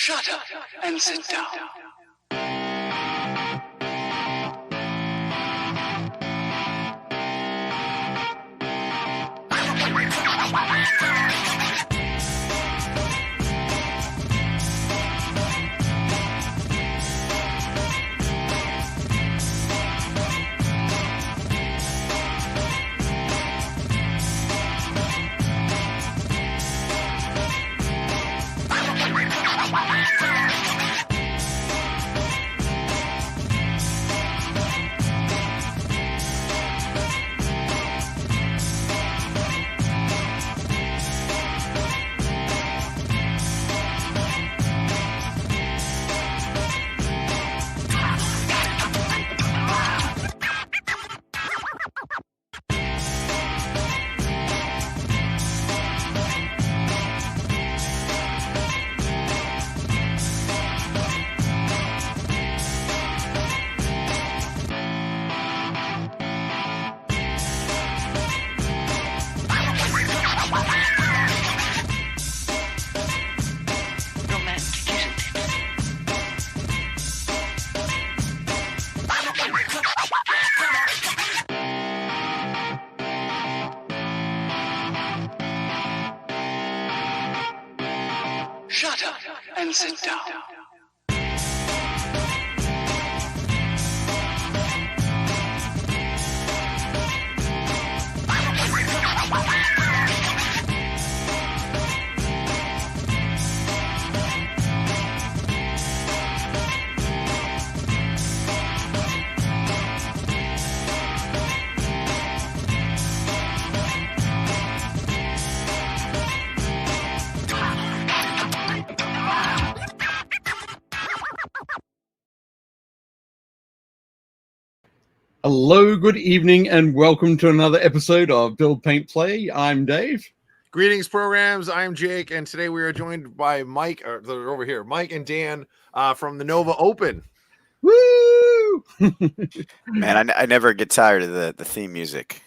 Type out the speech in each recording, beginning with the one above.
Shut up and sit down. Shut up and sit down. Hello, good evening, and welcome to another episode of Build, Paint, Play. I'm Dave. Greetings, programs. I'm Jake, and today we are joined by Mike, they're over here, Mike and Dan from the Nova Open. Woo! Man, I never get tired of the theme music.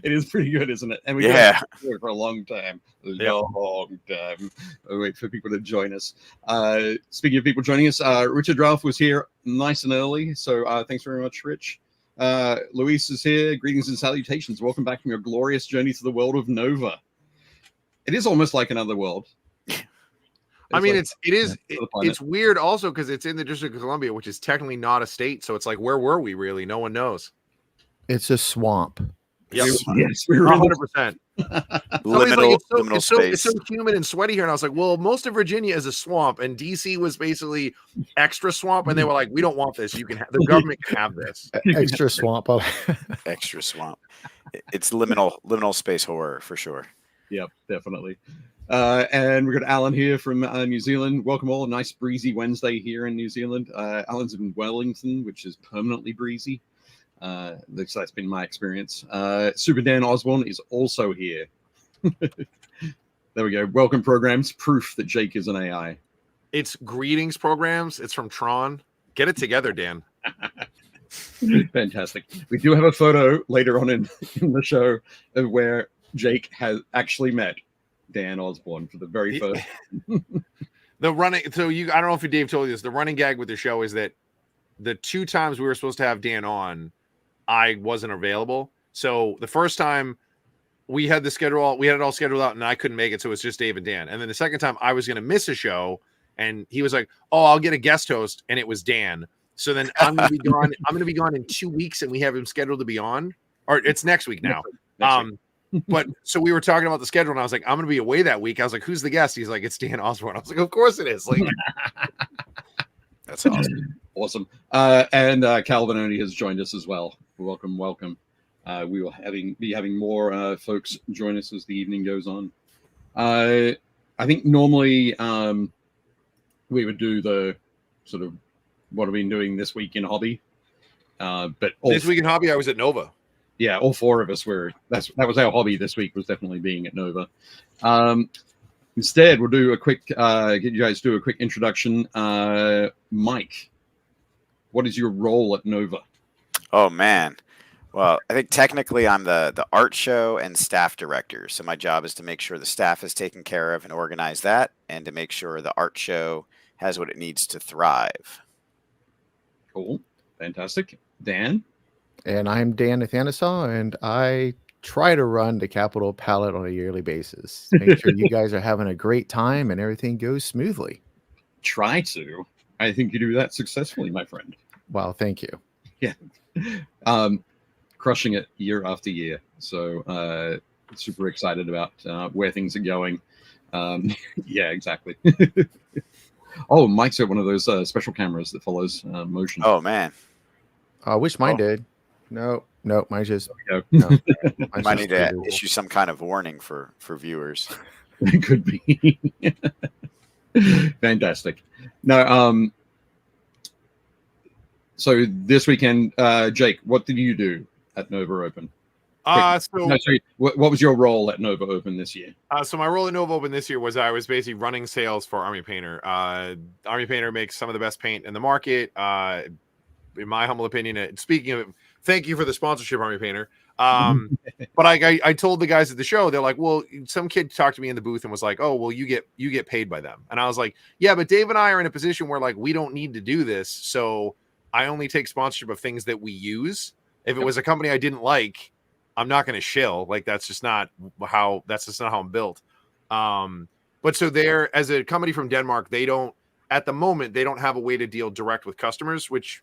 It is pretty good, isn't it? And we Yeah. got it for a long time. Long time. I'll wait for people to join us. Speaking of people joining us, Richard Ralph was here nice and early, so thanks very much, Rich. Luis is here. Greetings and salutations. Welcome back from your glorious journey to the world of Nova. It is almost like another world. I mean, it's weird also because it's in the District of Columbia, which is technically not a state. So it's like, where were we really? No one knows. It's a swamp. Yes, we were 100%. Liminal It's space. so humid and sweaty here. And I was like, well, most of Virginia is a swamp, and DC was basically extra swamp. And they were like, we don't want this. You can the government can have this. Extra swamp. Extra swamp. It's liminal space horror for sure. Yep, definitely. And we've got Alan here from New Zealand. Welcome all. A nice breezy Wednesday here in New Zealand. Alan's in Wellington, which is permanently breezy. That's been my experience. Super Dan Osborne is also here. There we go. Welcome programs. Proof that Jake is an AI. It's greetings programs. It's from Tron. Get it together, Dan. Fantastic. We do have a photo later on in the show of where Jake has actually met Dan Osborne for the very first. The running. So I don't know if Dave told you this. The running gag with the show is that the two times we were supposed to have Dan on, I wasn't available. So the first time we had it all scheduled out and I couldn't make it. So it's just Dave and Dan. And then the second time I was going to miss a show and he was like, oh, I'll get a guest host. And it was Dan. So then I'm going to be gone. I'm going to be gone in 2 weeks and we have him scheduled to be on, or it's next week now. Next week. But so we were talking about the schedule and I was like, I'm going to be away that week. I was like, who's the guest? He's like, it's Dan Osborne. I was like, of course it is. Like, That's awesome. Awesome. And Calvin Only has joined us as well. Welcome. We will be having more folks join us as the evening goes on. I think normally we would do the sort of what have we been doing this week in hobby. But this week in hobby, I was at Nova. Yeah, all four of us were. That was our hobby this week. Was definitely being at Nova. Instead, we'll do a quick. Get you guys to do a quick introduction. Mike, what is your role at Nova? Oh man. Well, I think technically I'm the art show and staff director. So my job is to make sure the staff is taken care of and organize that, and to make sure the art show has what it needs to thrive. Cool. Fantastic. Dan? And I'm Dan Athanasaw, and I try to run the Capital Palette on a yearly basis. Make sure you guys are having a great time and everything goes smoothly. Try to. I think you do that successfully, my friend. Wow, thank you. Yeah. Crushing it year after year. So super excited about where things are going. Yeah, exactly. Oh, Mike's got one of those special cameras that follows motion. Oh man, I wish mine Oh. did. No, mine just There no. we I might need to issue some kind of warning for viewers. go. It could be. Fantastic. No, so this weekend, Jake, what did you do at Nova Open? No, sorry. What was your role at Nova Open this year? So my role at Nova Open this year was I was basically running sales for Army Painter. Army Painter makes some of the best paint in the market. In my humble opinion, speaking of it, thank you for the sponsorship, Army Painter. But I told the guys at the show, they're like, well, some kid talked to me in the booth and was like, oh, well, you get paid by them. And I was like, yeah, but Dave and I are in a position where like we don't need to do this. So I only take sponsorship of things that we use. If it was a company I didn't like, I'm not going to shill. Like that's just not how I'm built. But so they're, as a company from Denmark, at the moment they don't have a way to deal direct with customers, which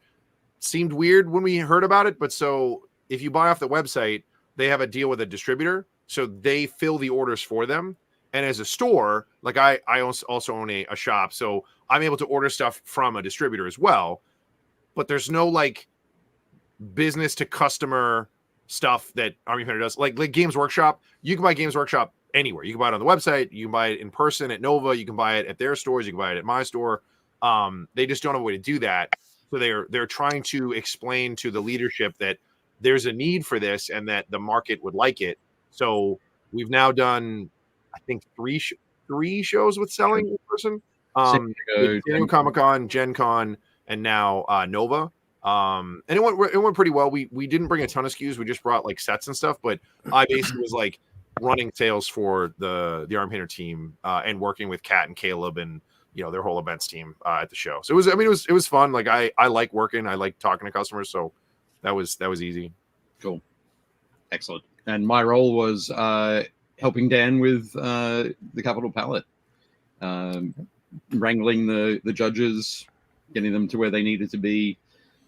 seemed weird when we heard about it. But so if you buy off the website, they have a deal with a distributor, so they fill the orders for them. And as a store, like I also own a shop, so I'm able to order stuff from a distributor as well. But there's no like business to customer stuff that Army Painter does. Like Games Workshop, you can buy Games Workshop anywhere. You can buy it on the website, you can buy it in person at Nova, you can buy it at their stores, you can buy it at my store. They just don't have a way to do that. So they're trying to explain to the leadership that there's a need for this and that the market would like it. So we've now done, I think, three shows with selling in person. Comic Con, Gen Con, and now Nova. And it went pretty well. We didn't bring a ton of SKUs. We just brought like sets and stuff. But I basically was like running sales for the Arm Painter team and working with Kat and Caleb and their whole events team at the show. So it was fun. Like I like working. I like talking to customers. So that was easy. Cool. Excellent. And my role was helping Dan with the Capital Palette, wrangling the judges, getting them to where they needed to be,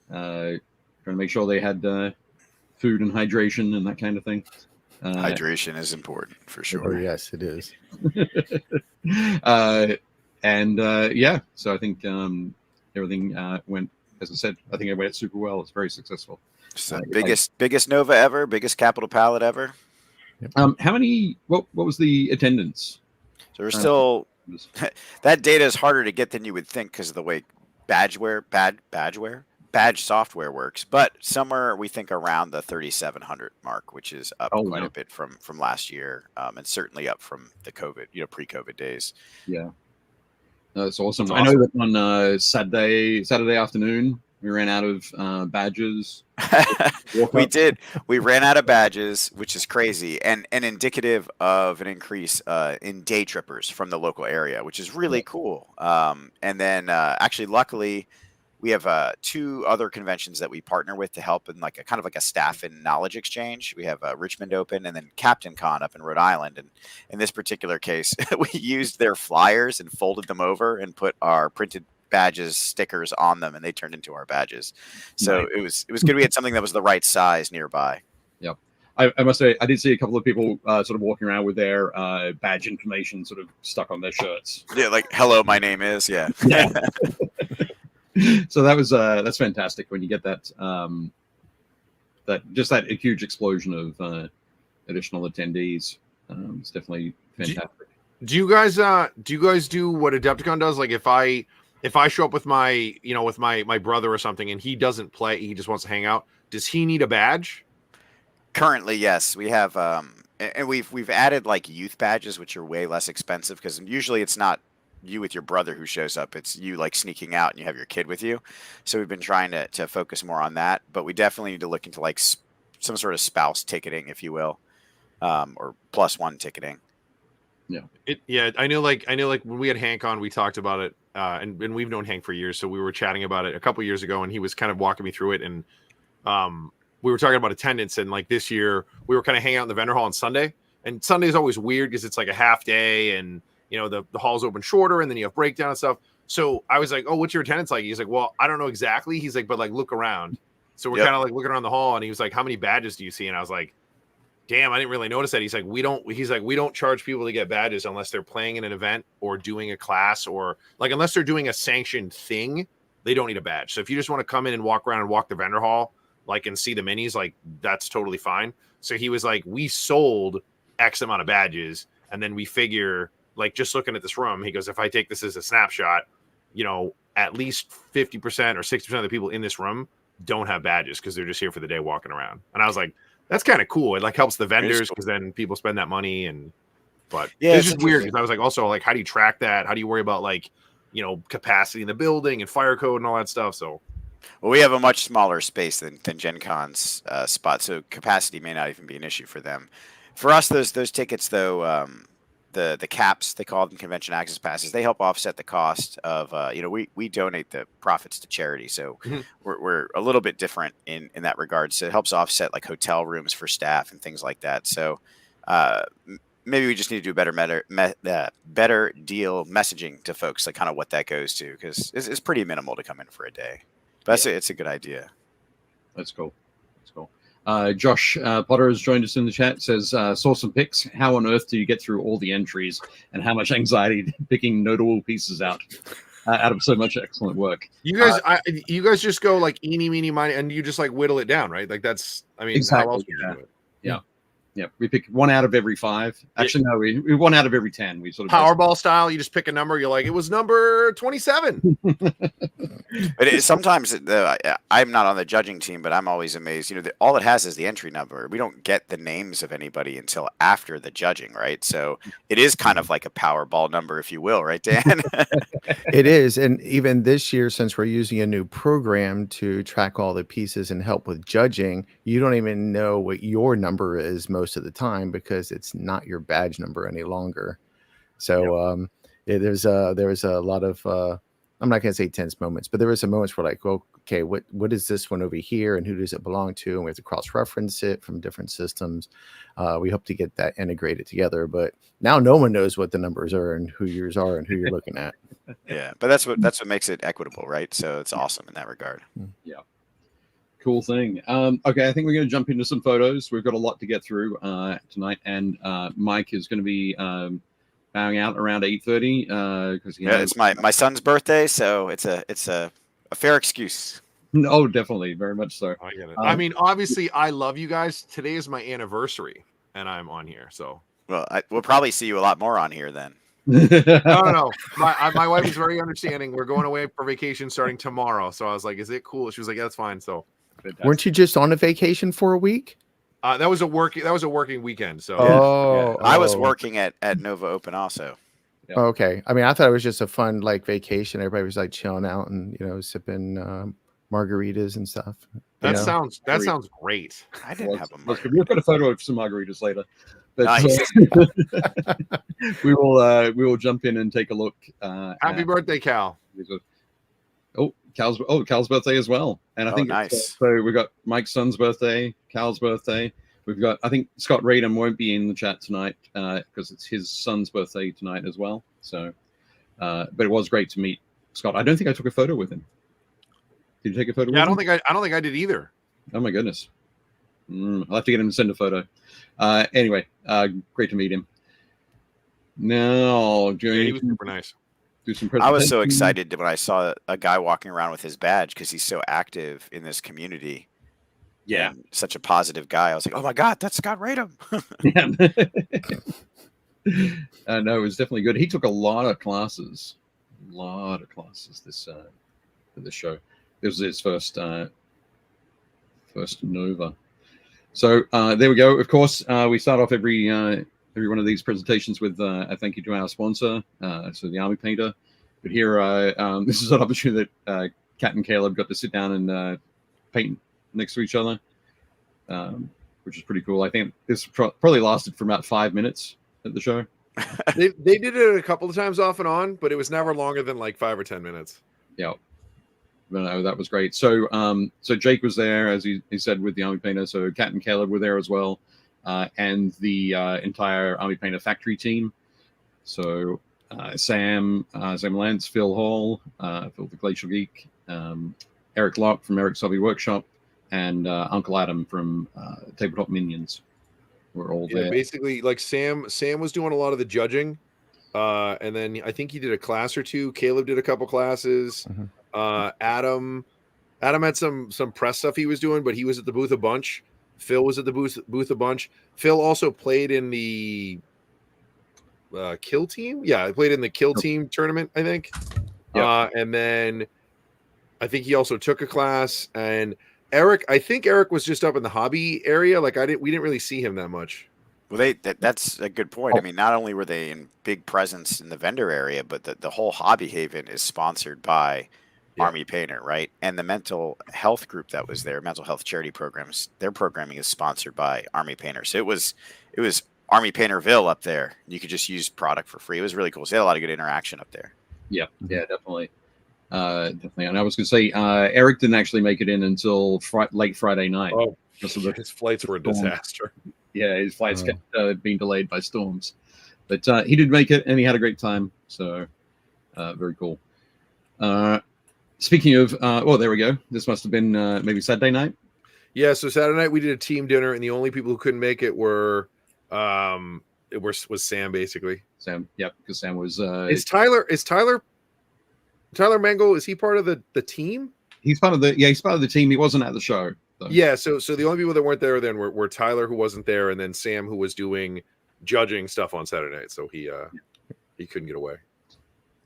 trying to make sure they had food and hydration and that kind of thing. Hydration is important for sure. Oh, yes, it is. Yeah, so I think everything went, as I said, I think it went super well. It's very successful. So biggest Nova ever, biggest Capital Palette ever. How many? What was the attendance? So we're still that data is harder to get than you would think because of the way badge software works. But somewhere we think around the 3,700 mark, which is up quite a bit from last year, and certainly up from the COVID, pre-COVID days. Yeah, that's awesome. I know that on Saturday afternoon, we ran out of badges. We did. We ran out of badges, which is crazy and indicative of an increase in day trippers from the local area, which is really cool. And then actually, luckily, we have 2 other conventions that we partner with to help in like a kind of like a staff and knowledge exchange. We have Richmond Open and then Captain Con up in Rhode Island. And in this particular case, we used their flyers and folded them over and put our printed badges, stickers on them, and they turned into our badges. So it was good. We had something that was the right size nearby. Yep. I must say, I did see a couple of people sort of walking around with their badge information sort of stuck on their shirts. Yeah, like, hello, my name is, yeah. So that's fantastic when you get that that huge explosion of additional attendees. It's definitely fantastic. Do you guys do what Adepticon does? Like if I show up with my my brother or something and he doesn't play, he just wants to hang out, does he need a badge? Currently, yes. We have and we've added like youth badges, which are way less expensive because usually it's not you with your brother who shows up, it's you like sneaking out and you have your kid with you. So we've been trying to focus more on that, but we definitely need to look into like some sort of spouse ticketing, if you will, or +1 ticketing. I know like when we had Hank on, we talked about it, and we've known Hank for years, so we were chatting about it a couple years ago, and he was kind of walking me through it, and we were talking about attendance, and like this year we were kind of hanging out in the vendor hall on Sunday, and Sunday is always weird because it's like a half day, and you know the hall's open shorter, and then you have breakdown and stuff. So I was like, "Oh, what's your attendance like?" He's like, "Well, I don't know exactly." He's like, "But like look around." So we're kind of like looking around the hall, and he was like, "How many badges do you see?" And I was like, damn, I didn't really notice that. He's like, we don't charge people to get badges unless they're playing in an event or doing a class, or like unless they're doing a sanctioned thing, they don't need a badge. So if you just want to come in and walk around and walk the vendor hall, like, and see the minis, like that's totally fine. So he was like, we sold X amount of badges, and then we figure, like, just looking at this room, he goes, if I take this as a snapshot, you know, at least 50% or 60% of the people in this room don't have badges because they're just here for the day walking around. And I was like, that's kind of cool. It like helps the vendors because then people spend that money. But it's just weird because I was like, also, like, how do you track that? How do you worry about, like, you know, capacity in the building and fire code and all that stuff? So, well, we have a much smaller space than Gen Con's spot, so capacity may not even be an issue for them. For us, those tickets, though, the caps, they call them, convention access passes, they help offset the cost of you know, we donate the profits to charity, so we're a little bit different in that regard. So it helps offset like hotel rooms for staff and things like that. So maybe we just need to do better deal messaging to folks, like kind of what that goes to, because it's pretty minimal to come in for a day. But it's a good idea. That's cool. Josh Potter has joined us in the chat. Says, saw some pics. How on earth do you get through all the entries, and how much anxiety picking notable pieces out of so much excellent work? You guys just go like eeny, meeny, miny, and you just like whittle it down, right? Like that's, I mean, exactly, how else would you do it? Yeah. We pick 1 out of every 5. Actually, no, we 1 out of every 10. We sort of Powerball style. You just pick a number. You're like, it was number 27. But sometimes I'm not on the judging team, but I'm always amazed. You know, all it has is the entry number. We don't get the names of anybody until after the judging, right? So it is kind of like a Powerball number, if you will, right, Dan? It is. And even this year, since we're using a new program to track all the pieces and help with judging, you don't even know what your number is most of the time because it's not your badge number any longer. So there was a lot of I'm not going to say tense moments, but there were some moments where like, well, okay, what is this one over here, and who does it belong to? And we have to cross-reference it from different systems. We hope to get that integrated together, but now no one knows what the numbers are and who yours are and who you're looking at. Yeah, but that's what makes it equitable, right? So it's awesome in that regard. Yeah. Cool thing. Okay, I think we're going to jump into some photos. We've got a lot to get through tonight, and Mike is going to be bowing out around 8:30 because it's my son's birthday, so it's a fair excuse. No, definitely, very much so. I get it. I mean, obviously, I love you guys. Today is my anniversary, and I'm on here. So, well, we'll probably see you a lot more on here then. No. My wife is very understanding. We're going away for vacation starting tomorrow, so I was like, "Is it cool?" She was like, "Yeah, that's fine." So, fantastic. Weren't you just on a vacation for a week? That was a working weekend. So, I was working at Nova Open also. Yeah. Okay. I mean, I thought it was just a fun like vacation. Everybody was like chilling out and sipping margaritas and stuff. That sounds great. I didn't have a We've margarita. got a photo of some margaritas later. But Nice. we will jump in and take a look. Happy birthday, Cal! Cal's birthday as well, and I think nice. So we've got Mike's son's birthday, Cal's birthday. We've got, I think Scott Radham won't be in the chat tonight because it's his son's birthday tonight as well. So, but it was great to meet Scott. I don't think I took a photo with him. Did you take a photo? Yeah, with him? I don't think I did either. Oh my goodness. I'll have to get him to send a photo. Anyway, great to meet him. Now, he was super nice. Do some I was so excited when I saw a guy walking around with his badge because he's so active in this community. Yeah, such a positive guy. I was like, oh my God, that's Scott Radham. No, it was definitely good. He took a lot of classes this for this show. It was his first Nova. So there we go. Of course, we start off every one of these presentations with a thank you to our sponsor, so the Army Painter. But here, this is an opportunity that Kat and Caleb got to sit down and paint next to each other. which is pretty cool. I think this probably lasted for about 5 minutes at the show. They did it a couple of times off and on, but it was never longer than like 5 or 10 minutes. Yeah. But no, that was great. So so Jake was there, as he said, with the Army Painter. So Kat and Caleb were there as well, and the entire Army Painter factory team. So Sam Lance, Phil Hall, Phil the Glacial Geek, Eric Locke from Eric's Hobby Workshop, and Uncle Adam from Tabletop Minions were all there. Basically, like Sam was doing a lot of the judging, and then I think he did a class or two. Caleb did a couple classes. Adam had some press stuff he was doing, but he was at the booth a bunch. Phil was at the booth a bunch. Phil also played in the kill team. Yeah, I played in the kill team tournament, I think. And then I think he also took a class. And Eric was just up in the hobby area. Like we didn't really see him that much. Well, that's a good point. I mean, not only were they in big presence in the vendor area, but the whole Hobby Haven is sponsored by Army Painter, right? And the mental health group that was there, mental health charity programs, their programming is sponsored by Army Painter. So it was Army Painterville up there. You could just use product for free. It was really cool. So they had a lot of good interaction up there. Yeah, definitely. Definitely. And I was going to say, Eric didn't actually make it in until late Friday night. Oh, his flights were a disaster. Yeah, his flights kept being delayed by storms. But he did make it, and he had a great time. So very cool. Speaking of, there we go. This must have been maybe Saturday night. Yeah, so Saturday night we did a team dinner, and the only people who couldn't make it was Sam, basically. Sam, yeah, because Sam was. Is Tyler Mangle? Is he part of the team? He's part of the team. He wasn't at the show. So. Yeah, so the only people that weren't there then were Tyler, who wasn't there, and then Sam, who was doing judging stuff on Saturday night. So he couldn't get away.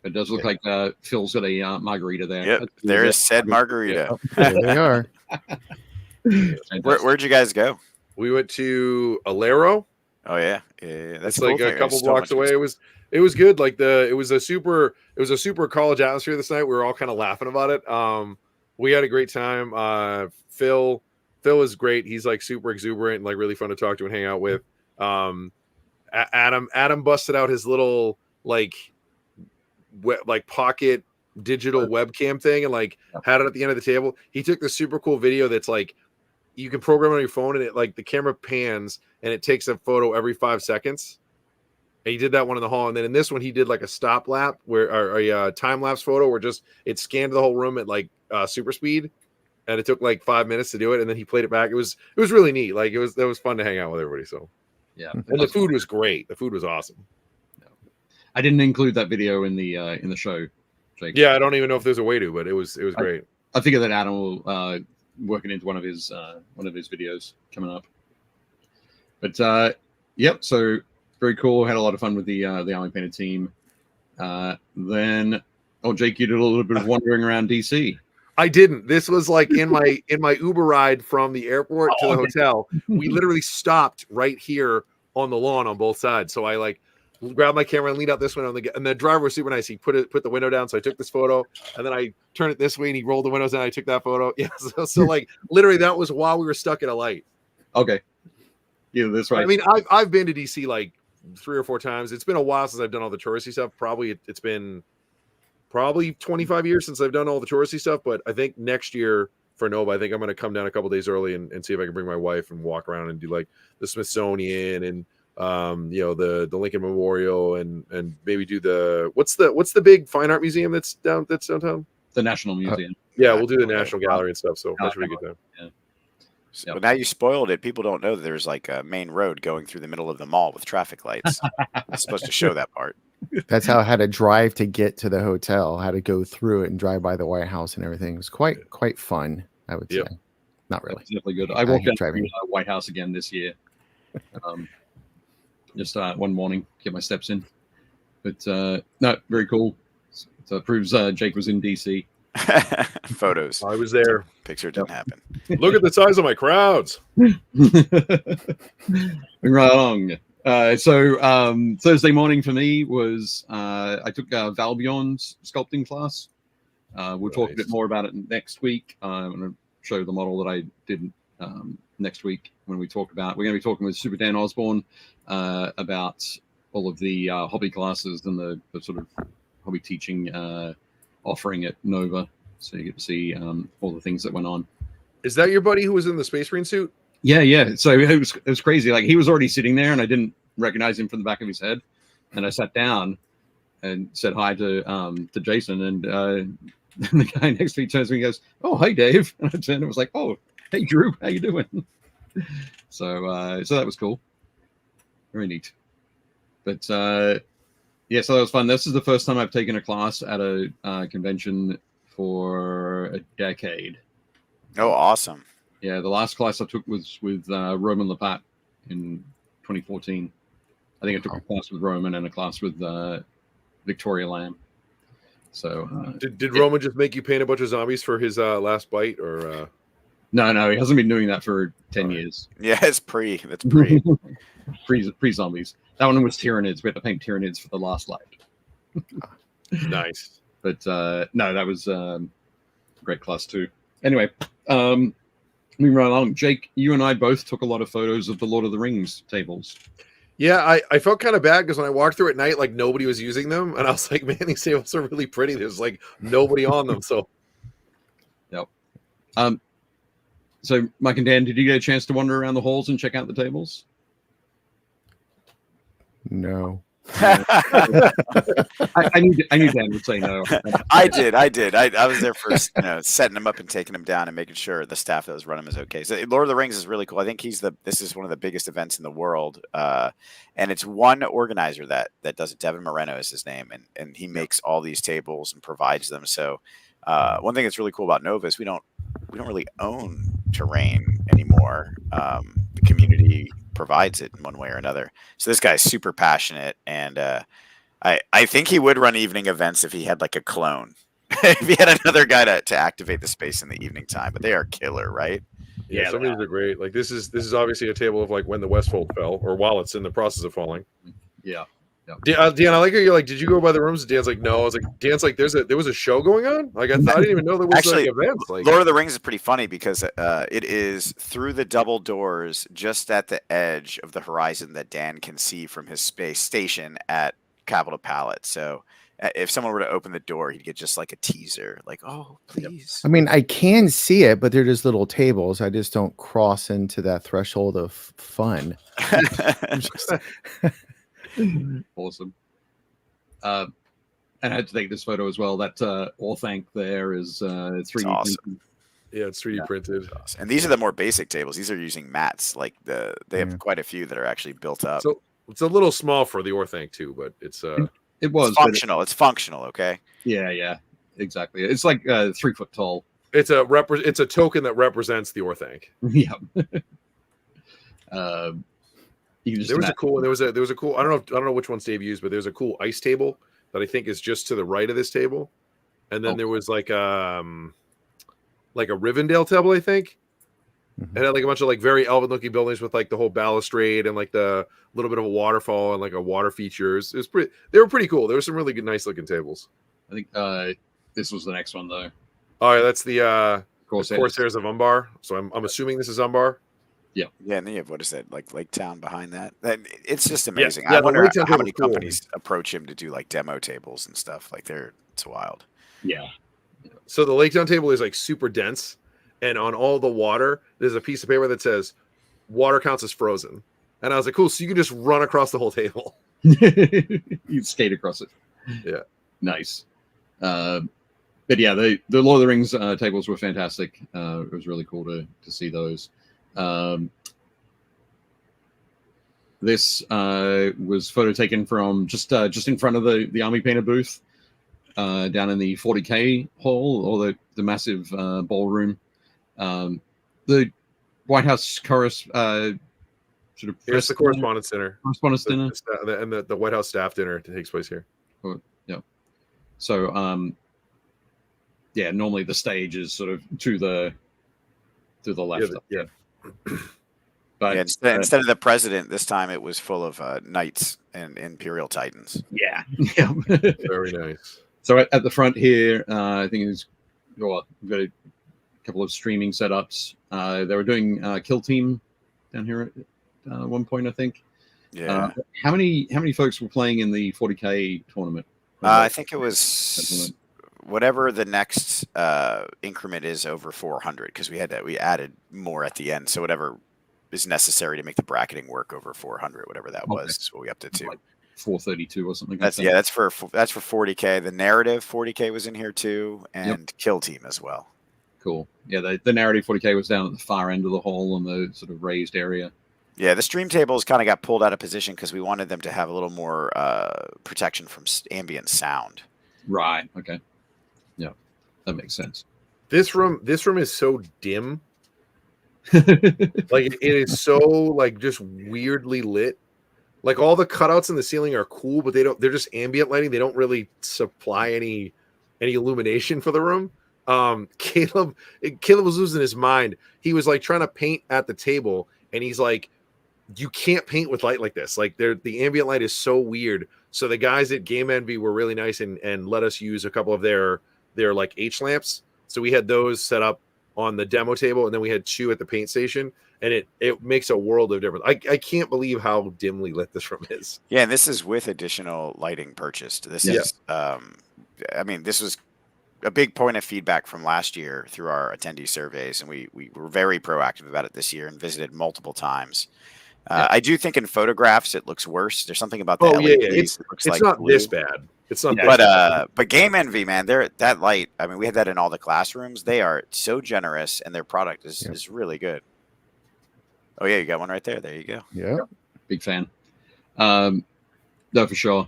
It does look like Phil's got a margarita there. Yep, there is said margarita. There they are. Where'd you guys go? We went to Alero. Oh yeah, that's it's like a couple blocks away. It was good. Like it was a super college atmosphere this night. We were all kind of laughing about it. We had a great time. Phil is great. He's like super exuberant and like really fun to talk to and hang out with. Adam busted out his little like pocket digital webcam thing and like had it at the end of the table. He took the super cool video that's like you can program it on your phone and it like the camera pans and it takes a photo every 5 seconds. And he did that one in the hall, and then in this one he did like a stop lap or a time lapse photo where just it scanned the whole room at like super speed, and it took like 5 minutes to do it, and then he played it back. It was really neat. Like that was fun to hang out with everybody. So yeah, and the food was great. The food was awesome. I didn't include that video in the show, Jake. Yeah, I don't even know if there's a way to, but it was great. I figure that Adam will work it into one of his videos coming up. But yep, so very cool. Had a lot of fun with the Army Painter team. Then Jake, you did a little bit of wandering around DC. I didn't. This was like in my Uber ride from the airport to the hotel. We literally stopped right here on the lawn on both sides. So I like grabbed my camera and leaned out this window, and the driver was super nice. He put the window down, so I took this photo, and then I turned it this way, and he rolled the windows down. I took that photo. Yeah, so like literally that was while we were stuck at a light. Okay, yeah, that's right. I mean, I've been to DC like 3 or 4 times. It's been a while since I've done all the touristy stuff. It's been 25 years since I've done all the touristy stuff. But I think next year for Nova, I think I'm going to come down a couple days early and see if I can bring my wife and walk around and do like the Smithsonian and the Lincoln Memorial and maybe do what's the big fine art museum that's downtown? The National Museum. Yeah, we'll do the National Gallery and stuff. So that should be a good time. Yeah. So now you spoiled it. People don't know that there's like a main road going through the middle of the mall with traffic lights. It's supposed to show that part. That's how I had to drive to get to the hotel. How to go through it and drive by the White House and everything. It was quite fun, I would say. Not really. That's definitely good. I walked down to the White House again this year. Just one morning, get my steps in. But no, very cool. So it proves Jake was in DC. Photos. I was there. Picture didn't happen. Look at the size of my crowds. Right along. So Thursday morning for me was I took Val Bjorn's sculpting class. We'll talk a bit more about it next week. I'm going to show the model that I did next week when we're going to be talking with Super Dan Osborne about all of the hobby classes and the sort of hobby teaching offering at Nova. So you get to see all the things that went on. Is that your buddy who was in the Space Marine suit? Yeah. So it was crazy. Like he was already sitting there, and I didn't recognize him from the back of his head. And I sat down and said hi to Jason, and the guy next to me turns to me and goes, "Oh, hey, Dave." And I turned and was like, "Oh, hey, Drew, how you doing?" So that was cool. Very neat. But yeah, so that was fun. This is the first time I've taken a class at a convention for a decade. Oh, awesome. Yeah, the last class I took was with Roman Lepat in 2014. I think I took a class with Roman and a class with Victoria Lamb. So did Roman just make you paint a bunch of zombies for his last bite, or No, he hasn't been doing that for 10 years. Yeah, that's pre zombies. That one was Tyranids. We had to paint Tyranids for the last light. Nice. But no, that was great class too. Anyway, moving right along. Jake, you and I both took a lot of photos of the Lord of the Rings tables. Yeah, I felt kind of bad because when I walked through at night, like nobody was using them, and I was like, man, these tables are really pretty. There's like nobody on them. So yep. So Mike and Dan, did you get a chance to wander around the halls and check out the tables? No. I knew Dan would say no. I did. I was there for setting them up and taking them down and making sure the staff that was running them is okay. So Lord of the Rings is really cool. I think this is one of the biggest events in the world, and it's one organizer that does it. Devin Moreno is his name, and he makes all these tables and provides them. So one thing that's really cool about Nova is we don't really own terrain anymore. The community provides it in one way or another. So this guy's super passionate, and I think he would run evening events if he had like a clone. If he had another guy to activate the space in the evening time. But they are killer, right? yeah, some of these are great. Like this is obviously a table of like when the Westfold fell, or while it's in the process of falling. Yeah. Dan, I like how you're like, did you go by the rooms? Dan's like, no. I was like, Dan's like, there was a show going on. Like I didn't even know there was actually like events. Like Lord of the Rings is pretty funny because it is through the double doors, just at the edge of the horizon that Dan can see from his space station at Capitol Palette. So if someone were to open the door, he'd get just like a teaser, like, "Oh, please." I mean, I can see it, but they're just little tables. I just don't cross into that threshold of fun. Awesome. And I had to take this photo as well. That Orthanc there is 3D awesome. printed. yeah, it's 3D printed. And these are the more basic tables. These are using mats. Like they have quite a few that are actually built up. So it's a little small for the Orthanc too, but it's It was It's functional. It's functional. Okay. Yeah, exactly. It's like 3 foot tall. it's a token that represents the Orthanc. Yeah. You can just There was imagine. a cool. I don't know which ones Dave used, but there's a cool ice table that I think is just to the right of this table, and then there was like a Rivendell table, I think. Mm-hmm. It had like a bunch of like very elven looking buildings with like the whole balustrade and like the little bit of a waterfall and like a water features. It was pretty. They were pretty cool. There were some really good, nice looking tables. I think this was the next one though. Oh yeah, that's the Corsairs. Corsairs of Umbar. So I'm assuming this is Umbar. Yeah, and then you have what is that, like Lake Town behind that? It's just Yeah, amazing. yeah, I the wonder Lake Town how table many is cool. companies approach him to do like demo tables and stuff. Like it's wild. Yeah. So the Lake Town table is like super dense, and on all the water, there's a piece of paper that says water counts as frozen. And I was like, cool, so you can just run across the whole table. You skate across it. Yeah. Nice. But yeah, the Lord of the Rings tables were fantastic. It was really cool to see those. This was photo taken from just in front of the Army Painter booth down in the 40K hall, or the massive ballroom. The White House sort of Here's the Correspondence Dinner. Correspondence dinner. And the White House staff dinner that takes place here. Yeah. So yeah, normally the stage is sort of to the left. Yeah. Yeah, But instead of the president, this time it was full of knights and Imperial Titans. yeah. Very nice. So at the front here, I think we've got a couple of streaming setups. They were doing Kill Team down here at one point, I think. Yeah. How many folks were playing in the 40K tournament? I think it was whatever the next increment is over 400, because we added more at the end. So whatever is necessary to make the bracketing work over 400, whatever that was, is what we upped it to. Like 432 or something. That's like that. that's for 40K. The narrative 40K was in here too, and Kill Team as well. Cool. Yeah, the narrative 40K was down at the far end of the hall on the sort of raised area. Yeah, the stream tables kind of got pulled out of position because we wanted them to have a little more protection from ambient sound. Right. Okay. Yeah, that makes sense. This room is so dim. Like it is so like just weirdly lit. Like all the cutouts in the ceiling are cool, but they're just ambient lighting. They don't really supply any illumination for the room. Caleb was losing his mind. He was like trying to paint at the table, and he's like, you can't paint with light like this. Like the ambient light is so weird. So the guys at Game Envy were really nice and let us use a couple of their like H lamps. So we had those set up on the demo table, and then we had 2 at the paint station, and it makes a world of difference. I can't believe how dimly lit this room is. Yeah, and this is with additional lighting purchased. This is I mean, this was a big point of feedback from last year through our attendee surveys, and we were very proactive about it this year and visited multiple times. I do think in photographs it looks worse. There's something about the LEDs. It's not blue. this bad. It's not. But Game Envy, man, that light. I mean, we had that in all the classrooms. They are so generous, and their product is really good. Oh yeah, you got one right there. There you go. Yeah, big fan. No, for sure.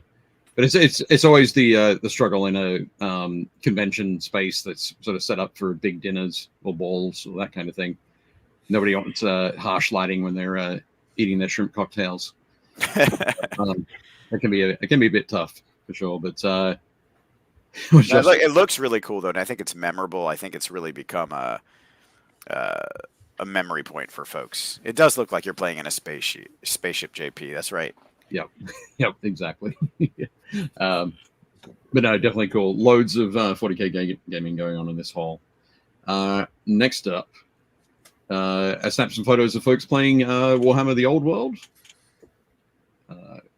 But it's always the struggle in a convention space that's sort of set up for big dinners or balls or that kind of thing. Nobody wants harsh lighting when they're eating their shrimp cocktails. It can be a bit tough for sure. But it looks really cool though, and I think it's memorable. I think it's really become a memory point for folks. It does look like you're playing in a spaceship, JP. That's right. Yep, exactly. But no, definitely cool. Loads of 40K gaming going on in this hall. Next up, I snapped some photos of folks playing Warhammer: The Old World,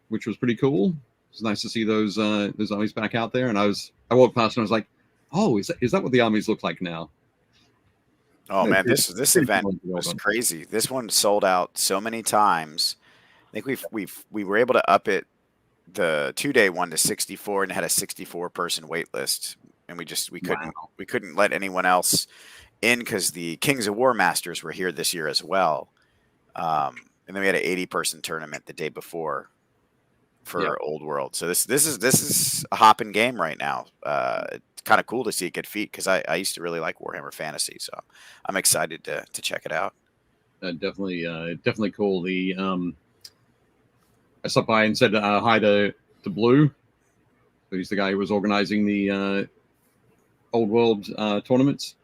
which was pretty cool. It's nice to see those armies back out there. And I walked past and I was like, "Oh, is that what the armies look like now?" Oh man, this event was crazy. This one sold out so many times. I think we were able to up it, the 2-day one, to 64, and had a 64-person wait list, and we couldn't let anyone else in because the Kings of War Masters were here this year as well, and then we had an 80-person tournament the day before for Old World. So this is a hopping game right now. It's kind of cool to see it get feet because I used to really like Warhammer Fantasy, so I'm excited to check it out. Definitely cool. I stopped by and said hi to Blue. He's the guy who was organizing the Old World tournaments.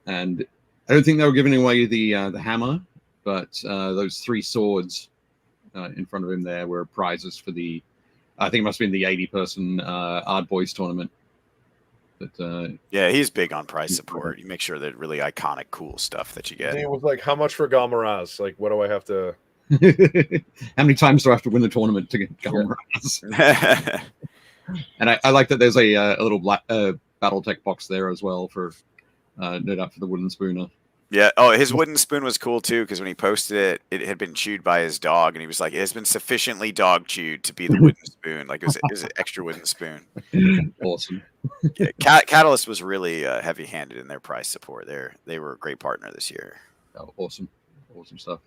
And I don't think they were giving away the hammer, but those 3 swords in front of him there were prizes for I think it must have been the 80-person Ard Boys tournament. But yeah, he's big on prize support. You make sure that really iconic, cool stuff that you get. And it was like, how much for Galmaraz? Like, what do I have to... How many times do I have to win the tournament to get Galmaraz? And I like that there's a little black BattleTech box there as well for no doubt for the wooden spooner. Yeah. Oh, his wooden spoon was cool too, because when he posted it, it had been chewed by his dog, and he was like, "It has been sufficiently dog chewed to be the wooden spoon." Like it was an extra wooden spoon. Awesome. Yeah, Catalyst was really heavy-handed in their prize support. They were a great partner this year. Oh, awesome stuff.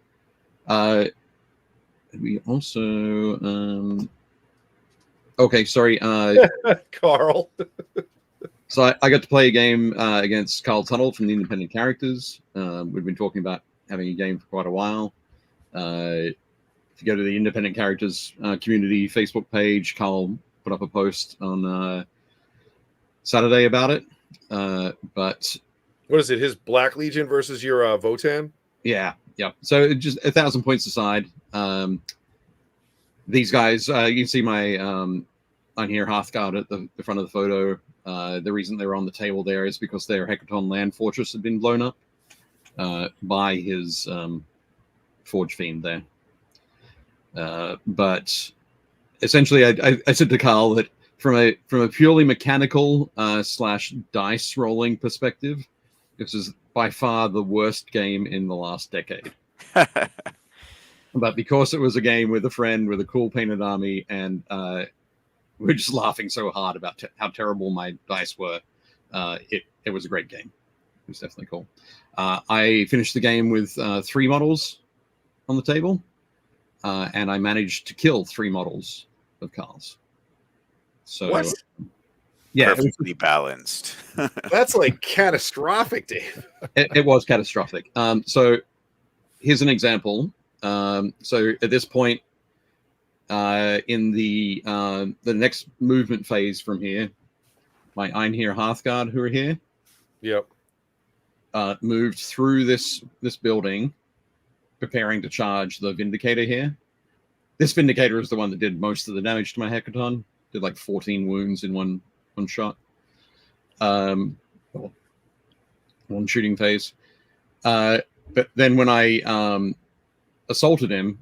We also okay, sorry, Carl. So I got to play a game against Carl Tunnel from the Independent Characters. We've been talking about having a game for quite a while. If you go to the Independent Characters community Facebook page, Carl put up a post on Saturday about it. But what is it? His Black Legion versus your Votan? Yeah. So just 1,000 points aside. These guys, you can see my on here Hearthguard at the front of the photo. The reason they were on the table there is because their Hecaton land fortress had been blown up by his Forge Fiend there. But essentially, I said to Carl that from a purely mechanical slash dice rolling perspective, this is by far the worst game in the last decade. But because it was a game with a friend with a cool painted army, and we're just laughing so hard about how terrible my dice were, it was a great game. It was definitely cool. I finished the game with 3 models on the table, and I managed to kill 3 models of Carl's. So, What? Yeah, Perfectly balanced. That's like catastrophic, Dave. it was catastrophic. So here's an example. So at this point, in the next movement phase from here, my Einherjar Hearthguard, who are here, Yep. moved through this building, preparing to charge the Vindicator here. This Vindicator is the one that did most of the damage to my Hecaton. Did like 14 wounds in one shot. One shooting phase. But then when I assaulted the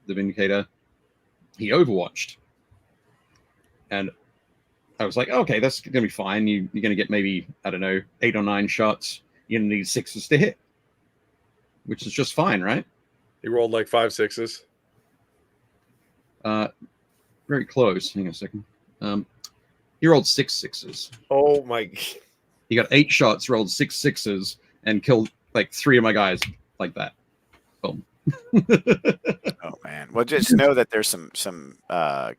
Vindicator, he overwatched. And I was like, okay, that's going to be fine. You're going to get maybe, I don't know, 8 or 9 shots. You're going to need 6s to hit, which is just fine, right? He rolled like 5 6s. Very close. Hang on a second. He rolled 6 6s. Oh my! He got 8 shots, rolled 6 6s, and killed like 3 of my guys like that. Boom. Oh man! Well, just know that there's some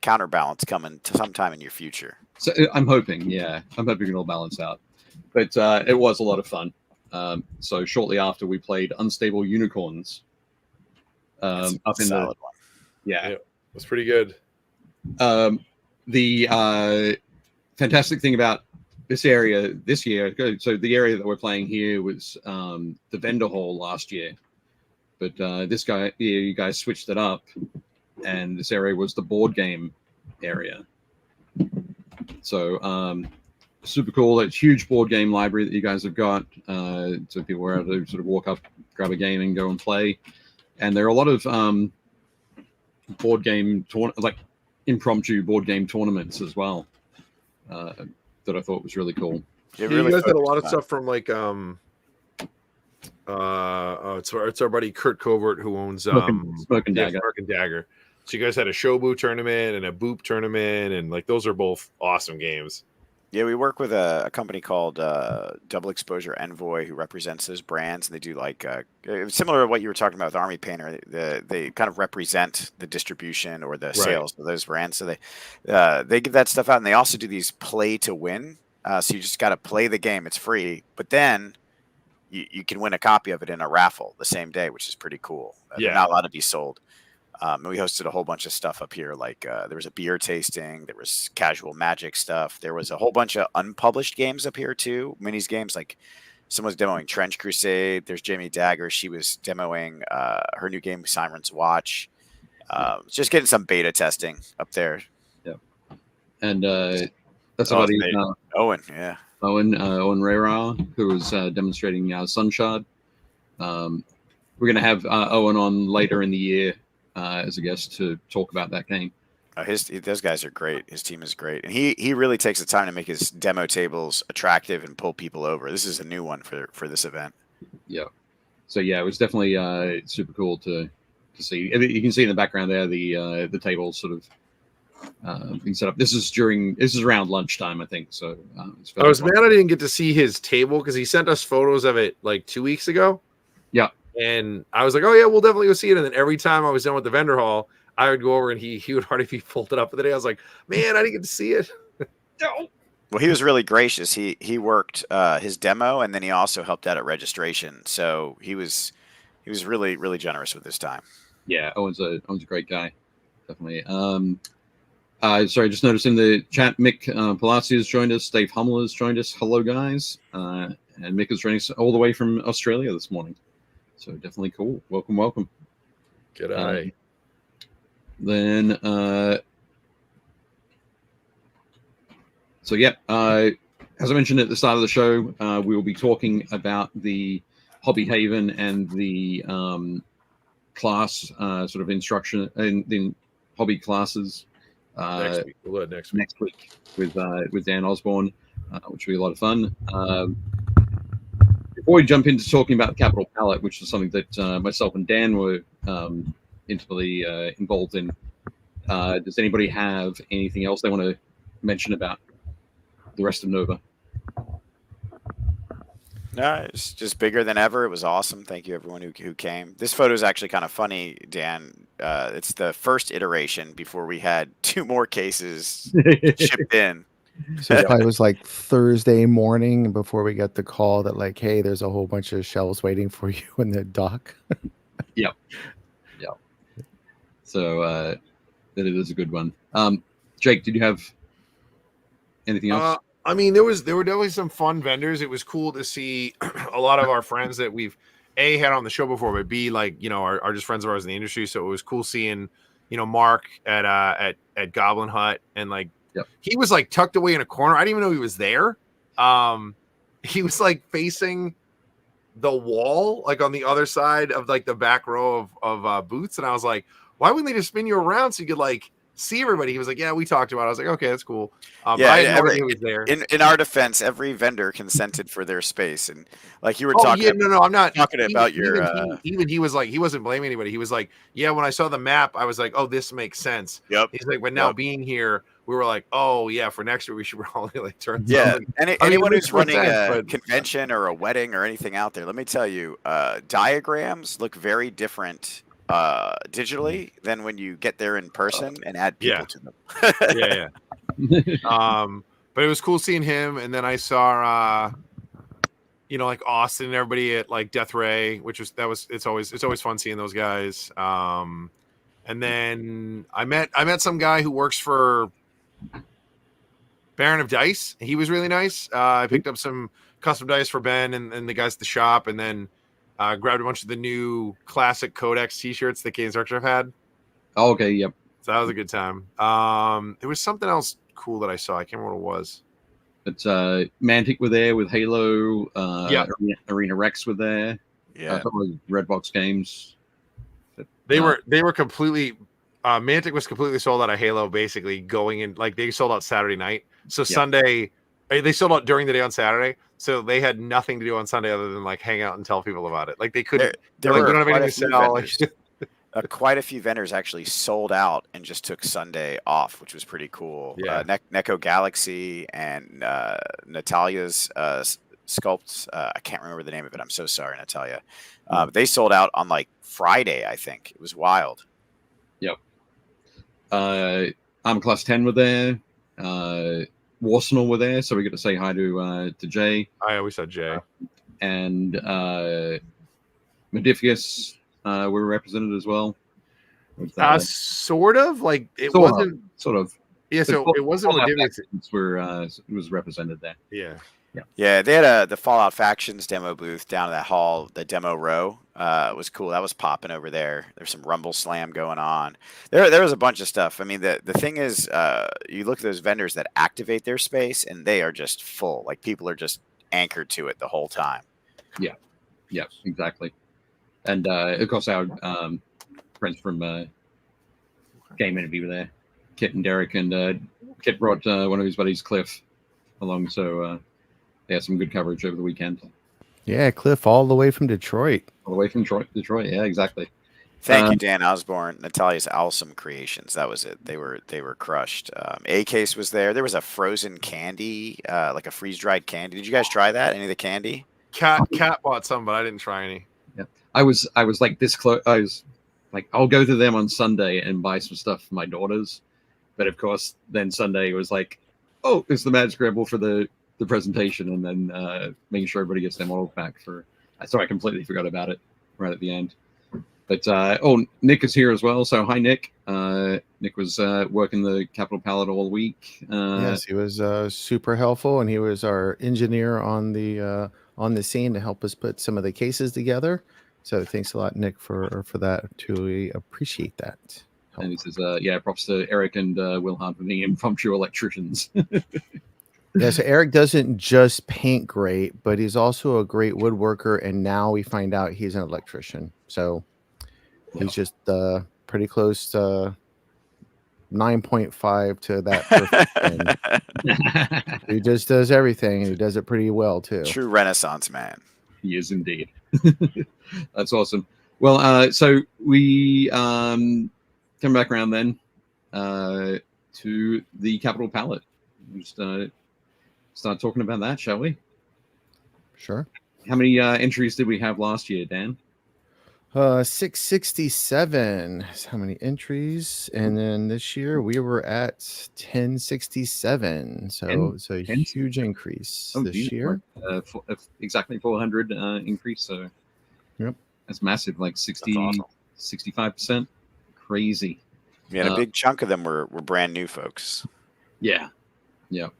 counterbalance coming to sometime in your future. So I'm hoping, yeah, I'm hoping it'll balance out. But it was a lot of fun. So shortly after, we played Unstable Unicorns. That's Up in solid the one. yeah, That's pretty good. The fantastic thing about this area this year, so the area that we're playing here was the vendor hall last year, but this year you guys switched it up, and this area was the board game area. So super cool. It's huge board game library that you guys have got, so people were able to sort of walk up, grab a game, and go and play. And there are a lot of board game like impromptu board game tournaments as well, that I thought was really cool. You guys had a lot of stuff from like it's our buddy Kurt Covert who owns Smoke and Dagger. Smoke and Dagger. So you guys had a Shobu tournament and a Boop tournament, and like those are both awesome games. Yeah, we work with a company called Double Exposure Envoy, who represents those brands, and they do like similar to what you were talking about with Army Painter. They kind of represent the distribution or the sales of those brands. So they give that stuff out, and they also do these play to win. So you just got to play the game; it's free, but then you can win a copy of it in a raffle the same day, which is pretty cool. They're not allowed to be sold. And we hosted a whole bunch of stuff up here. Like there was a beer tasting, there was casual Magic stuff. There was a whole bunch of unpublished games up here too. Minis games, like someone's demoing Trench Crusade. There's Jamie Dagger. She was demoing her new game, Siren's Watch. Just getting some beta testing up there. Yeah. And that's about it. Owen, yeah. Owen Rera, who was demonstrating Sunshard. We're going to have Owen on later in the year as a guest to talk about that game. Those guys are great. His team is great, and he really takes the time to make his demo tables attractive and pull people over. This is a new one for this event. Yeah. So yeah, it was definitely super cool to see. You can see in the background there the tables sort of being set up. This is around lunchtime, I think. So I was mad I didn't get to see his table because he sent us photos of it like 2 weeks ago. Yeah. And I was like, oh, yeah, we'll definitely go see it. And then every time I was done with the vendor hall, I would go over and he would already be folded up for the day. I was like, man, I didn't get to see it. No. Well, he was really gracious. He worked his demo, and then he also helped out at registration. So he was really, really generous with his time. Yeah, Owen's a great guy. Definitely. Sorry, just noticed in the chat, Mick Palazzi has joined us. Dave Hummel has joined us. Hello, guys. And Mick is joining us all the way from Australia this morning. So definitely cool. Welcome. G'day. Then So yeah, as I mentioned at the start of the show, we will be talking about the Hobby Haven and the class sort of instruction in hobby classes Next week. We'll do it next week. next week with Dan Osborne, which will be a lot of fun. Before we jump into talking about the Capital Palette, which is something that myself and Dan were intimately involved in, does anybody have anything else they want to mention about the rest of Nova? No, it's just bigger than ever. It was awesome. Thank you, everyone who came. This photo is actually kind of funny, Dan. It's the first iteration before we had 2 more cases shipped in. So it probably was like Thursday morning before we got the call that like, hey, there's a whole bunch of shelves waiting for you in the dock. Yep. So that it is a good one. Jake, did you have anything else? I mean, there were definitely some fun vendors. It was cool to see a lot of our friends that we've had on the show before, but B, like, are just friends of ours in the industry. So it was cool seeing, Mark at Goblin Hut, and like, yep. He was like tucked away in a corner. I didn't even know he was there. He was like facing the wall, like on the other side of like the back row of booths. And I was like, why wouldn't they just spin you around so you could like see everybody? He was like, yeah, we talked about it. I was like, okay, that's cool. Yeah, I had no idea he was there. In our defense, every vendor consented for their space, and like you were talking. Yeah, no, I'm not talking about your. Even he was like, he wasn't blaming anybody. He was like, yeah, when I saw the map, I was like, oh, this makes sense. Yep. He's like, but now being here, we were like, oh yeah, for next year we should probably like turn. Yeah, anyone who's running a convention or a wedding or anything out there, let me tell you, diagrams look very different digitally than when you get there in person and add people to them. yeah. But it was cool seeing him, and then I saw like Austin and everybody at like Death Ray, it's always fun seeing those guys. And then I met some guy who works for Baron of Dice. He was really nice. I picked up some custom dice for Ben and the guys at the shop, and then grabbed a bunch of the new classic Codex T-shirts that Games Workshop had. Oh, okay, yep. So that was a good time. There was something else cool that I saw. I can't remember what it was. But Mantic were there with Halo. Arena Rex were there. Yeah. Redbox Games. But, They were completely. Mantic was completely sold out of Halo. Basically, going in like they sold out Saturday night. So Sunday, they sold out during the day on Saturday. So they had nothing to do on Sunday other than like hang out and tell people about it. Like they couldn't. There like, were we don't have anything to sell. Quite a few vendors actually sold out and just took Sunday off, which was pretty cool. Yeah. Neko Galaxy and Natalia's sculpts. I can't remember the name of it. I'm so sorry, Natalia. They sold out on like Friday, I think. It was wild. Yep. I'm Class 10 were there. Warsenal were there, so we get to say hi to Jay. I always said Jay. And Modifius were represented as well. Sort of like it sort wasn't of, sort of. Yeah, so it wasn't Modifius. Was represented there. Yeah. They had the Fallout Factions demo booth down in that hall, the demo row. It was cool. That was popping over there. There's some Rumble Slam going on. There was a bunch of stuff. I mean, the thing is, you look at those vendors that activate their space, and they are just full. Like people are just anchored to it the whole time. Yeah, exactly. And of course, our friends from Game Envy were there. Kit and Derek, and Kit brought one of his buddies, Cliff, along. So they had some good coverage over the weekend. Yeah, Cliff, all the way from Detroit. All the way from Detroit. Yeah, exactly. Thank you, Dan Osborne. Natalia's Awesome Creations. That was it. They were crushed. A-Case was there. There was a frozen candy, like a freeze-dried candy. Did you guys try that? Any of the candy? Cat bought some, but I didn't try any. Yeah, I was like this close. I was like, I'll go to them on Sunday and buy some stuff for my daughters. But of course, then Sunday was like, oh, it's the Mad Scramble for the presentation, and then making sure everybody gets their models back for. So I completely forgot about it right at the end. But Nick is here as well. So hi, Nick. Nick was working the Capital Palette all week. Yes, he was super helpful, and he was our engineer on the scene to help us put some of the cases together. So thanks a lot, Nick, for that. Truly appreciate that. And he says, props to Eric and Will Hunt for being impromptu electricians. Yeah, so Eric doesn't just paint great, but he's also a great woodworker, and now we find out he's an electrician. So he's just pretty close to 9.5 to that perfect 10. He just does everything, and he does it pretty well too. True Renaissance man. He is indeed. That's awesome. Well, so we come back around then to the Capital Palette. Just start talking about that, shall we? Sure. How many entries did we have last year, Dan? 667 is how many entries, and then this year we were at 1067. So it's a huge increase this year. Exactly 400 increase. So yep, that's massive. Like 65%. Crazy. Yeah, and a big chunk of them were brand new folks. Yeah. Yep.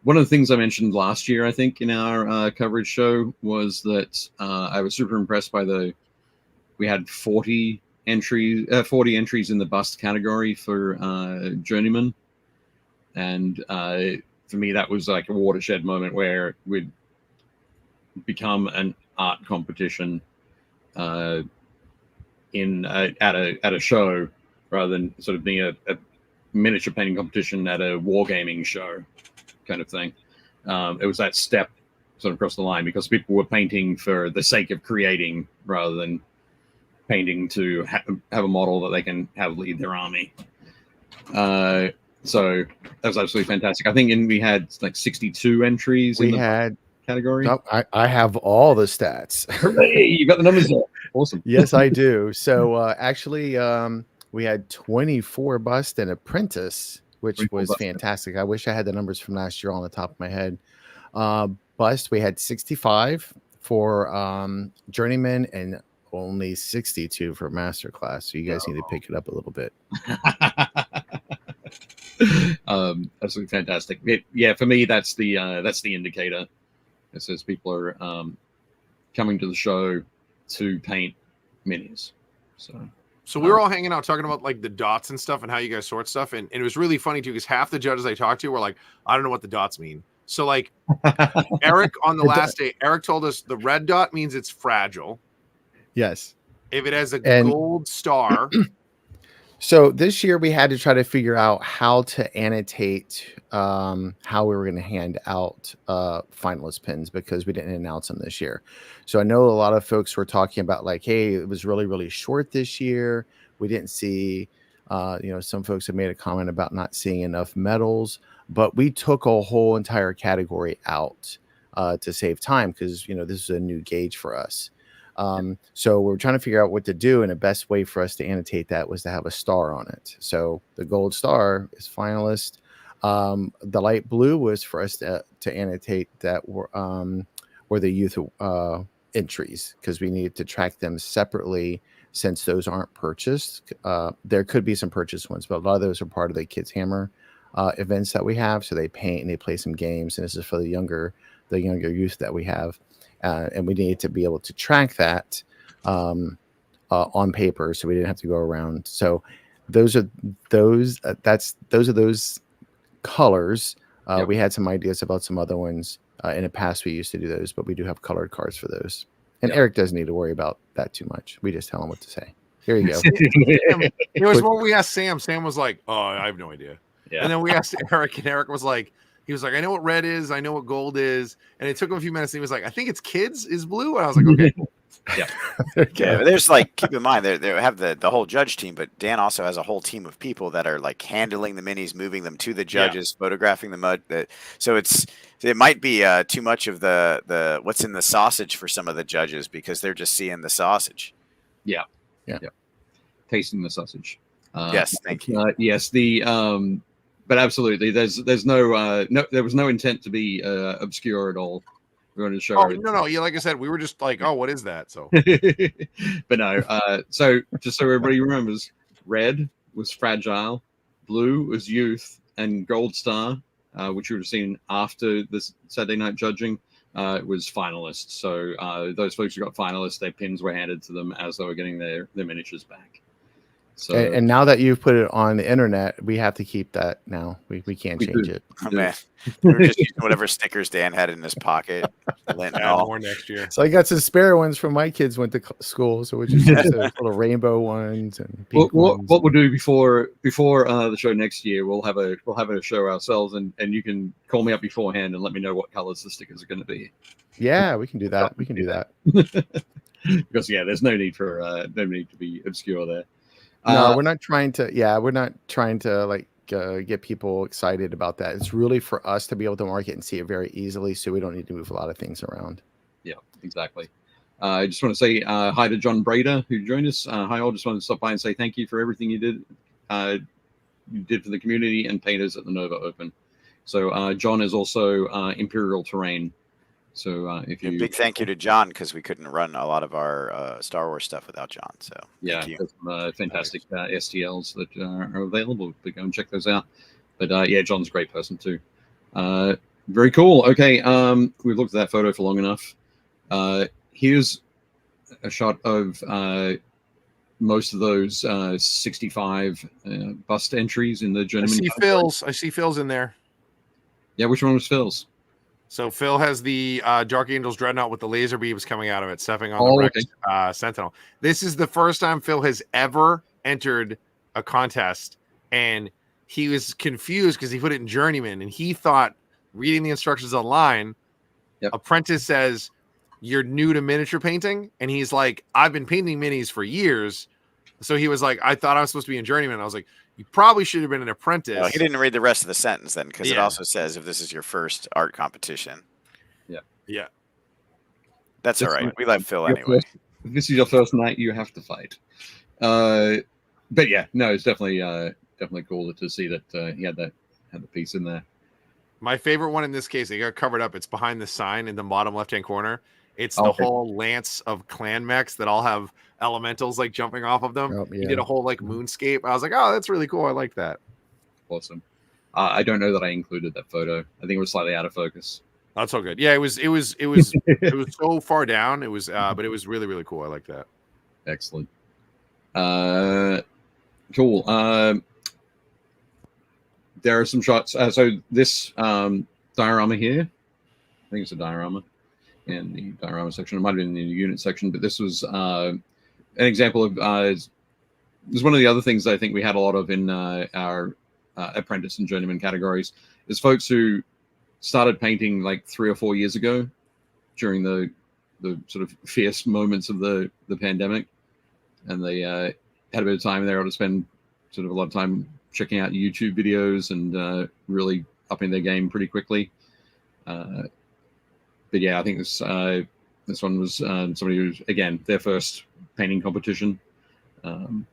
One of the things I mentioned last year, I think, in our coverage show was that I was super impressed by we had 40 entries in the bust category for Journeyman. And for me, that was like a watershed moment where we'd become an art competition at a show rather than sort of being a miniature painting competition at a wargaming show kind of thing. It was that step sort of across the line because people were painting for the sake of creating rather than painting to have a model that they can have lead their army. So that was absolutely fantastic. I think we had like 62 entries in the category. I have all the stats. Hey, you got the numbers there. Awesome. Yes, I do. So actually, we had 24 bust and apprentice, which was fantastic. I wish I had the numbers from last year on the top of my head. Bust, we had 65 for journeyman and only 62 for masterclass. So you guys need to pick it up a little bit. Absolutely fantastic. For me, that's the indicator. It says people are coming to the show to paint minis. So we were all hanging out talking about like the dots and stuff and how you guys sort stuff. And it was really funny too, because half the judges I talked to were like, I don't know what the dots mean. So like Eric on the last day, Eric told us the red dot means it's fragile. Yes. If it has a gold star. So this year we had to try to figure out how to annotate how we were going to hand out finalist pins because we didn't announce them this year. So I know a lot of folks were talking about like, hey, it was really, really short this year. We didn't see, some folks have made a comment about not seeing enough medals, but we took a whole entire category out to save time because, this is a new gauge for us. So we're trying to figure out what to do, and the best way for us to annotate that was to have a star on it. So the gold star is finalist. The light blue was for us to annotate that were the youth entries because we needed to track them separately since those aren't purchased. There could be some purchased ones, but a lot of those are part of the Kids Hammer events that we have. So they paint and they play some games, and this is for the younger youth that we have. And we needed to be able to track that on paper, so we didn't have to go around. So those are those colors. Yep. We had some ideas about some other ones in the past. We used to do those, but we do have colored cards for those. And Yep. Eric doesn't need to worry about that too much. We just tell him what to say. Here you go. There was one we asked Sam. Sam was like, "Oh, I have no idea." Yeah. And then we asked Eric, and Eric was like, I know what red is, I know what gold is, and it took him a few minutes. And he was like, I think it's kids is blue, and I was like, okay. Yeah. Yeah, but there's like, keep in mind they have the whole judge team, but Dan also has a whole team of people that are like handling the minis, moving them to the judges, photographing the mud. So it might be too much of the what's in the sausage for some of the judges because they're just seeing the sausage. Yeah. Tasting the sausage. Yes, thank you. Yes, but absolutely, there was no intent to be obscure at all. We wanted to show. Oh no, yeah, like I said, we were just like, oh, what is that? So, but no. So just so everybody remembers, red was fragile, blue was youth, and gold star, which you would have seen after this Saturday night judging, was finalists. So those folks who got finalists, their pins were handed to them as they were getting their miniatures back. So And now that you've put it on the internet, we have to keep that now. We can't We change do. it. Oh, man. We were just using whatever stickers Dan had in his pocket. Lint and Add all. more next year. So I got some spare ones from my kids went to school. So we just use those little rainbow ones and pink ones. what we'll do before the show next year, we'll have a show ourselves, and you can call me up beforehand and let me know what colors the stickers are going to be. Yeah, we can do that. We can do that. Because there's no need to be obscure there. No, we're not trying to. Yeah, we're not trying to like get people excited about that. It's really for us to be able to market and see it very easily, so we don't need to move a lot of things around. Yeah, exactly. I just want to say hi to John Brader, who joined us. Hi, all. Just wanted to stop by and say thank you for everything you did for the community and painters at the Nova Open. So John is also Imperial Terrain. So if you Big thank you to John, because we couldn't run a lot of our Star Wars stuff without John. So yeah, thank you. there's some fantastic STLs that are available. But go and check those out. But John's a great person too. Very cool. Okay, we've looked at that photo for long enough. Here's a shot of most of those 65 bust entries in the I journeyman. see Phil's in there. Yeah, which one was Phil's? So Phil has the Dark Angels Dreadnought with the laser beams coming out of it, stepping on Oh, the Rex Sentinel. This is the first time Phil has ever entered a contest, and he was confused because he put it in Journeyman, and he thought, reading the instructions online, Apprentice says, "You're new to miniature painting," and he's like, "I've been painting minis for years." So he was like, "I thought I was supposed to be in Journeyman." I was like, "You probably should have been an apprentice." No, he didn't read the rest of the sentence then, because it also says if this is your first art competition. Yeah. That's all right. We let Phil anyway. If this is your first night, you have to fight. But yeah, no, it's definitely cool to see that he had the piece in there. My favorite one in this case, it got covered up. It's behind the sign in the bottom left-hand corner. It's the whole lance of clan mechs that all have elementals like jumping off of them. He did a whole like moonscape. I was like, oh, that's really cool. I like that. Awesome. I don't know that I included that photo. I think it was slightly out of focus. That's all good. Yeah, it was it was so far down. It was but it was really, really cool. I like that. Excellent. Cool. There are some shots. So this diorama here, I think it's a diorama in the diorama section. It might have been in the unit section, but this was an example of this is one of the other things I think we had a lot of in our apprentice and journeyman categories is folks who started painting like 3 or 4 years ago during the sort of fierce moments of the pandemic, and they had a bit of time. They were able to spend sort of a lot of time checking out YouTube videos and really upping their game pretty quickly. But yeah, I think this one was somebody who's, again, their first painting competition. And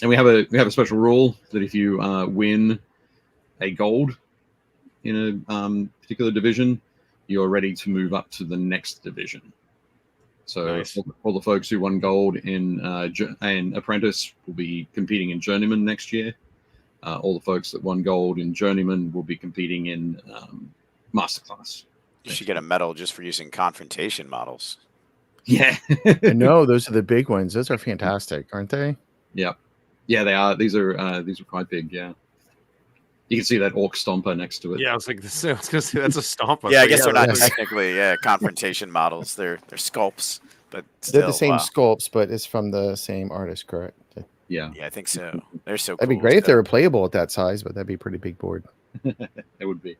we have a special rule that if you win a gold in a particular division, you're ready to move up to the next division. So nice. all the folks who won gold in Apprentice will be competing in Journeyman next year. All the folks that won gold in Journeyman will be competing in Masterclass. You should get a medal just for using confrontation models. Yeah. No, those are the big ones. Those are fantastic, aren't they? Yeah. Yeah, they are. These are quite big. Yeah. You can see that orc stomper next to it. Yeah, I was like, I was gonna say that's a stomper. Yeah, I guess yeah, they're not yes. technically confrontation models. They're sculpts, but They're still, the same sculpts, but it's from the same artist, correct? Yeah. Yeah, I think so. They're so. That'd be cool great if stuff. they were playable at that size, but that'd be a pretty big board. It would be.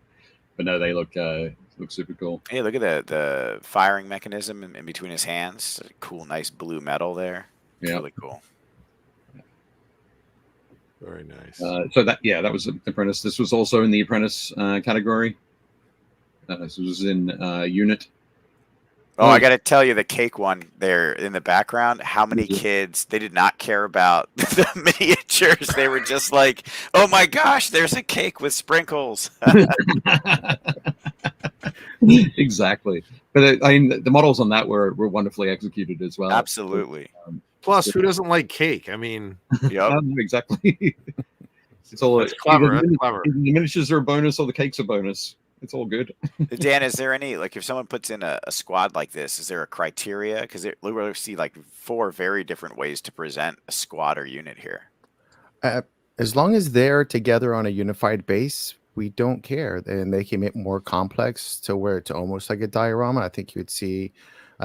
But no, they look super cool. Hey, look at the firing mechanism in between his hands. A cool, nice blue metal there. It's Yeah. really cool. Very nice. So that was Apprentice. This was also in the Apprentice category. This was in Unit. Oh, I got to tell you, the cake one there in the background, how many kids, they did not care about the miniatures. They were just like, oh my gosh, there's a cake with sprinkles. Exactly. But I mean, the models on that were wonderfully executed as well. Absolutely. Plus, who doesn't like cake? I mean, Yep. Exactly. It's all that's clever. either That's clever. the miniatures are a bonus or the cake's a bonus. it's all good. Dan, is there any, like, if someone puts in a squad like this, is there a criteria? Because we see like 4 very different ways to present a squad or unit here. As long as they're together on a unified base, we don't care. And they can make more complex to where it's almost like a diorama. I think you would see,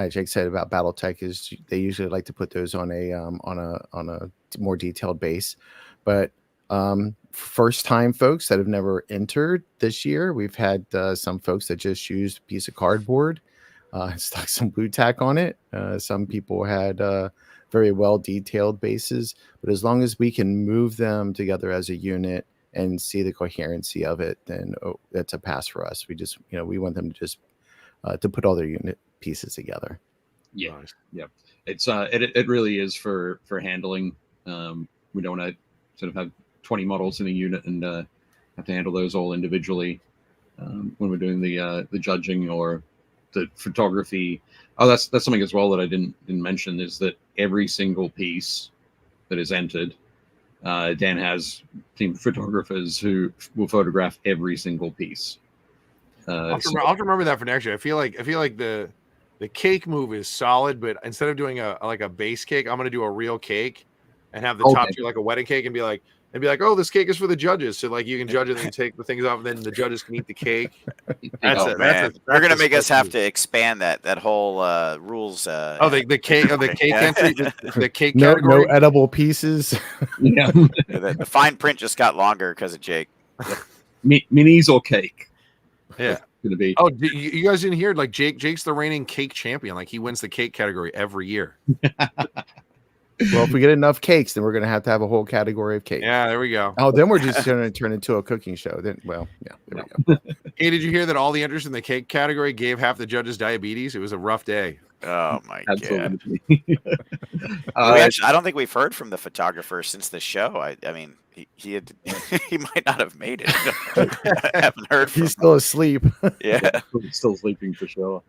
Jake said about BattleTech is they usually like to put those on a more detailed base. But first time folks that have never entered this year, we've had some folks that just used a piece of cardboard, stuck some blue tack on it. Some people had very well detailed bases, but as long as we can move them together as a unit and see the coherency of it, then that's a pass for us. We just, we want them to just to put all their unit pieces together. Yeah, yeah. It's it really is for handling. We don't want to sort of have 20 models in a unit and have to handle those all individually when we're doing the judging or the photography. Oh, that's something as well that I didn't mention, is that every single piece that is entered, Dan has team photographers who will photograph every single piece. I'll have to remember that for next year. I feel like the cake move is solid, but instead of doing a base cake, I'm gonna do a real cake and have the top tier like a wedding cake and be like, oh, this cake is for the judges. So like you can judge it and take the things off, and then the judges can eat the cake. They're gonna make us have to expand that whole rules. The cake entry, the cake no category. No edible pieces. Yeah. The fine print just got longer because of Jake. Minis or cake. Yeah. Gonna be. Oh, you guys didn't hear? Like Jake's the reigning cake champion. Like he wins the cake category every year. Well, if we get enough cakes, then we're going to have a whole category of cake. Yeah, there we go. Oh, then we're just going to turn into a cooking show. Then, well, yeah, there we go. Hey, did you hear that all the entries in the cake category gave half the judges diabetes? It was a rough day. Oh my god! I don't think we've heard from the photographer since the show. I mean, he might not have made it. I haven't heard from him. He's still asleep. Yeah, still sleeping for sure.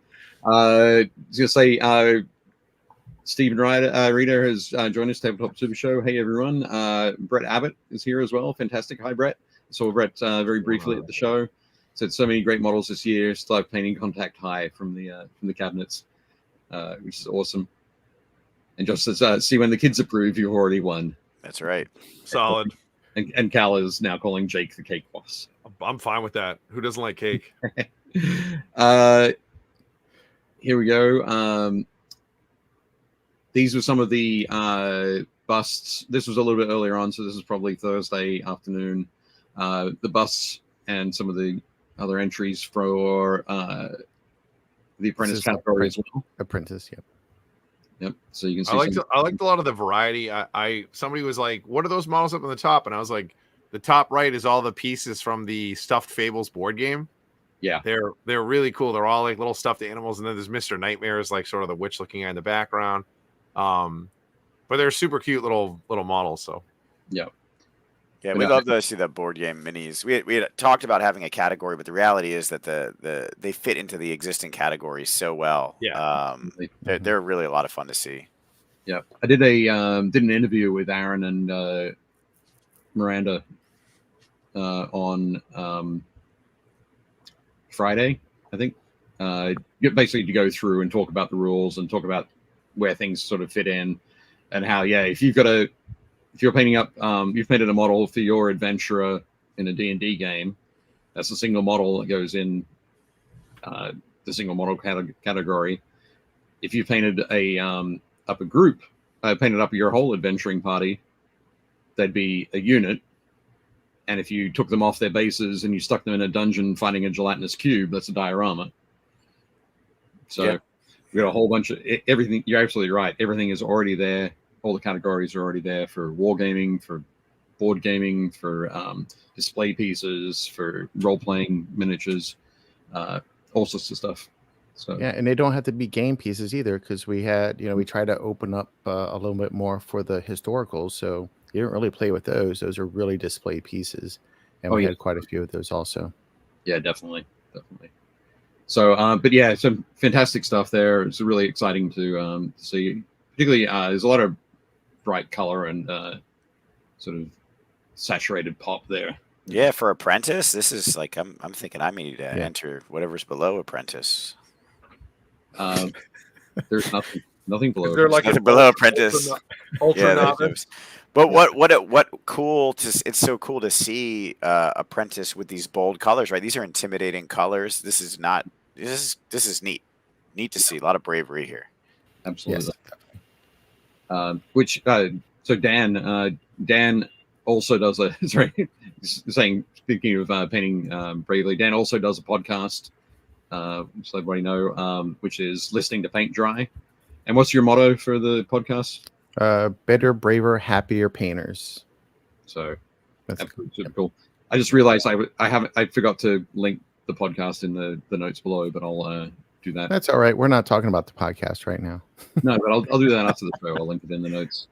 I was gonna say, Stephen Reader has joined us, Tabletop Super Show. Hey everyone, Brett Abbott is here as well. Fantastic. Hi Brett. I saw Brett very briefly at the show. Said so many great models this year. Still have painting contact high from the cabinets, which is awesome. And just says, see, when the kids approve, you've already won. That's right. Solid. And Cal is now calling Jake the cake boss. I'm fine with that. Who doesn't like cake? Here we go. These were some of the busts. This was a little bit earlier on, so this is probably Thursday afternoon. The busts and some of the other entries for the apprentice category as well. Apprentice, yep. Yep. So you can see. I liked a lot of the variety. Somebody was like, "What are those models up on the top?" And I was like, "The top right is all the pieces from the Stuffed Fables board game." Yeah, they're really cool. They're all like little stuffed animals, and then there's Mr. Nightmare is like sort of the witch-looking guy in the background. But they're super cute little models. So yeah. Yeah, we love to see the board game minis. We had talked about having a category, but the reality is that they fit into the existing categories so well. Yeah, they're really a lot of fun to see. Yeah, I did an interview with Aaron and Miranda on Friday, I think. Basically to go through and talk about the rules and talk about where things sort of fit in, and how if you're painting up, you've painted a model for your adventurer in a D&D game. That's a single model that goes in the single model category. If you painted up a group, painted up your whole adventuring party, they'd be a unit. And if you took them off their bases and you stuck them in a dungeon fighting a gelatinous cube, that's a diorama. So we got a whole bunch of everything. You're absolutely right. Everything is already there. All the categories are already there for wargaming, for board gaming, for display pieces, for role-playing miniatures, all sorts of stuff. So yeah, and they don't have to be game pieces either, because we had, we try to open up a little bit more for the historicals. So you don't really play with those. Those are really display pieces, and we had quite a few of those also. Yeah, definitely. So, but yeah, some fantastic stuff there. It's really exciting to see. Particularly, there's a lot of bright color and sort of saturated pop there. Yeah, for apprentice, this is like I'm thinking I need to Yeah. enter whatever's below apprentice. There's nothing below. Is there like Nothing an below ultra, apprentice. ultra Yeah, novice? but what cool to it's so cool to see apprentice with these bold colors, right? These are intimidating colors. This is not this is neat. Neat to see. A lot of bravery here. Absolutely. Yes. Which so Dan also does a sorry saying speaking of painting bravely. Dan also does a podcast, so everybody know, which is listening to paint dry. And what's your motto for the podcast? Better, braver, happier painters. So That's absolutely super cool. I just realized I forgot to link the podcast in the notes below, but I'll do that. That's all right. We're not talking about the podcast right now. No, but I'll do that after the show. I'll link it in the notes.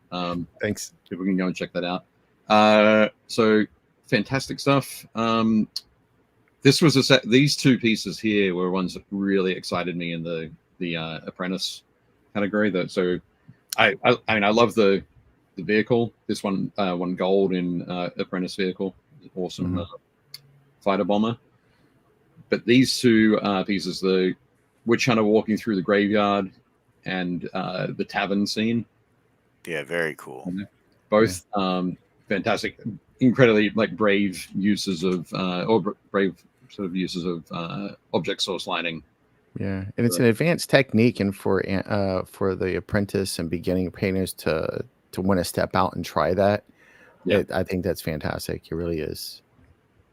Thanks. People can go and check that out. So fantastic stuff. This was a set. These two pieces here were ones that really excited me in the apprentice category. So I mean I love the vehicle. This one won gold in apprentice vehicle. Awesome fighter bomber. But these two pieces, the witch hunter walking through the graveyard and the tavern scene. Yeah, very cool. Both fantastic, incredibly like brave uses of or brave sort of uses of object source lighting. Yeah, and it's an advanced technique, and for the apprentice and beginning painters to want to step out and try that, I think that's fantastic. It really is,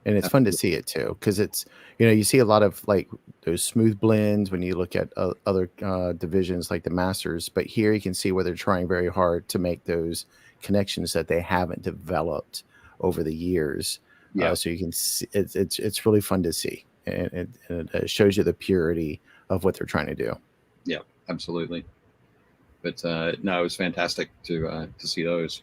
and it's fun to see it too, because it's you see a lot of like those smooth blends when you look at other divisions like the masters, but here you can see where they're trying very hard to make those connections that they haven't developed over the years. So you can see it's really fun to see, and it shows you the purity of what they're trying to do. Yeah, absolutely. But no, it was fantastic to see those.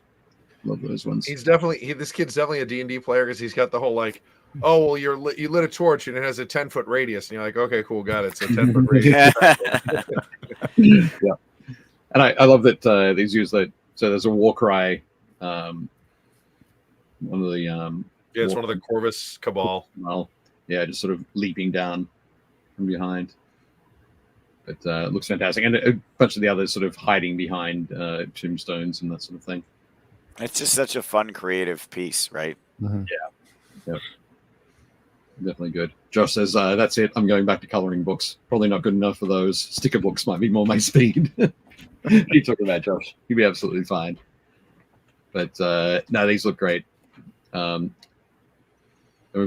Love those ones. This kid's definitely a D&D player because he's got the whole like, oh well, you lit a torch and it has a 10-foot radius, and you're like, okay, cool, got it. It's a 10-foot radius. Yeah, and I love that these use that. So there's a war cry. One of the it's one of the Corvus Cabal. Well, yeah, just sort of leaping down from behind. But it looks fantastic, and a bunch of the others sort of hiding behind tombstones and that sort of thing. It's just such a fun, creative piece, right? Yeah, definitely good. Josh says, "That's it. I'm going back to coloring books. Probably not good enough for those. Sticker books might be more my speed." What are you talking about, Josh? You'll be absolutely fine. But no, these look great. We've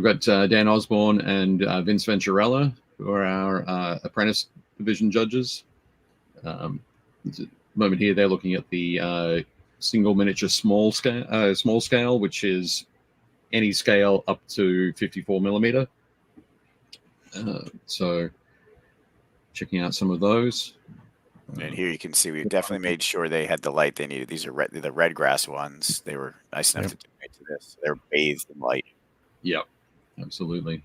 got Dan Osborne and Vince Venturella, who are our apprentice division judges. There's a moment here they're looking at the single miniature small scale, which is any scale up to 54 millimeter. So checking out some of those. And here you can see we've definitely made sure they had the light they needed. These are the red grass ones. They were nice enough to donate to this. They're bathed in light. Yep, absolutely.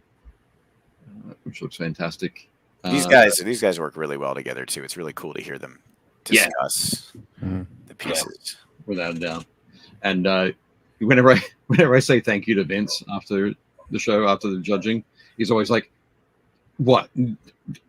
Which looks fantastic. These guys work really well together too. It's really cool to hear them discuss the pieces. Without a doubt. And whenever I say thank you to Vince after the show, after the judging, he's always like, "What?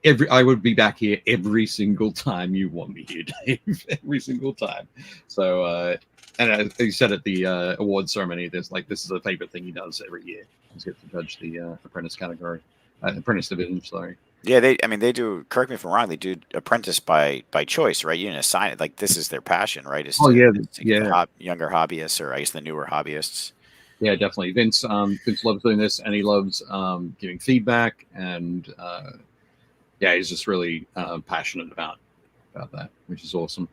I would be back here every single time you want me here, Dave. Every single time." So, and he said at the award ceremony, this is a favorite thing he does every year. He's get to judge the apprentice category, apprentice division. Sorry. Yeah, they do. Correct me if I'm wrong. They do apprentice by choice, right? You didn't assign it. Like this is their passion, right? Is to get the younger hobbyists, or I guess the newer hobbyists. Yeah, definitely. Vince loves doing this, and he loves giving feedback, and he's just really passionate about that, which is awesome.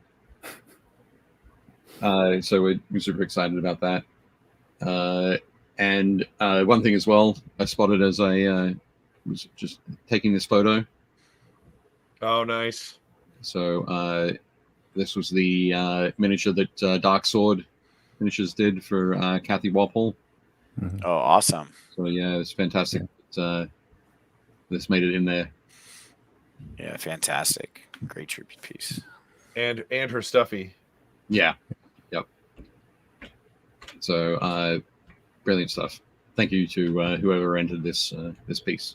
So we're super excited about that. And one thing as well, I spotted as I was just taking this photo. Oh, nice. So this was the miniature that Dark Sword Miniatures did for Kathy Walpole. Oh, awesome. So yeah, it's fantastic that this made it in there. Yeah, fantastic. Great tribute piece. And her stuffy. Yeah. Yep. So brilliant stuff. thank you to whoever entered this this piece.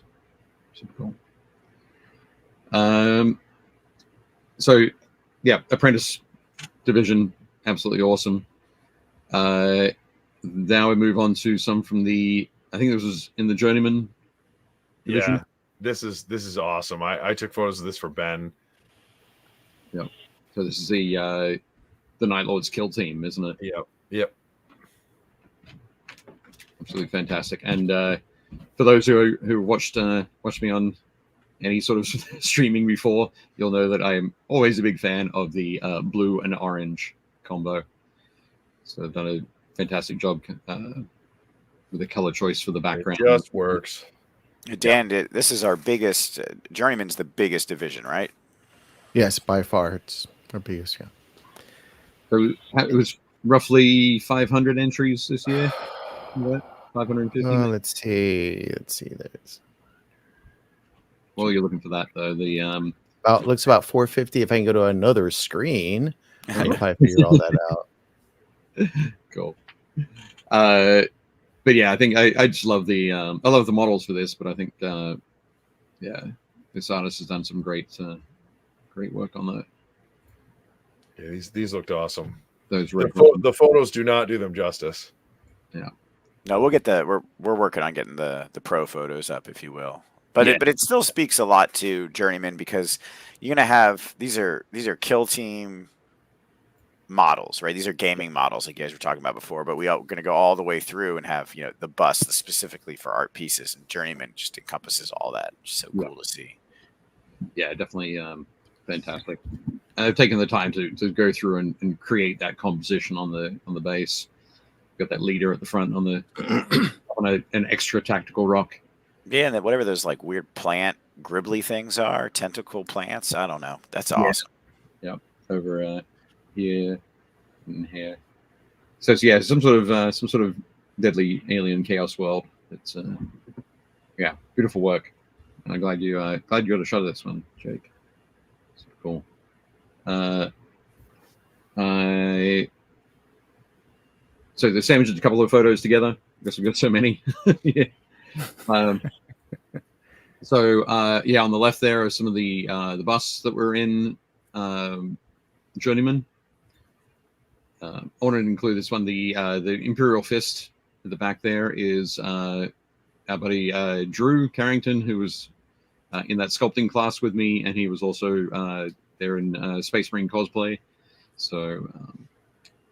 Super cool. So yeah, Apprentice division, absolutely awesome. Now we move on to some from the, I think this was in the Journeyman division. Yeah, this is awesome. I took photos of this for Ben. Yep. So this is the Night Lord's kill team, isn't it? Yep. Absolutely fantastic. And for those who watched me on any sort of streaming before, you'll know that I am always a big fan of the blue and orange combo. So I've done a fantastic job with the color choice for the background. It just works. Dan, this is our biggest. Journeyman's the biggest division, right? Yes, by far, it's our biggest. Yeah. So it was roughly 500 entries this year. 550. Let's see. There's Well, you're looking for that though. The looks about 450. If I can go to another screen, I can probably figure all that out. Cool. But yeah, I think I just love the I love the models for this, but I think yeah, this artist has done some great work on that. Yeah, these looked awesome. Those the photos do not do them justice. Yeah. No, we'll get we're working on getting the pro photos up, if you will. But it still speaks a lot to Journeyman, because you're gonna have these are kill team models, right? These are gaming models like you guys were talking about before, but we're going to go all the way through and have, the bust specifically for art pieces, and Journeyman just encompasses all that. Just so cool to see. Yeah, definitely fantastic. I've taken the time to go through and create that composition on the base. Got that leader at the front on the on an extra tactical rock. Yeah, and whatever those like weird plant gribbly things are, tentacle plants, I don't know. That's awesome. Yeah, over here and here. So it's, yeah, some sort of deadly alien chaos world. It's yeah, beautiful work. And I'm glad you got a shot of this one, Jake. It's cool. So the sandwiched a couple of photos together. I guess we've got so many. Yeah. So yeah, on the left there are some of the busts that were in Journeyman. I wanted to include this one. The Imperial Fist at the back there is our buddy Drew Carrington, who was in that sculpting class with me, and he was also there in Space Marine cosplay. So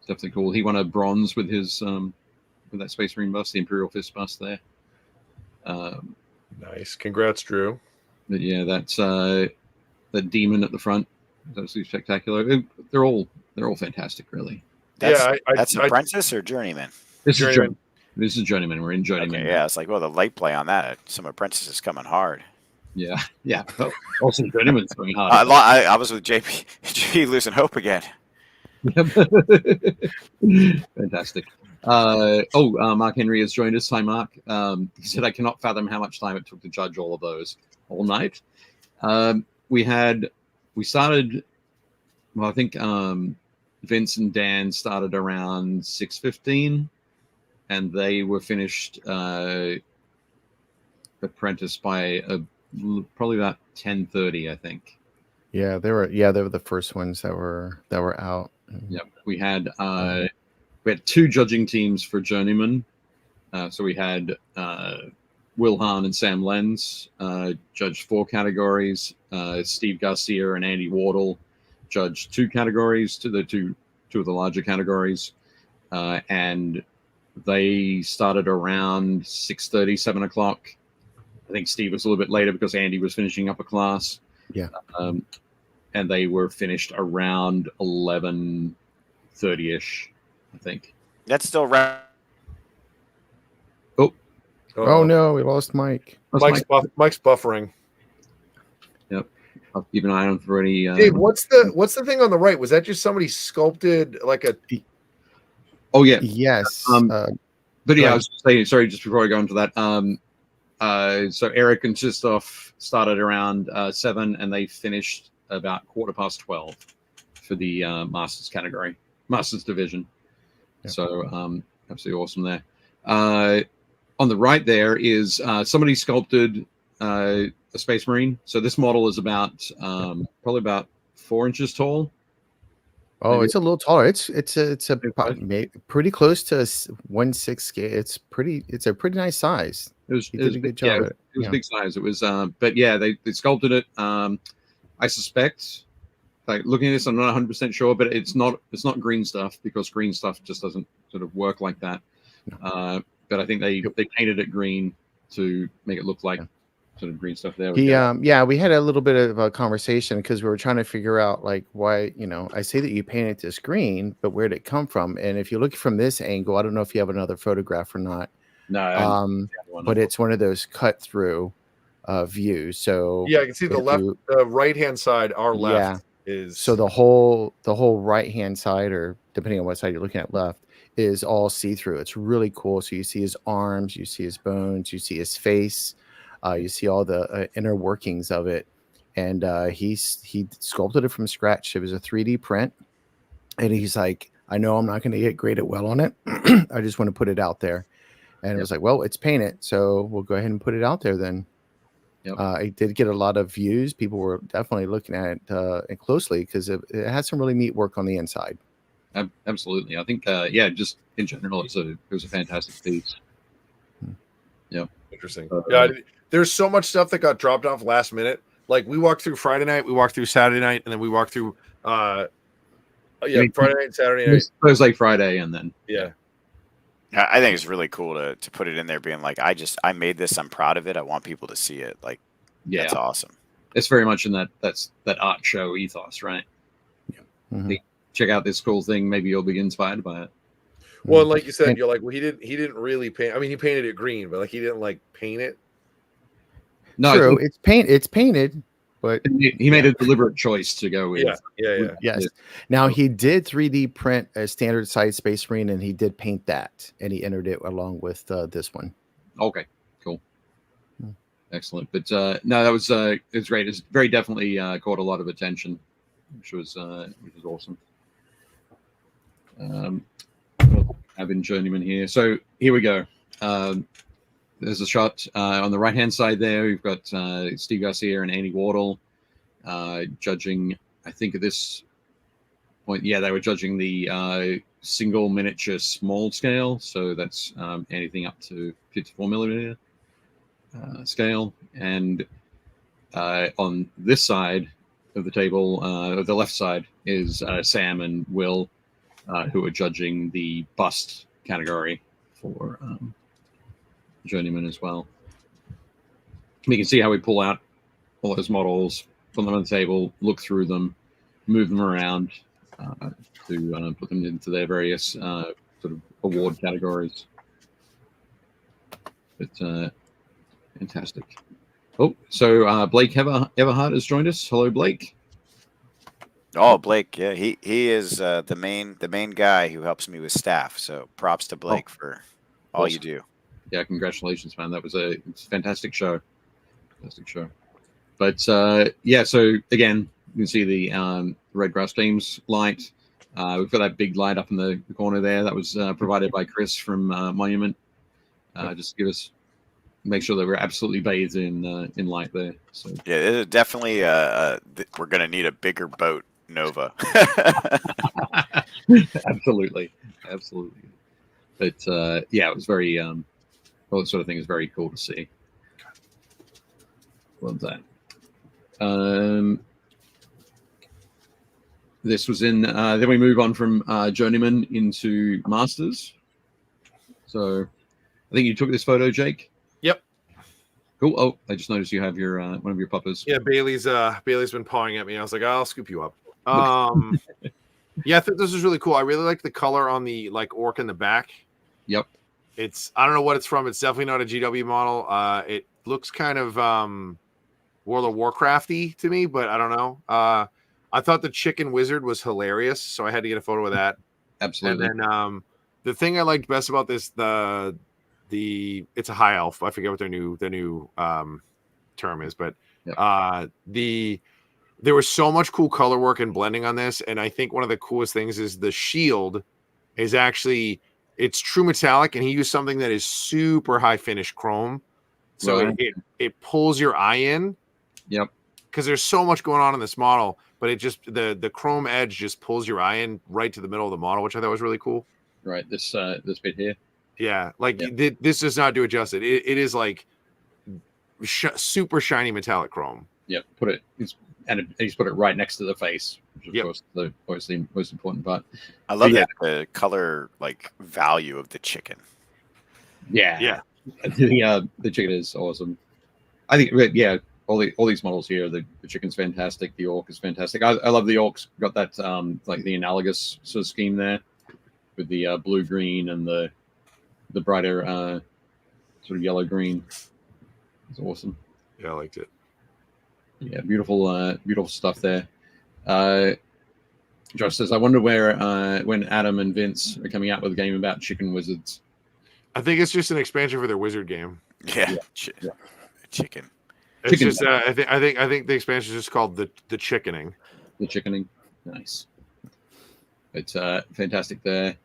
definitely cool. He won a bronze with his with that Space Marine bust, the Imperial Fist bust there. Nice, congrats, Drew. But yeah, that's the demon at the front. It's absolutely spectacular. They're all fantastic, really. That's Apprentice or Journeyman? This is Journeyman. We're in Journeyman. Okay, yeah, it's like, well, the light play on that. Some Apprentice is coming hard. Yeah. Oh, also, Journeyman's going hard. I was with JP losing hope again. Fantastic. Mark Henry has joined us. Hi, Mark. He said, I cannot fathom how much time it took to judge all of those all night. We started, well, I think Vince and Dan started around 6:15, and they were finished Apprentice by probably about 10:30, I think. Yeah, they were the first ones that were out. Yep. We had two judging teams for Journeyman. So we had Will Hahn and Sam Lenz judged 4 categories. Steve Garcia and Andy Wardle judged 2 categories, two of the larger categories. And they started around 6:30, 7 o'clock. I think Steve was a little bit later because Andy was finishing up a class. Yeah. And they were finished around 11:30-ish, I think. That's still right. Oh no, we lost Mike. Mike's buffering. Yep. I'll keep an eye on for any. Dave, what's the thing on the right? Was that just somebody sculpted like a? Oh yeah. Yes. But yeah, I was saying, sorry, just before I go into that. So Eric and Christoph started around 7, and they finished about 12:15 for the Masters category, Masters division. Yeah. So absolutely awesome there. on the right there is somebody sculpted a Space Marine. So this model is about probably about 4 inches tall. Oh, Maybe it's a little taller. It's a Maybe pretty close to 1/6 scale. It's a pretty nice size. it He was did a big, good job at it. it was Yeah. big size. It was but yeah, they sculpted it. I suspect, like looking at this, I'm not 100% sure, but it's not green stuff, because green stuff just doesn't sort of work like that. But I think they painted it green to make it look like sort of green stuff. There we go. Yeah, we had a little bit of a conversation because we were trying to figure out like why, I say that you painted this green, but where did it come from? And if you look from this angle, I don't know if you have another photograph or not. No, but it's one of those cut through views. So yeah, I can see the left, the right hand side. Our left is so the whole right hand side, or depending on what side you're looking at, left is all see through. It's really cool. So you see his arms, you see his bones, you see his face, you see all the inner workings of it. And he sculpted it from scratch. It was a 3D print, and he's like, I know I'm not going to get graded well on it. I just want to put it out there. And it was like, well, it's painted, so we'll go ahead and put it out there then. It did get a lot of views. People were definitely looking at it closely because it has some really neat work on the inside. Absolutely. I think, just in general, it was a fantastic piece. Yeah. Interesting. Yeah, there's so much stuff that got dropped off last minute. Like we walked through Friday night, we walked through Saturday night, and then we walked through Friday night, Saturday night. Thursday, Friday, and then I think it's really cool to put it in there, being like, I made this, I'm proud of it, I want people to see it. Like, that's awesome. It's very much in that art show ethos, right? Yeah. Mm-hmm. Check out this cool thing, maybe you'll be inspired by it. Well, like you said, you're like, well, he didn't really paint. I mean, he painted it green, but like he didn't like paint it. No, true. It's painted, but he made a deliberate choice to go with. Yes. Now he did 3D print a standard size Space Marine, and he did paint that, and he entered it along with this one. Okay, cool, excellent. But no, that was it's great. It's very definitely caught a lot of attention, which was awesome. Having Journeyman here, so here we go. There's a shot on the right hand side there. We've got Steve Garcia and Andy Wardle judging. I think at this point, they were judging the single miniature small scale. So that's anything up to 54 millimeter scale. And on this side of the table, the left side, is Sam and Will, who are judging the bust category for Journeyman as well. You can see how we pull out all those models, put them on the table, look through them, move them around to put them into their various sort of award categories. But fantastic. Oh, so Blake Everhart has joined us. Hello, Blake. Oh, Blake, yeah, he is the main guy who helps me with staff. So props to Blake for all you do. Yeah, congratulations, man. That was it's a fantastic show. Fantastic show. But so again, you can see the Red Grass Games light. We've got that big light up in the corner there. That was provided by Chris from Monument. Just to make sure that we're absolutely bathed in light there. So yeah, definitely we're gonna need a bigger boat, Nova. Absolutely. But it was very all that sort of thing is very cool to see. Love that. This was in then we move on from Journeyman into Masters. So I think you took this photo, Jake. Yep. Cool. Oh, I just noticed you have your one of your puppers. Yeah, Bailey's been pawing at me. I was like, I'll scoop you up. Yeah, I think this is really cool. I really like the color on the orc in the back. Yep. I don't know what it's from. It's definitely not a GW model. It looks kind of World of Warcrafty to me, but I don't know. I thought the chicken wizard was hilarious, so I had to get a photo of that. Absolutely. And then the thing I liked best about this, it's a high elf. I forget what their new term is, but there was so much cool color work and blending on this, and I think one of the coolest things is the shield is actually it's true metallic, and he used something that is super high finish chrome, so Right. it pulls your eye in. Yep. Because there's so much going on in this model, but it just the chrome edge just pulls your eye in right to the middle of the model, which I thought was really cool. Right. This bit here. Yeah, like Yeah. this does not do it justice. It is like super shiny metallic chrome. Yep. He's put it right next to the face, which of Yep. course the obviously most important part. I love Yeah. the color like value of the chicken. Yeah. The chicken is awesome. I think all these models here, the chicken's fantastic, the orc is fantastic. I love the orcs. Got that like the analogous sort of scheme there with the blue green and the brighter sort of yellow green. It's awesome. Yeah, I liked it. Yeah, beautiful stuff there. Josh says, I wonder where when Adam and Vince are coming out with a game about chicken wizards. I think it's just an expansion for their wizard game. Yeah, Yeah. chicken. It's Chicken. just I think the expansion is just called the chickening. The chickening, nice. It's fantastic there.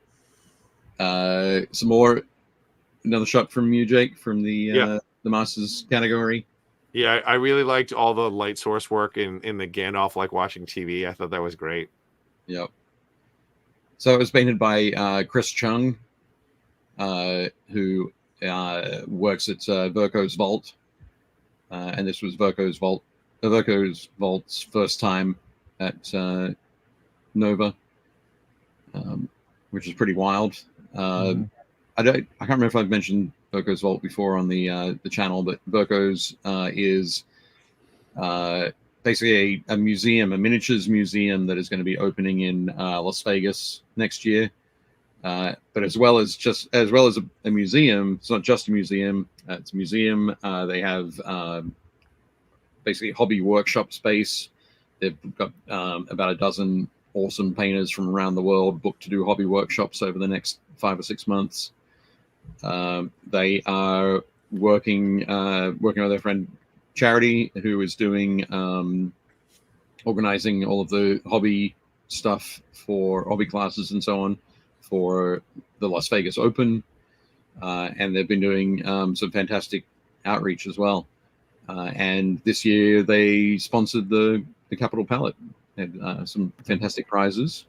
Some more. Another shot from you, Jake, from the Masters category. Yeah, I really liked all the light source work in the Gandalf like watching TV. I thought that was great. Yep. So it was painted by Chris Chung, who works at Verco's Vault, and this was Verco's Vault's first time at Nova, which is pretty wild. I can't remember if I've mentioned Verco's Vault before on the channel, but Verco's is basically a museum, a miniatures museum that is going to be opening in Las Vegas next year. But as well as a museum, it's not just a museum. It's a museum. They have basically hobby workshop space. They've got about a dozen awesome painters from around the world booked to do hobby workshops over the next 5 or 6 months. They are working with their friend Charity, who is doing organizing all of the hobby stuff for hobby classes and so on for the Las Vegas Open, and they've been doing some fantastic outreach as well. And this year they sponsored the Capital Palette, and some fantastic prizes.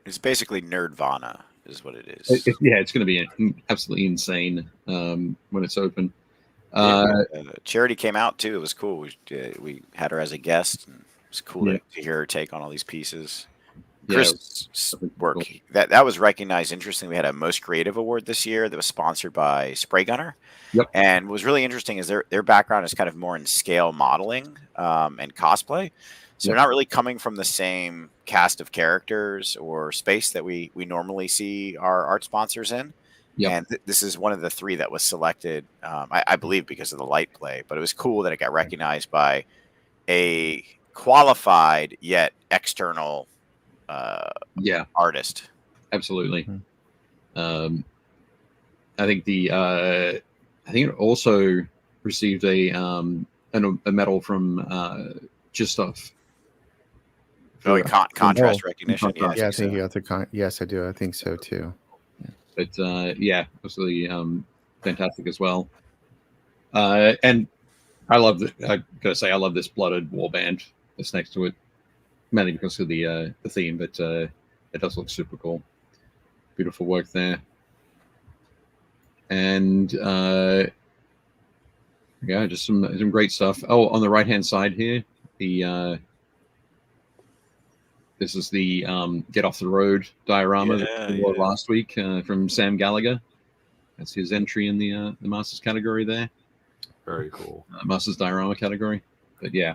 It's basically Nerdvana, is what it is. It's going to be absolutely insane when it's open. Charity came out too. It was cool. We had her as a guest, and it was cool to hear her take on all these pieces. Chris' work cool. that was recognized. Interesting, we had a Most Creative Award this year that was sponsored by Spray Gunner. Yep. And what was really interesting is their background is kind of more in scale modeling and cosplay. So they're not really coming from the same cast of characters or space that we normally see our art sponsors in. Yep. And this is one of the 3 that was selected, I believe, because of the light play. But it was cool that it got recognized by a qualified yet external artist. Absolutely. I think it also received a medal from Justov. Contrast recognition. Contrast. Yeah, I think you have to. Yes, I do. I think so too. But absolutely fantastic as well. And I love I gotta say, I love this blooded warband that's next to it, mainly because of the theme. But it does look super cool. Beautiful work there. And just some great stuff. Oh, on the right hand side here, this is the Get Off the Road diorama that we wore last week from Sam Gallagher. That's his entry in the Masters category there. Very cool. Masters diorama category. But yeah,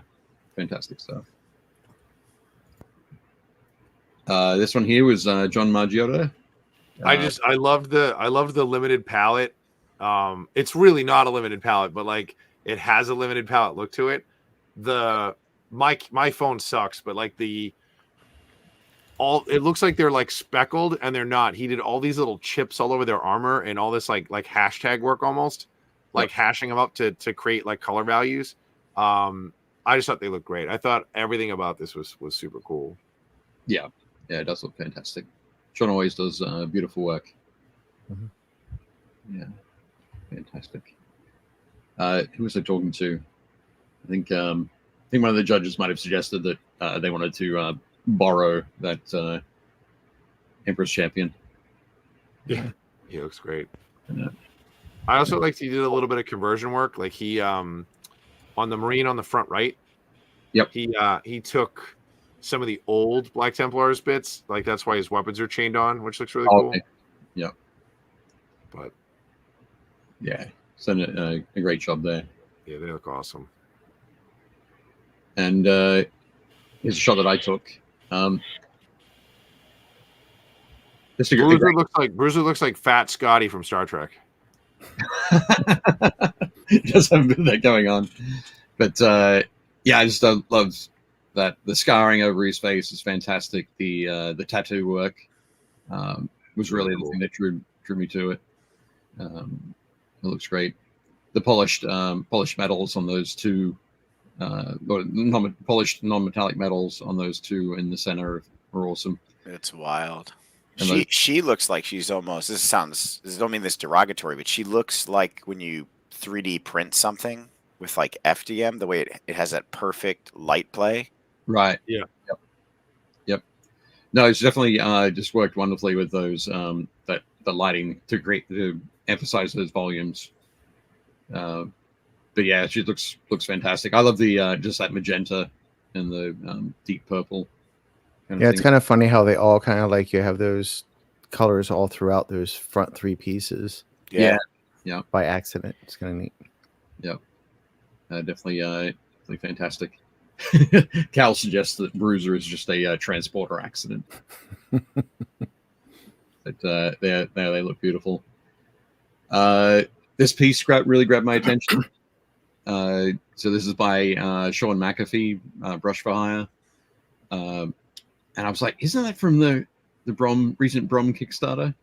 fantastic stuff. This one here was John Margiotta. I loved the limited palette. It's really not a limited palette, but like it has a limited palette look to it. My phone sucks, but like it looks like they're like speckled, and they're not. He did all these little chips all over their armor and all this like hashtag work, almost like hashing them up to create like color values. I just thought they looked great. I thought everything about this was super cool. Yeah, it does look fantastic. John always does beautiful work. Mhm. Yeah, fantastic. Who was I talking to? I think one of the judges might have suggested that they wanted to borrow that Emperor's Champion. Yeah, he looks great. Yeah. I also liked he did a little bit of conversion work. Like he on the Marine on the front right. Yep. He took some of the old Black Templars bits. Like that's why his weapons are chained on, which looks really cool. Okay. Yep. But yeah, it's done a great job there. Yeah, they look awesome. And here's a shot that I took. Bruiser looks like Fat Scotty from Star Trek. Does have a bit of that going on, but yeah, I just love that the scarring over his face is fantastic. The tattoo work was really the thing that drew me to it. It looks great. The polished metals on those two, polished non-metallic metals on those two in the center are awesome. It's wild. And She looks like she's almost. This don't mean this derogatory, but she looks like when you 3D print something with like FDM, the way it has that perfect light play. Right. Yeah. Yep. No, it's definitely just worked wonderfully with those the lighting to emphasize those volumes. But yeah, she looks fantastic. I love the just that magenta and the deep purple. It's kind of funny how they all kind of like you have those colors all throughout those front three pieces. Yeah. By accident, it's kind of neat. Yep. Definitely fantastic. Cal suggests that Bruiser is just a transporter accident. But they look beautiful. This piece really grabbed my attention. So this is by Sean McAfee, Brush for Hire. And I was like, isn't that from the recent Brom Kickstarter?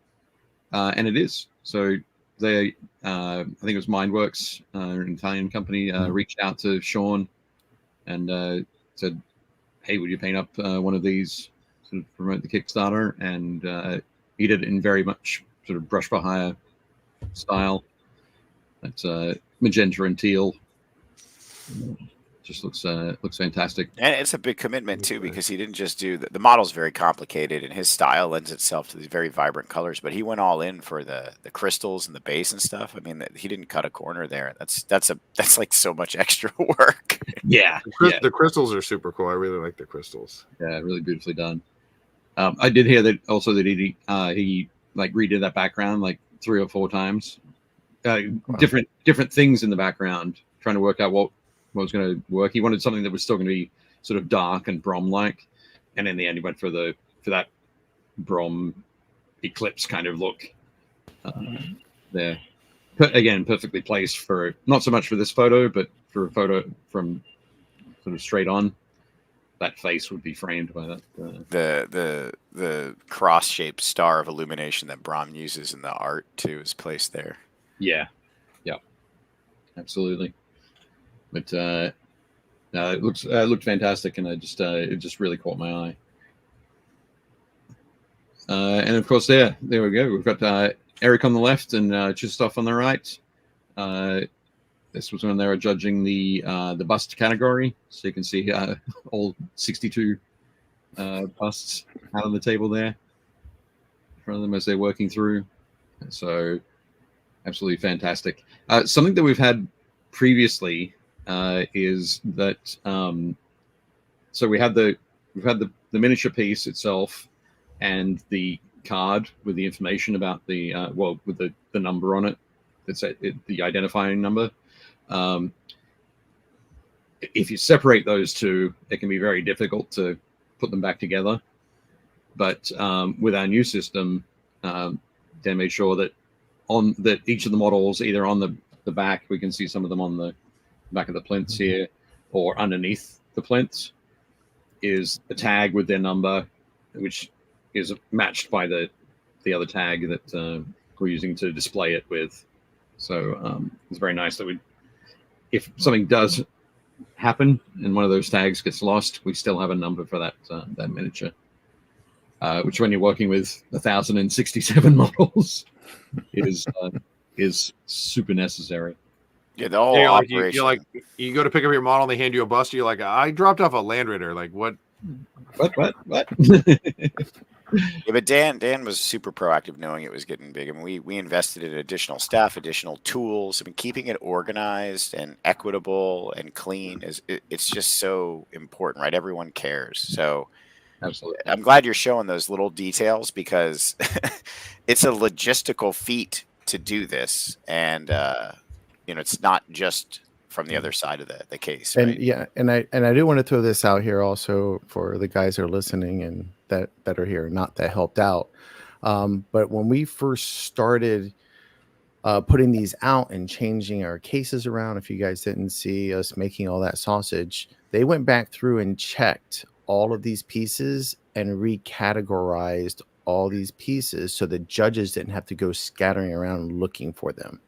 And it is. So they, I think it was Mindworks, an Italian company, reached out to Sean and said, hey, would you paint up one of these to promote the Kickstarter? And he did it in very much sort of Brush for Hire style. That's magenta and teal. Just looks fantastic. And it's a big commitment too, because he didn't just do the model's very complicated and his style lends itself to these very vibrant colors, but he went all in for the crystals and the base and stuff. I mean, he didn't cut a corner there. That's like so much extra work. Yeah. The crystals are super cool. I really like the crystals. Yeah, really beautifully done. I did hear that also that he like redid that background like 3 or 4 times. Wow. Different things in the background, trying to work out what was going to work. He wanted something that was still going to be sort of dark and Brom-like, and in the end, he went for that Brom eclipse kind of look there. But again, perfectly placed for not so much for this photo, but for a photo from sort of straight on. That face would be framed by that. The cross-shaped star of illumination that Brom uses in the art too is placed there. Yeah, absolutely. But no, it looked fantastic, and it just really caught my eye. And of course, there we go. We've got Eric on the left and Chistoff on the right. This was when they were judging the bust category, so you can see all 62 busts out on the table there in front of them as they're working through. So absolutely fantastic. Something that we've had previously is that so we had the miniature piece itself and the card with the information about the with the number on it. It's the identifying number. If you separate those two, it can be very difficult to put them back together. But with our new system, Dan made sure that each of the models, either on the back, we can see some of them on the back of the plinths here, or underneath the plinths, is a tag with their number, which is matched by the other tag that we're using to display it with. So it's very nice that if something does happen and one of those tags gets lost, we still have a number for that miniature. which when you're working with 1,067 models is super necessary. Yeah, the whole Yeah, like operation. you go to pick up your model and they hand you a buster. You're like, I dropped off a Land Raider. Like what? What? Yeah, but Dan was super proactive, knowing it was getting big. I mean, we invested in additional staff, additional tools. I mean, keeping it organized and equitable and clean it's just so important, right? Everyone cares. So Absolutely. I'm glad you're showing those little details, because it's a logistical feat to do this, and it's not just from the other side of the case, And right? yeah, and I do want to throw this out here also for the guys that are listening and that are here, not that helped out. But when we first started putting these out and changing our cases around, if you guys didn't see us making all that sausage, they went back through and checked all of these pieces and recategorized all these pieces so the judges didn't have to go scattering around looking for them.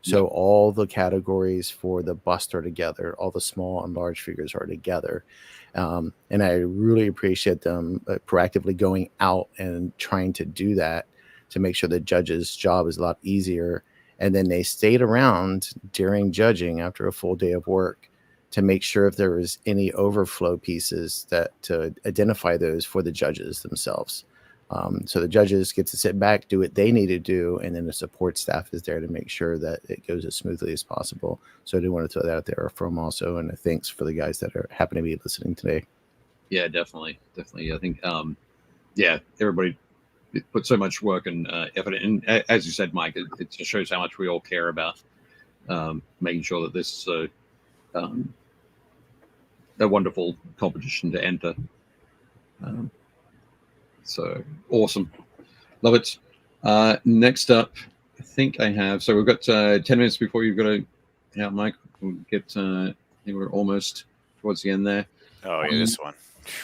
So all the categories for the bust are together, all the small and large figures are together. And I really appreciate them proactively going out and trying to do that to make sure the judge's job is a lot easier. And then they stayed around during judging after a full day of work to make sure if there was any overflow pieces to identify those for the judges themselves. So the judges get to sit back, do what they need to do, and then the support staff is there to make sure that it goes as smoothly as possible. So I do want to throw that out there from also, and thanks for the guys that are happen to be listening today. Yeah, definitely. I think, everybody put so much work and effort in. And as you said, Mike, it just shows how much we all care about making sure that this is a wonderful competition to enter. So awesome. Love it. Next up, I think I have, so we've got 10 minutes before you've got to out, Mike. We'll get, I think we're almost towards the end there. Oh yeah, this one.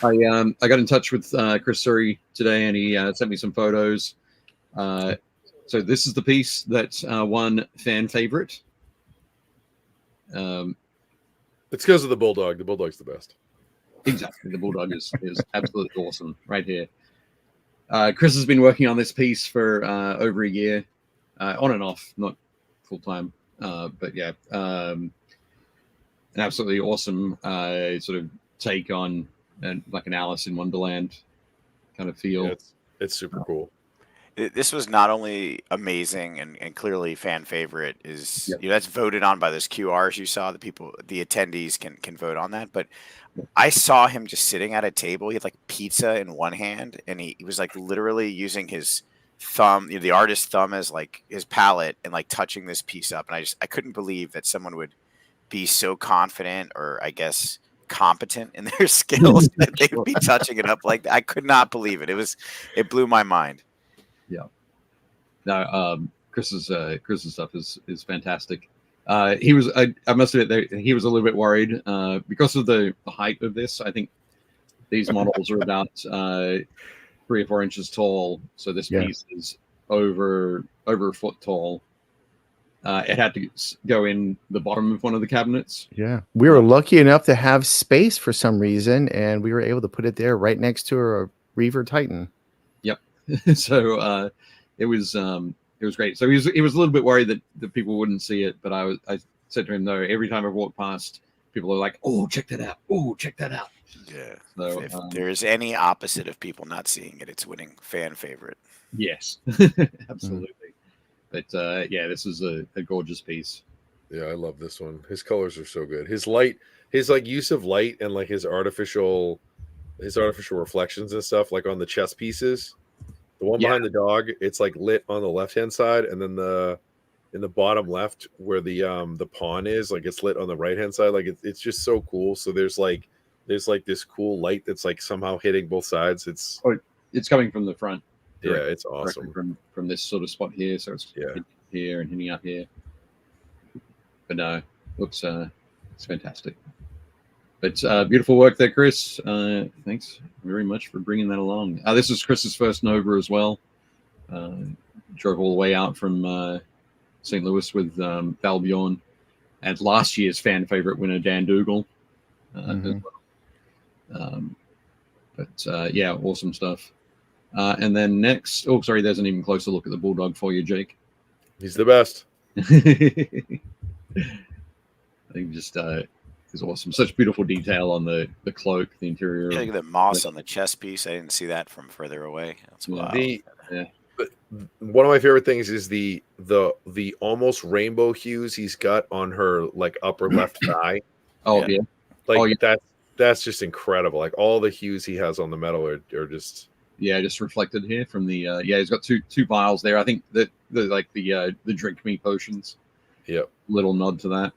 I got in touch with Chris Surrey today, and he sent me some photos. So this is the piece that won fan favorite. It's because of the Bulldog. The Bulldog's the best. Exactly. The Bulldog is absolutely awesome right here. Chris has been working on this piece for over a year, on and off, not full time. But yeah, an absolutely awesome sort of take on like an Alice in Wonderland kind of feel. Yeah, it's super cool. This was not only amazing and clearly fan favorite, is Yep. that's voted on by those QRs you saw. The attendees can vote on that. But I saw him just sitting at a table. He had like pizza in one hand, and he was like literally using his thumb, the artist's thumb, as like his palette, and like touching this piece up. And I couldn't believe that someone would be so confident, or I guess competent in their skills, that they would be touching it up like that. I could not believe it. It blew my mind. Yeah. No, Chris's stuff is fantastic. He was, I must admit, he was a little bit worried because of the height of this. I think these models are about 3 or 4 inches tall, so this piece is over a foot tall. It had to go in the bottom of one of the cabinets. Yeah, we were lucky enough to have space for some reason, and we were able to put it there right next to a Reaver Titan. Yep. So it was great. So he was a little bit worried that people wouldn't see it, but I said to him, no, every time I walk past, people are like, oh, check that out. Oh, check that out. Yeah. So, if there's any opposite of people not seeing it, it's winning fan favorite. Yes, absolutely. But this is a gorgeous piece. Yeah, I love this one. His colors are so good. His light, his like use of light, and like his artificial reflections and stuff, like on the chess pieces. The one behind the dog, it's like lit on the left-hand side, and then in the bottom left where the pawn is, like it's lit on the right-hand side. Like it's just so cool. So there's like this cool light that's like somehow hitting both sides. It's coming from the front. Yeah, it's awesome. From this sort of spot here, so it's here and hitting up here. But no, looks it's fantastic. But beautiful work there, Chris. Thanks very much for bringing that along. This is Chris's first Nova as well. Drove all the way out from St. Louis with Val Bjorn, and last year's fan favorite winner Dan Dougal as well. But awesome stuff. And then next, oh, sorry, there's an even closer look at the Bulldog for you, Jake. He's the best. I think just is awesome. Such beautiful detail on the cloak, the interior. Yeah, look at the moss on the chest piece. I didn't see that from further away. That's wild. One of my favorite things is the almost rainbow hues he's got on her like upper left thigh. Oh yeah, like that's just incredible. Like all the hues he has on the metal are just just reflected here from the he's got two vials there. I think that the drink me potions. Yep. Little nod to that.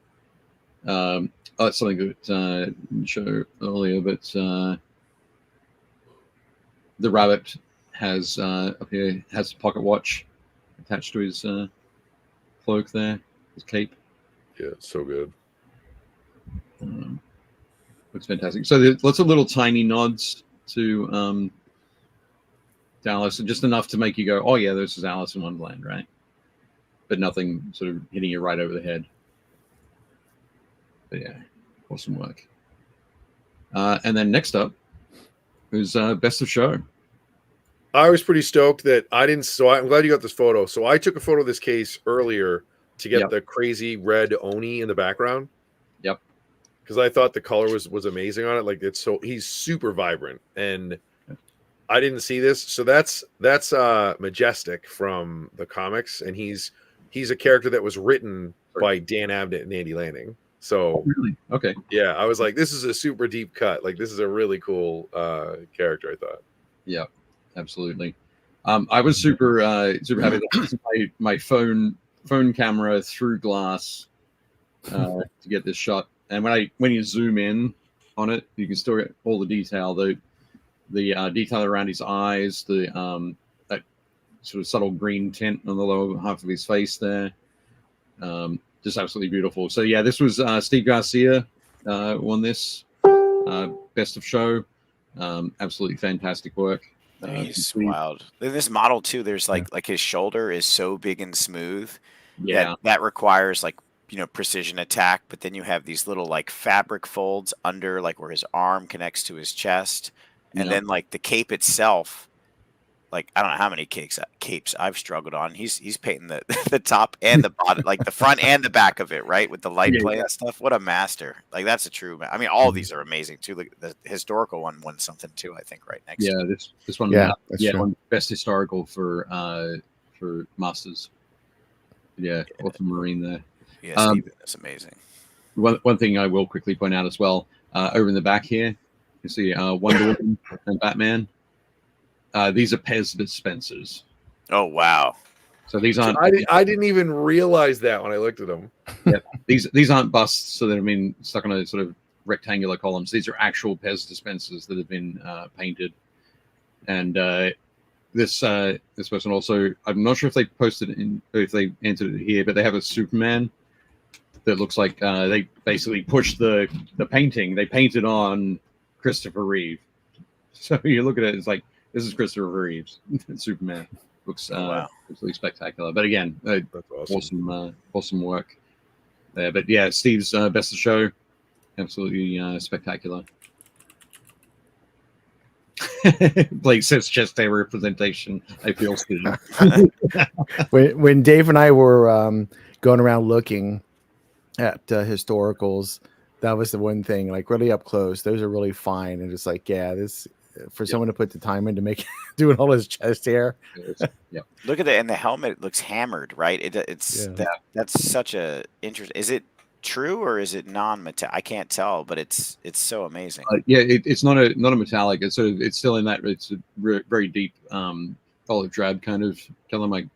That's something that didn't show earlier, but the rabbit has up here has a pocket watch attached to his cloak there, his cape. Yeah, so good. Looks fantastic. So there's lots of little tiny nods to Alice, and just enough to make you go, "Oh yeah, this is Alice in Wonderland," right? But nothing sort of hitting you right over the head. But yeah, awesome work. And then next up is Best of Show. I was pretty stoked that I didn't. So I'm glad you got this photo. So I took a photo of this case earlier to get the crazy red Oni in the background. Yep. Because I thought the color was amazing on it. Like he's super vibrant, and I didn't see this. So that's Majestic from the comics, and he's a character that was written by Dan Abnett and Andy Lanning. So really? Okay. Yeah, I was like, this is a super deep cut. Like this is a really cool character, I thought. Yeah, absolutely. I was super happy that my phone camera through glass to get this shot. And when you zoom in on it, you can still get all the detail. The detail around his eyes, that sort of subtle green tint on the lower half of his face there. Just absolutely beautiful. So yeah, this was Steve Garcia won this Best of Show. Absolutely fantastic work. He's wild. In this model too, there's like his shoulder is so big and smooth. Yeah, that requires precision attack. But then you have these little like fabric folds under like where his arm connects to his chest, and then like the cape itself. Like I don't know how many capes I've struggled on. He's painting the top and the bottom, like the front and the back of it, right, with the light play and stuff. What a master! Like that's a true. I mean, all of these are amazing too. Like the historical one won something too. I think right next. Yeah, to this one. One best historical for Masters. Yeah, awesome Marine there. Yeah, Steven is amazing. One thing I will quickly point out as well, over in the back here, you see Wonder Woman and Batman. These are Pez dispensers. Oh wow! So these aren't. I didn't even realize that when I looked at them. Yeah, these aren't busts, so they've been stuck on a sort of rectangular columns. These are actual Pez dispensers that have been painted. And this person also, I'm not sure if they posted it if they entered it here, but they have a Superman that looks like they basically pushed the painting. They painted on Christopher Reeve. So you look at it, it's like. This is Christopher Reeves. Superman looks absolutely spectacular. But again, that's awesome work there. But yeah, Steve's Best of Show, absolutely spectacular. Blake says chest hair representation. I feel Steve. when Dave and I were going around looking at historicals, that was the one thing, like really up close. Those are really fine, and it's like, this. For someone to put the time into doing all his chest hair. Yeah. Look at it, and the helmet looks hammered, right? That's such a interest. Is it true or is it non-metallic? I can't tell, but it's so amazing. It's not a metallic. It's still in that. It's a very deep olive drab kind of color. My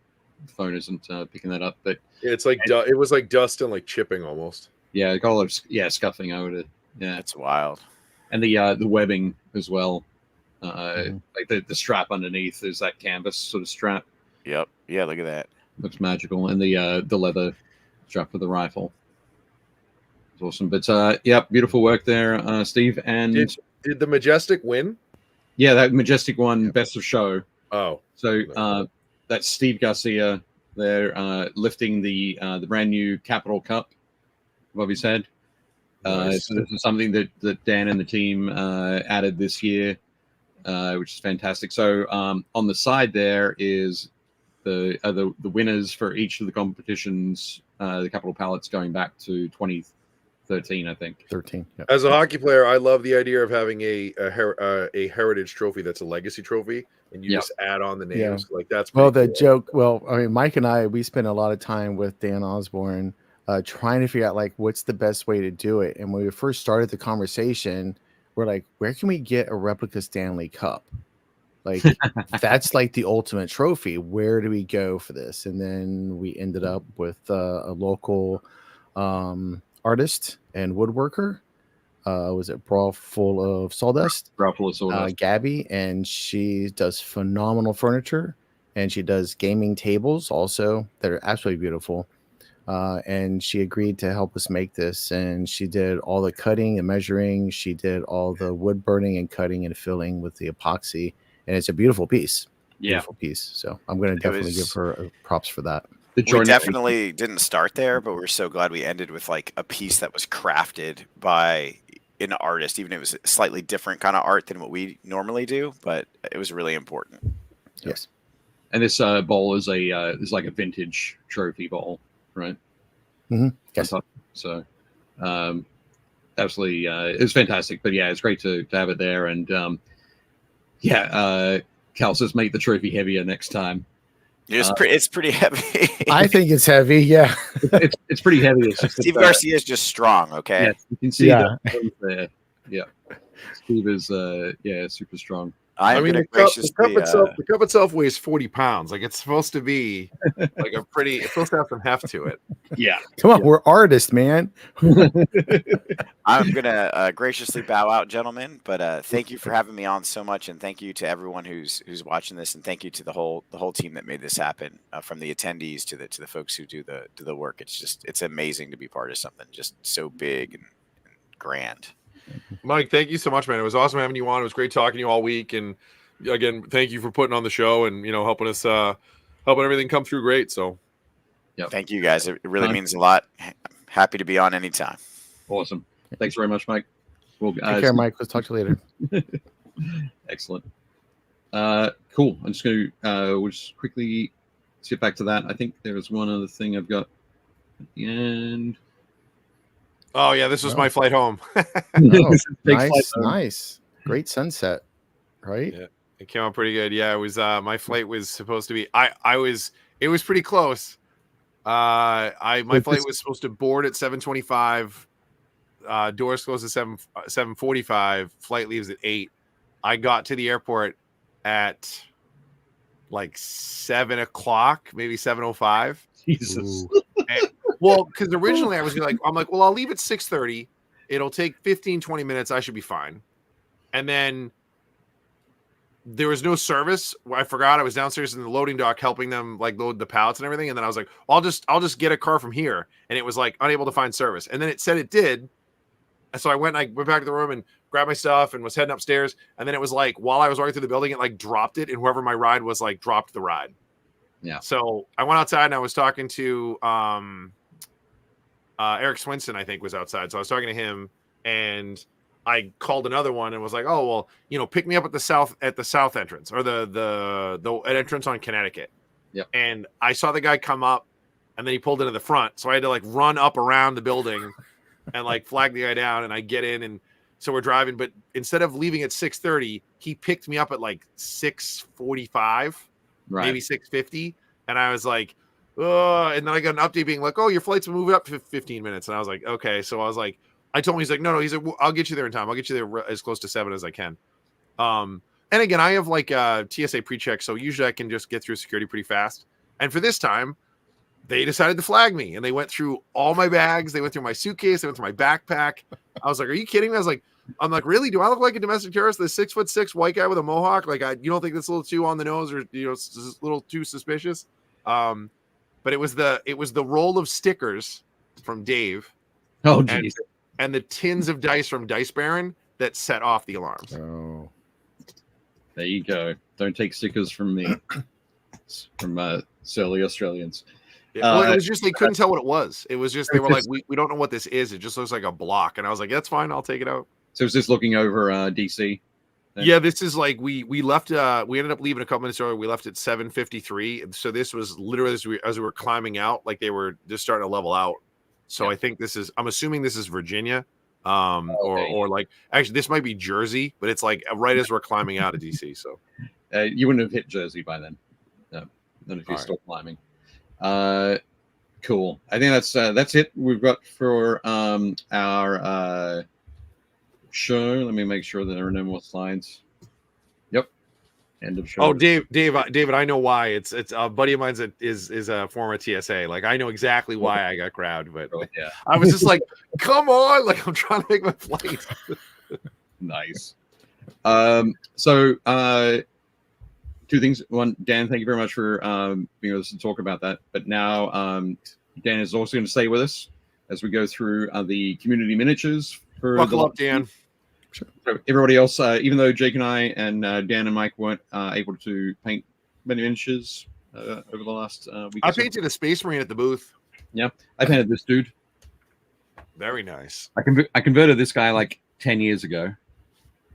phone isn't picking that up, but it's like it was like dust and like chipping almost. Yeah, scuffing over it. Yeah, it's wild. And the webbing as well. Like the strap underneath is that canvas sort of strap. Yep. Yeah, look at that. Looks magical. And the leather strap for the rifle. It's awesome. But beautiful work there, Steve. And did the Majestic win? Yeah, that Majestic won Best of Show. Oh. So that's Steve Garcia there lifting the brand new Capital Cup above his head. Nice. So this is something that Dan and the team added this year. which is fantastic. So on the side there is the winners for each of the competitions, the capital palettes going back to 2013, I think. 13. Yep. As a hockey player, I love the idea of having a heritage trophy that's a legacy trophy, and you just add on the names. Like that's well, the cool. joke. Well, I mean, Mike and I, we spent a lot of time with Dan Osborne trying to figure out like what's the best way to do it. And when we first started the conversation, we're like, where can we get a replica Stanley Cup? Like that's like the ultimate trophy. Where do we go for this? And then we ended up with a local artist and woodworker. Was it Brawl Full of Sawdust? Brawl Full of Sawdust. Gabby, and she does phenomenal furniture, and she does gaming tables also that are absolutely beautiful. And she agreed to help us make this, and she did all the cutting and measuring. She did all the wood burning and cutting and filling with the epoxy, and it's a beautiful piece. Beautiful piece. So I'm going to definitely give her props for that. We definitely didn't start there, but we're so glad we ended with like a piece that was crafted by an artist, even if it was a slightly different kind of art than what we normally do, but it was really important. Yes. And this bowl is like a vintage trophy bowl, right? Mm-hmm. Yes. So absolutely, it's fantastic. But yeah, it's great to have it there. And Cal says make the trophy heavier next time. It's pretty heavy. I think it's heavy. Yeah, it's pretty heavy. It's just Steve Garcia is just strong. Okay. Yes, you can see that there. Yeah, Steve is super strong. I mean, the cup itself weighs 40 pounds. Like it's supposed to be like it's supposed to have some heft to it. Yeah. Come on, we're artists, man. I'm gonna graciously bow out, gentlemen. But thank you for having me on so much, and thank you to everyone who's watching this, and thank you to the whole team that made this happen, from the attendees to the folks who do the work. It's amazing to be part of something just so big and grand. Mike, thank you so much, man. It was awesome having you on. It was great talking to you all week, and again, thank you for putting on the show and helping us helping everything come through great. So thank you guys. It really means a lot. Happy to be on anytime. Awesome. Thanks very much, Mike. Take care, Mike. Let's talk to you later. Excellent. Cool. I'm just going to we'll just quickly skip back to that. I think there was one other thing I've got at the end. Oh yeah, this was my flight home. Nice. Great sunset, right? Yeah, it came out pretty good. Yeah, it was. My flight was supposed to be. It was pretty close. My flight was supposed to board at 7:25. Doors closed at 7:45. Flight leaves at 8. I got to the airport at like 7 o'clock, maybe 7:05. Jesus. Well, because originally I'm like, well, I'll leave at 6:30. It'll take 15-20 minutes. I should be fine. And then there was no service. I forgot I was downstairs in the loading dock helping them like load the pallets and everything. And then I was like, well, I'll just get a car from here. And it was like unable to find service. And then it said it did. And so I went back to the room and grabbed my stuff and was heading upstairs. And then it was like while I was walking through the building, it like dropped it, and whoever my ride was like dropped the ride. Yeah. So I went outside and I was talking to Eric Swinson, I think, was outside. So I was talking to him, and I called another one and was like, oh, well, pick me up at the south entrance, or the entrance on Connecticut. Yeah. And I saw the guy come up, and then he pulled into the front. So I had to like run up around the building and like flag the guy down, and I get in, and so we're driving. But instead of leaving at 6:30, he picked me up at like 6:45, maybe 6:50. And I was like, and then I got an update being like, oh, your flight's moving up to 15 minutes. And I was like, okay. So I was like, I told him, he's like, no, he's like, well, I'll get you there in time. I'll get you there as close to 7 as I can. And again, I have like a TSA pre-check, so usually I can just get through security pretty fast. And for this time, they decided to flag me, and they went through all my bags. They went through my suitcase. They went through my backpack. I was like, are you kidding me? I'm like, really? Do I look like a domestic terrorist? The 6'6" white guy with a mohawk? Like, you don't think that's a little too on the nose, or it's a little too suspicious? But it was the roll of stickers from Dave. Oh, geez. And the tins of dice from Dice Baron that set off the alarms. Oh, there you go. Don't take stickers from me. From silly Australians. Well, it was just they couldn't tell what it was. It was just they were like, we don't know what this is. It just looks like a block. And I was like, that's fine. I'll take it out. So is this looking over DC? Yeah, this is like we left. We ended up leaving a couple minutes earlier. We left at 7:53. So this was literally as we were climbing out, like they were just starting to level out. So I think this is. I'm assuming this is Virginia, or like actually this might be Jersey, but it's like right as we're climbing out of DC. So you wouldn't have hit Jersey by then. No, not if you still climbing. Cool. I think that's it. We've got for our show. Let me make sure that there are no more slides. Yep. End of show. Oh, David, I know why. It's a buddy of mine's is a former TSA. Like I know exactly why I got grabbed, but yeah. I was just like, come on, like I'm trying to make my flight. Nice. So two things. One, Dan, thank you very much for being with us to talk about that. But now Dan is also going to stay with us as we go through the community miniatures. Buckle up, Dan. So everybody else, even though Jake and I and Dan and Mike weren't able to paint many miniatures over the last week. I painted a Space Marine at the booth. Yeah, I painted this dude. Very nice. I converted this guy like 10 years ago,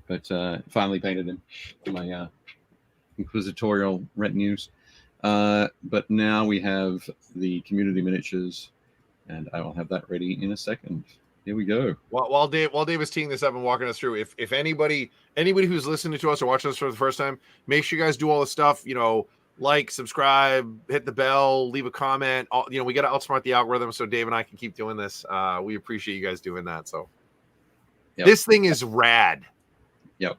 but finally painted him for my inquisitorial retinues. But now we have the community miniatures, and I will have that ready in a second. Here we go. While Dave is teeing this up and walking us through, if anybody who's listening to us or watching us for the first time, make sure you guys do all the stuff. Like, subscribe, hit the bell, leave a comment. We got to outsmart the algorithm so Dave and I can keep doing this. We appreciate you guys doing that. So, This thing is rad. Yep.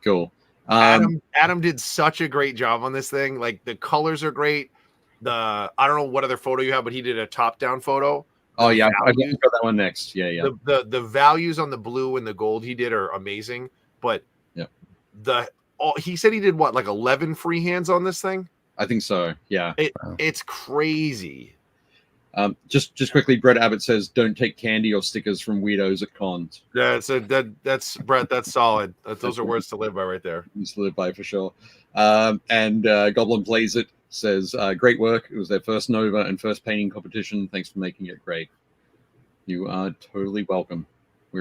Cool. Adam did such a great job on this thing. Like the colors are great. I don't know what other photo you have, but he did a top-down photo. Oh yeah, I got that one next. Yeah. The values on the blue and the gold he did are amazing. But he said he did what, like 11 freehands on this thing? I think so. Yeah. It's crazy. Just quickly, Brett Abbott says, "Don't take candy or stickers from weirdos at cons." That's Brett. That's solid. Those are words to live by right there. Words to live by for sure. And Goblin Plays It says, "Great work. It was their first Nova and first painting competition. Thanks for making it great." You are totally welcome. We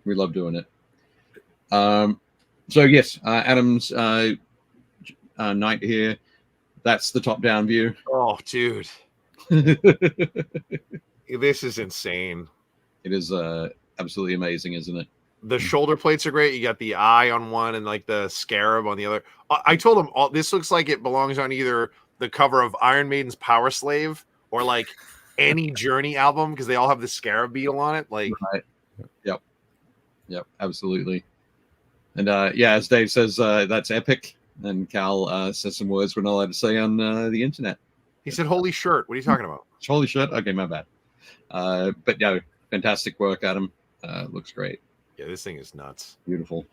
love doing it. So yes, Adam's night here. That's the top-down view. Oh, dude. This is insane. It is absolutely amazing, isn't it? The shoulder plates are great. You got the eye on one and like the scarab on the other. I told him this looks like it belongs on either the cover of Iron Maiden's Power Slave or like any Journey album because they all have the scarab beetle on it. Like, right. Yep, absolutely. And as Dave says, that's epic. And Cal says some words we're not allowed to say on the internet. He said, "Holy shirt." What are you talking about? Holy shit. Okay, my bad. But yeah, fantastic work, Adam. Looks great. Yeah, this thing is nuts. Beautiful.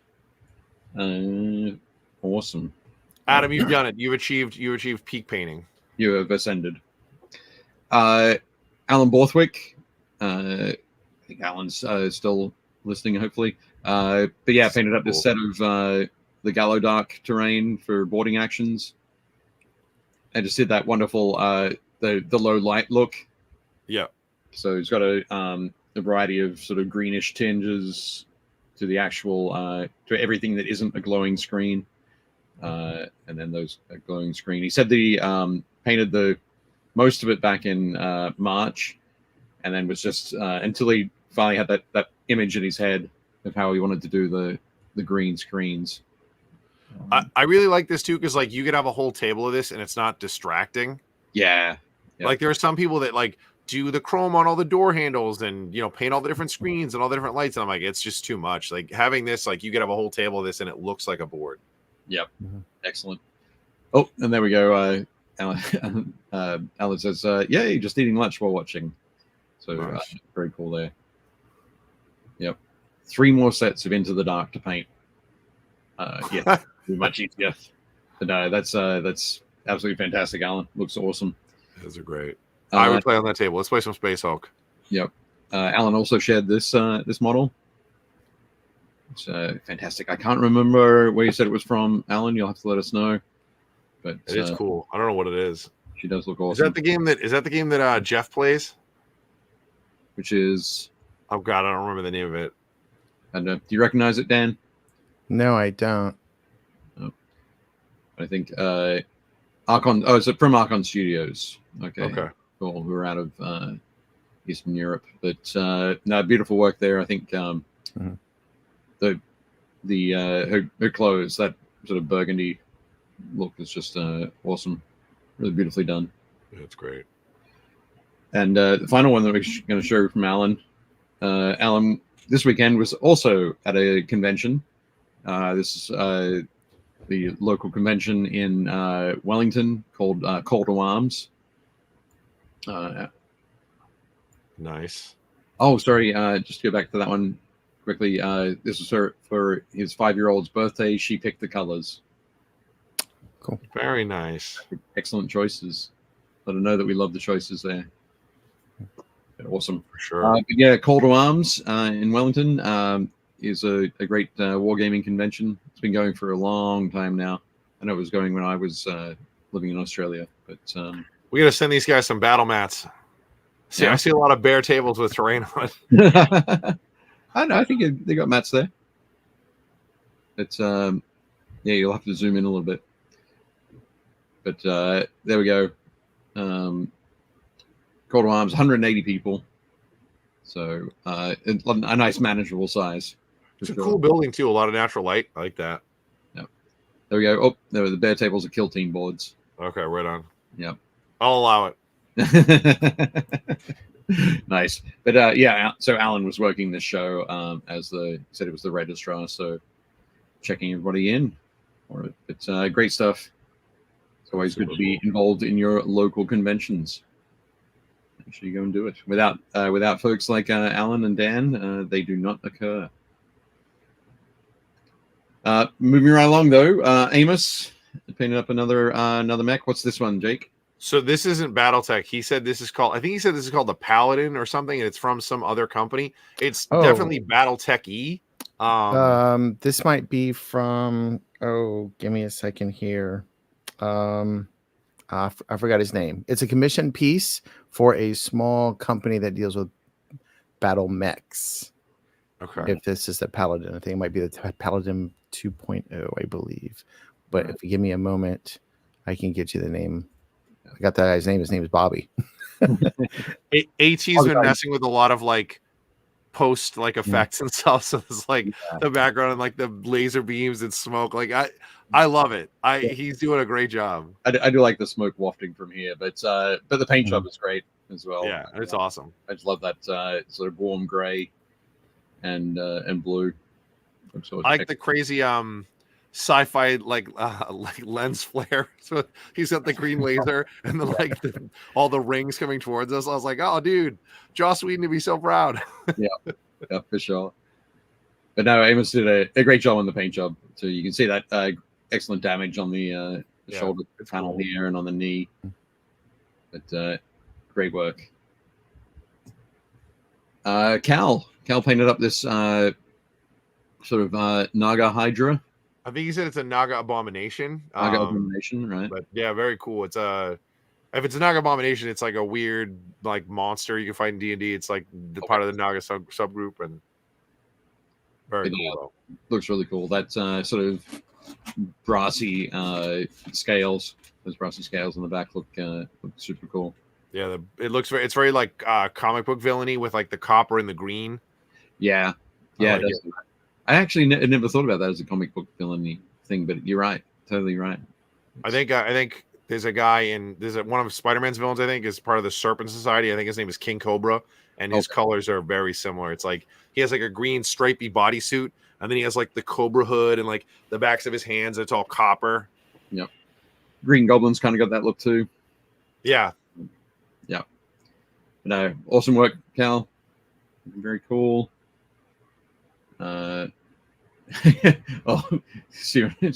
Awesome. Adam, you've done it. You've achieved peak painting. You have ascended. Alan Borthwick. I think Alan's still listening, hopefully. But yeah, painted up this set of the Gallo Dark terrain for boarding actions. I just did that wonderful the low light look. Yeah. So it's got a variety of sort of greenish tinges to the actual to everything that isn't a glowing screen, and then those glowing screen. He said the painted the most of it back in March, and then was just until he finally had that image in his head of how he wanted to do the green screens. I really like this too because like you could have a whole table of this and it's not distracting. Yeah. Like there are some people that like do the chrome on all the door handles and paint all the different screens and all the different lights, and I'm like, it's just too much. Like having this, like you could have a whole table of this and it looks like a board. Yep. Excellent. Oh, and there we go. Alan says, "Yay, just eating lunch while watching." So nice. Very cool there. Yep. 3 more sets of Into the Dark to paint. Yeah, much easier. But no, that's absolutely fantastic, Alan. Looks awesome. Those are great. I would play on that table. Let's play some Space Hulk. Yep. Alan also shared this model. It's fantastic. I can't remember where you said it was from, Alan. You'll have to let us know. But it is cool. I don't know what it is. She does look awesome. Is that the game that Jeff plays? Which is, oh god, I don't remember the name of it. I don't know. Do you recognize it, Dan? No, I don't. I think Archon. Oh, it's from Archon Studios. Okay. Okay. Cool. We're out of Eastern Europe, but no, beautiful work there. I think Mhm. her clothes, that sort of burgundy look, is just awesome. Really beautifully done. That's great. And the final one that we're going to show from Alan. Alan, this weekend was also at a convention. This is the local convention in Wellington called Call to Arms. Nice. Oh, sorry. Just to go back to that one quickly. This was for his 5-year-old's birthday. She picked the colors. Cool. Very nice. Excellent choices. Let her know that we love the choices there. Awesome. For sure. But yeah, Call to Arms in Wellington is a great wargaming convention. It's been going for a long time now. I know it was going when I was living in Australia, but We got to send these guys some battle mats. See, Yeah. I see a lot of bare tables with terrain on it. I don't know. I think they got mats there. It's yeah, you'll have to zoom in a little bit. But there we go. Call to Arms, 180 people. So a nice manageable size. It's a cool building too. A lot of natural light. I like that. Yep. There we go. Oh, there were the bare tables are kill team boards. Okay, right on. Yep. I'll allow it. Nice. But yeah, so Alan was working this show as said it was the registrar, so checking everybody in for it. It's great stuff. It's always good to be involved in your local conventions. Make sure you go and do it. Without folks like Alan and Dan, they do not occur. Moving right along though, Amos painted up another mech. What's this one, Jake? So this isn't BattleTech. He said this is called. I think he said this is called the Paladin or something, and it's from some other company. It's definitely BattleTech-y. This might be from. Oh, give me a second here. I forgot his name. It's a commission piece for a small company that deals with battle mechs. Okay. If this is the Paladin, I think it might be the Paladin 2.0, I believe. But if you give me a moment, I can get you the name. I got that guy's name. His name is Bobby. AT's been messing with a lot of like post like effects and stuff. So it's like the background and like the laser beams and smoke. Like I love it. He's doing a great job. I do like the smoke wafting from here, but the paint job is great as well. Yeah, it's awesome. I just love that sort of warm gray and blue. I like the crazy sci-fi like lens flare. So he's got the green laser and then like all the rings coming towards us. I was like, oh dude, Joss Whedon to be so proud. yeah, for sure. But no, Amos did a great job on the paint job. So you can see that excellent damage on the shoulder panel here and on the knee. But great work. Cal painted up this sort of Naga Hydra. I think he said it's a Naga Abomination. Naga Abomination, right? But yeah, very cool. It's if it's a Naga Abomination, it's like a weird like monster you can fight in D&D. It's like the part of the Naga subgroup, and very cool. Looks really cool. That sort of brassy scales, those brassy scales on the back look super cool. Yeah, it's very like comic book villainy with like the copper and the green. Yeah, like I actually never thought about that as a comic book villainy thing, but you're right, totally right. I think there's a guy one of Spider-Man's villains. I think is part of the Serpent Society. I think his name is King Cobra, and his colors are very similar. It's like he has like a green stripy bodysuit, and then he has like the Cobra hood and like the backs of his hands. It's all copper. Yep. Green Goblin's kind of got that look too. Yeah. Yeah. No, awesome work, Cal. Very cool. Oh,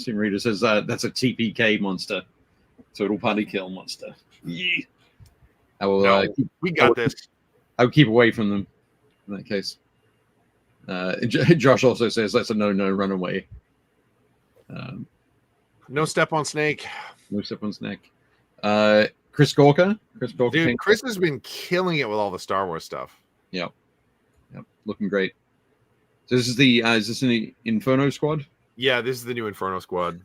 Rita says that's a TPK monster, total party kill monster. Yeah. I will. We got this. I would keep away from them in that case. Josh also says that's a no run away. No step on snake. No step on snake. Chris Gorka. Dude, Chris has been killing it with all the Star Wars stuff. Yep. Looking great. So this is is this in the Inferno squad? Yeah, this is the new Inferno Squad.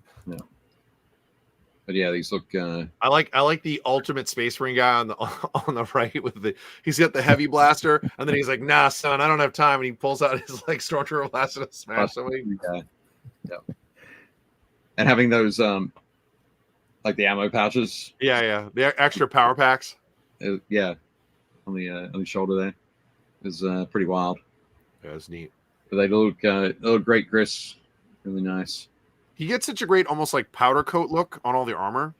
But yeah, these look. I like the ultimate Space Marine guy on the right with he's got the heavy blaster, and then he's like, "Nah, son, I don't have time," and he pulls out his like Stormtrooper blaster to smash somebody. Yeah. And having those like the ammo pouches. Yeah, the extra power packs. Yeah, on the shoulder there is pretty wild. Yeah, it's neat. But they look great, Chris. Really nice. He gets such a great, almost like powder coat look on all the armor.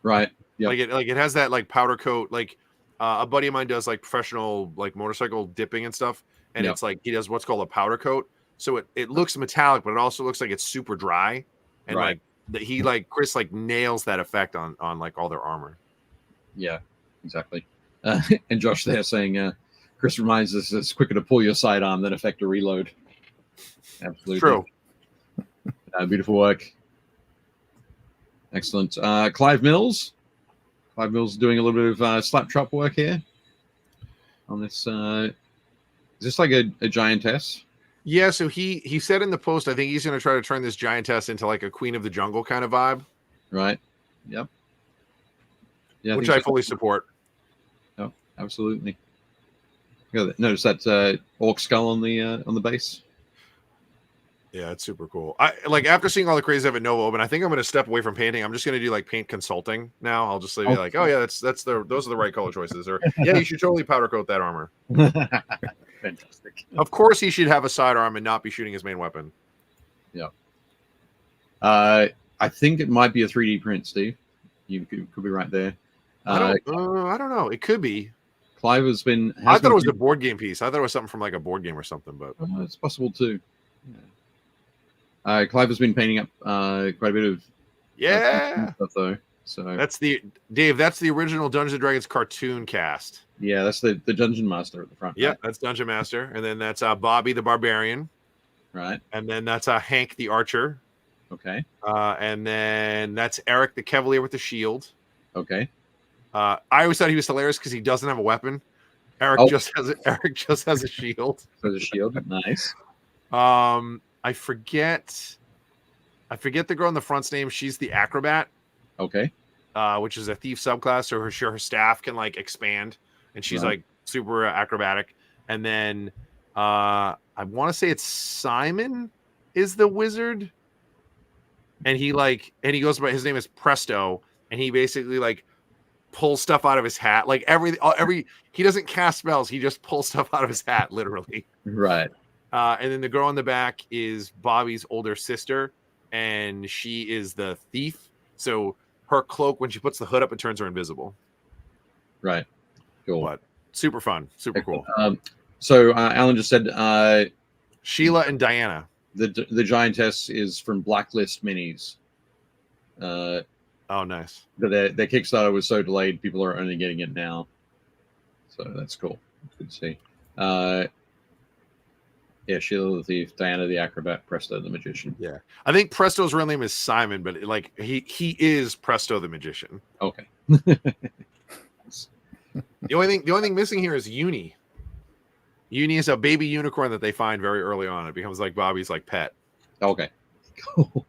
Right. Yeah. Like it has that like powder coat. Like a buddy of mine does like professional like motorcycle dipping and stuff, and it's like he does what's called a powder coat. So it looks metallic, but it also looks like it's super dry, and right. like Chris like nails that effect on like all their armor. Yeah, exactly. And Josh there saying, Chris reminds us it's quicker to pull your sidearm than effect a reload. Absolutely True. Beautiful work. Excellent. Clive Mills. Clive Mills doing a little bit of slap chop work here on this. Is this like a giantess? Yeah, so he said in the post, I think he's going to try to turn this giantess into like a Queen of the Jungle kind of vibe. Right. Yep. Yeah, which I fully support. Oh, absolutely. Notice that orc skull on the base. Yeah, it's super cool. I like after seeing all the crazy of it Nova Open, I think I'm going to step away from painting. I'm just going to do like paint consulting now. I'll just be like, oh yeah, those are the right color choices. Or yeah, you should totally powder coat that armor. Fantastic. Of course, he should have a sidearm and not be shooting his main weapon. Yeah. I think it might be a 3D print, Steve. You could be right there. I don't know. It could be. Clive I thought it was a board game piece. I thought it was something from like a board game or something, but it's possible too. Yeah. Clive has been painting up quite a bit of stuff though. So that's the original Dungeons and Dragons cartoon cast. Yeah, that's the Dungeon Master at the front. Yeah, right? That's Dungeon Master, and then that's Bobby the Barbarian, right? And then that's Hank the Archer. Okay. And then that's Eric the Cavalier with the shield. Okay. I always thought he was hilarious because he doesn't have a weapon. Eric just has a shield. Has a shield. Nice. I forget the girl in the front's name. She's the acrobat. Okay. Which is a thief subclass, so her staff can like expand, and she's like super acrobatic. And then I want to say it's Simon is the wizard, and he goes by, his name is Presto, and he basically like pulls stuff out of his hat. Like he doesn't cast spells, he just pulls stuff out of his hat, literally. Right. And then the girl in the back is Bobby's older sister, and she is the thief. So her cloak, when she puts the hood up, it turns her invisible. Right. Cool. But super fun, super cool. So Alan just said Sheila and Diana. The giantess is from Blacklist Minis. Oh, nice. Their Kickstarter was so delayed, people are only getting it now. So that's cool. Good to see. Yeah, Sheila the Thief, Diana the Acrobat, Presto the Magician. Yeah, I think Presto's real name is Simon, but like he is Presto the Magician. Okay. The only thing missing here is Uni. Uni is a baby unicorn that they find very early on. It becomes like Bobby's like pet. Okay. Cool.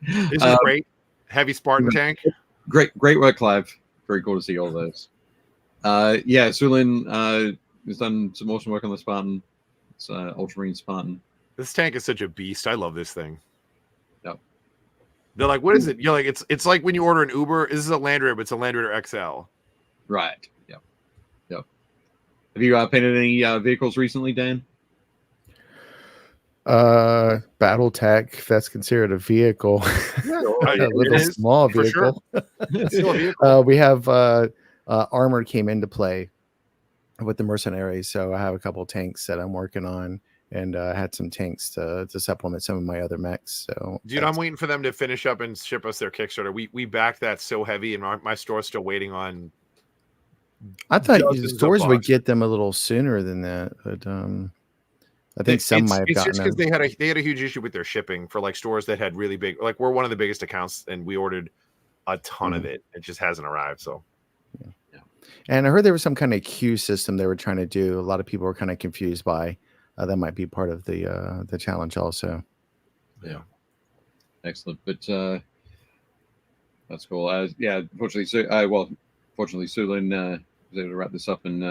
This is great. Heavy Spartan tank. Great work, Clive. Very cool to see all those. Yeah, Sulin has done some awesome work on the Spartan. It's Ultramarine Spartan. This tank is such a beast. I love this thing. Yep. They're like, what is it? You're like, it's like when you order an Uber. This is a Land Rover, but it's a Land Rover XL. Right. Yep. Have you painted any vehicles recently, Dan? Battle tech, if that's considered a vehicle. Yeah, a little small vehicle. Sure. It's still a vehicle. We have armor came into play with the mercenaries, so I have a couple tanks that I'm working on, and I had some tanks to supplement some of my other mechs. So dude, I'm waiting for them to finish up and ship us their Kickstarter. We backed that so heavy, and my store's still waiting on. I thought the stores would get them a little sooner than that, but I think some might have gotten just because they had a huge issue with their shipping for like stores that had really big, like we're one of the biggest accounts, and we ordered a ton of it. It just hasn't arrived. So yeah. And I heard there was some kind of queue system they were trying to do. A lot of people were kind of confused by that. Might be part of the challenge also. Yeah. Excellent. But that's cool. Fortunately, fortunately, Sulin was able to wrap this up, and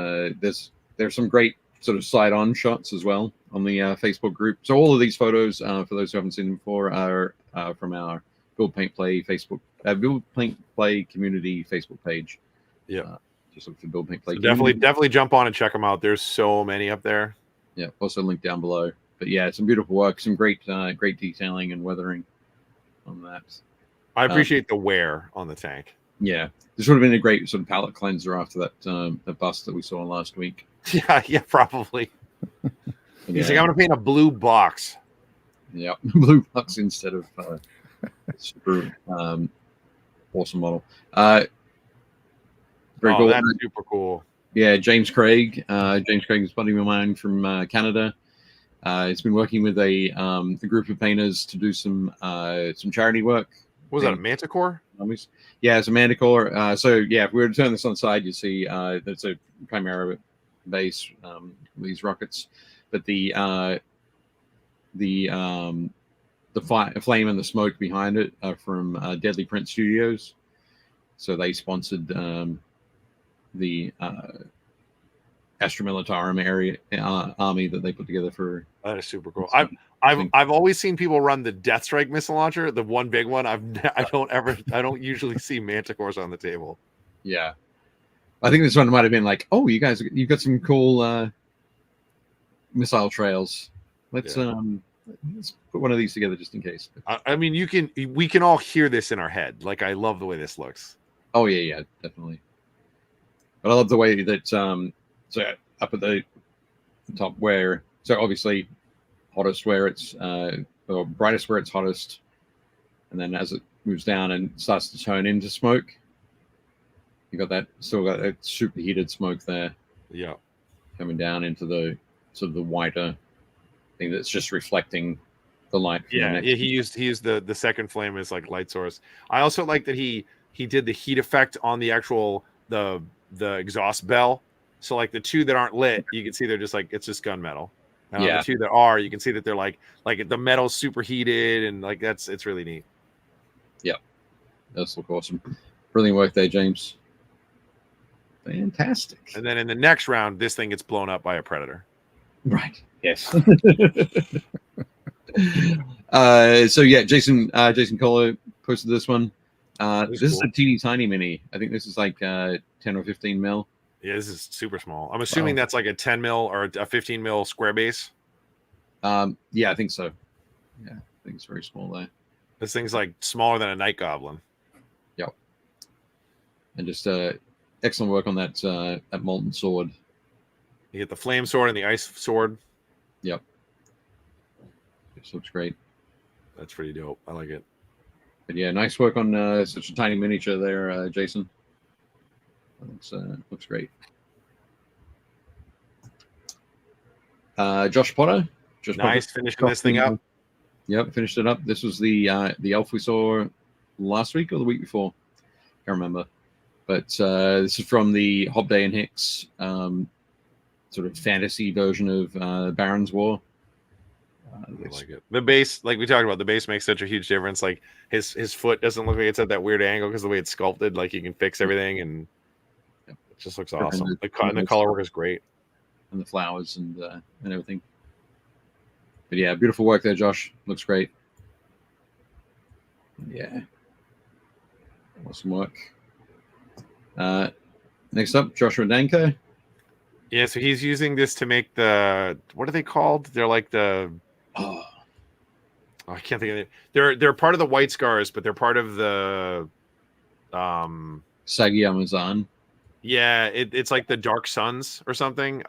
there's some great sort of side-on shots as well on the Facebook group. So all of these photos, for those who haven't seen them before, are from our Build Paint Play Facebook, Build Paint Play community Facebook page. Yeah, just look for Build Paint Play. So definitely jump on and check them out. There's so many up there. Yeah, also linked down below. But yeah, some beautiful work, some great detailing and weathering on that. I appreciate the wear on the tank. Yeah, this would have been a great sort of palette cleanser after that the bust that we saw last week. Yeah, probably. He's like, I'm gonna paint a blue box. Yeah, blue box instead of super awesome model. Very cool. That's super cool. Yeah, James Craig. James Craig is a buddy of mine from Canada. He's been working with a group of painters to do some charity work. Was that a Manticore? Yeah, it's a Manticore. So yeah, if we were to turn this on the side, you see that's a Chimera base, these rockets, but the flame and the smoke behind it are from Deadly Print Studios. So they sponsored the Astra Militarum army that they put together for. That is super cool. I've always seen people run the Deathstrike missile launcher, the one big one. I don't usually see Manticores on the table. Yeah, I think this one might have been like, oh, you've got some cool missile trails. Let's put one of these together just in case. I mean, we can all hear this in our head. Like, I love the way this looks. Oh yeah, definitely. But I love the way that so up at the top obviously hottest where it's or brightest where it's hottest, and then as it moves down and starts to turn into smoke, you got that superheated smoke there. Yeah, coming down into the sort of the whiter thing that's just reflecting the light. Yeah, he used the second flame as like light source. I also like that he did the heat effect on the actual the exhaust bell. So like the two that aren't lit, you can see they're just like, it's just gunmetal. The two that are, you can see that they're like the metal's superheated, and like it's really neat. Yeah, that's look awesome. Brilliant work there, James. Fantastic. And then in the next round, this thing gets blown up by a predator. Right. Yes. So yeah, Jason Kohler posted this one. This is a teeny tiny mini. I think this is like 10 or 15 mil. Yeah, this is super small. I'm assuming that's like a 10 mil or a 15 mil square base. Yeah, I think so. Yeah, I think it's very small there. This thing's like smaller than a night goblin. Yep. And just excellent work on that molten sword. You get the flame sword and the ice sword. Yep. This looks great. That's pretty dope. I like it. But yeah, nice work on such a tiny miniature there, Jason. Looks great. Josh Potter. Finishing this thing up. Yep, finished it up. This was the elf we saw last week or the week before. Can't remember. But this is from the Hobday and Hicks sort of fantasy version of Baron's War. I like it. The base, like we talked about, the base makes such a huge difference. Like his foot doesn't look like it's at that weird angle because the way it's sculpted, like you can fix everything, and it just looks awesome. The color work is great, and the flowers and everything. But yeah, beautiful work there, Josh. Looks great. Yeah, awesome work. Next up, Joshua Danko. Yeah, so he's using this to make what are they called? They're like I can't think of it. They're part of the White Scars, but they're part of the Sagi Amazon. Yeah, it's like the Dark Suns or something.